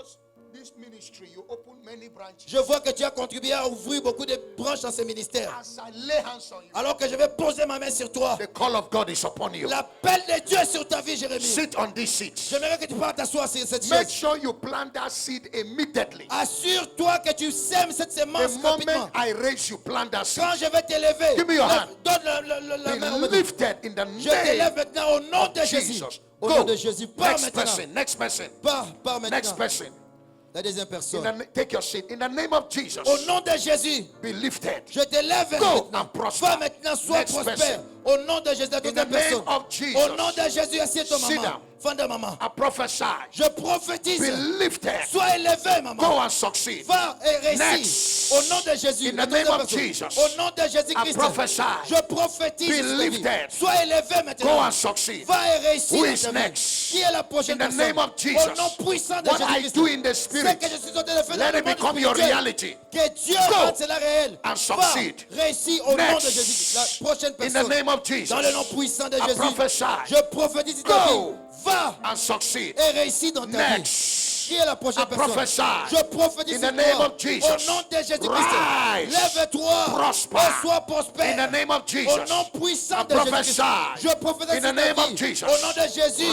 this ministry. You opened many branches. Je vois que tu as contribué à ouvrir beaucoup de branches dans ce ministère. As I lay hands on you, Alors que je vais poser ma main sur toi. the call of God is upon you. L'appel de Dieu est sur ta vie, Jérémie. Sit on this seat. J'aimerais que tu partes t'asseoir sur cette Make chaise. sure you plant that seed immediately. Assure-toi que tu sèmes cette The semence rapidement. moment I raise you, plant that seed. Quand je vais t'élever, Give me your hand. donne la main. Be lifted in the Je t'élève name maintenant au nom de of Jésus. Jesus. Au Go. nom de Jésus. Pars Next maintenant. person. Next person. Pars Next maintenant. person. La deuxième In personne. take your seat. In the name of Jesus. Au nom de Jésus, Be lifted. je t'élève Go maintenant. and prosper. Va maintenant, sois Next prospère. person. Au nom de Jésus, la In the deuxième name personne. of Jesus. Au nom de Jésus, assieds-toi, Sit maman. down. Fin de maman. I prophesy. Je prophétise. Be lifted. Sois élevé, maman. Go and succeed. Va et réussis. Next. Au nom de Jésus. In la the name deuxième of personne. Jesus. Au nom de Jésus-Christ. I prophesy. Je prophétise. Be sur ta vie. lifted. Sois élevé Go maintenant. and succeed. Va et réussis. Who dans is ta vie. next? Qui est la In prochaine the personne? name of Au Jesus. nom puissant de What I Jésus-Christ. do in the Ce spirit, que je suis en train de faire let dans le it monde become your spirituel. reality. Que Dieu Go rende cela réel. and Va, succeed. réussis au nom de Next. Jésus. La prochaine In the personne. name of Jesus. Dans le nom puissant de I Jésus. prophesy. Je prophétise ta vie. Go Va and succeed. et réussis dans ta vie. Next. Qui est la prochaine I personne? prophesy. Je prophétise In sur the name toi. of Jesus. Au nom de Jésus-Christ. Rise. Lève-toi Prosper. et sois prospère. In the name of Au Jesus. nom puissant I de Jésus-Christ. prophesy. Je prophétise In the sur ta name of vie. Jesus. Au nom de Jésus.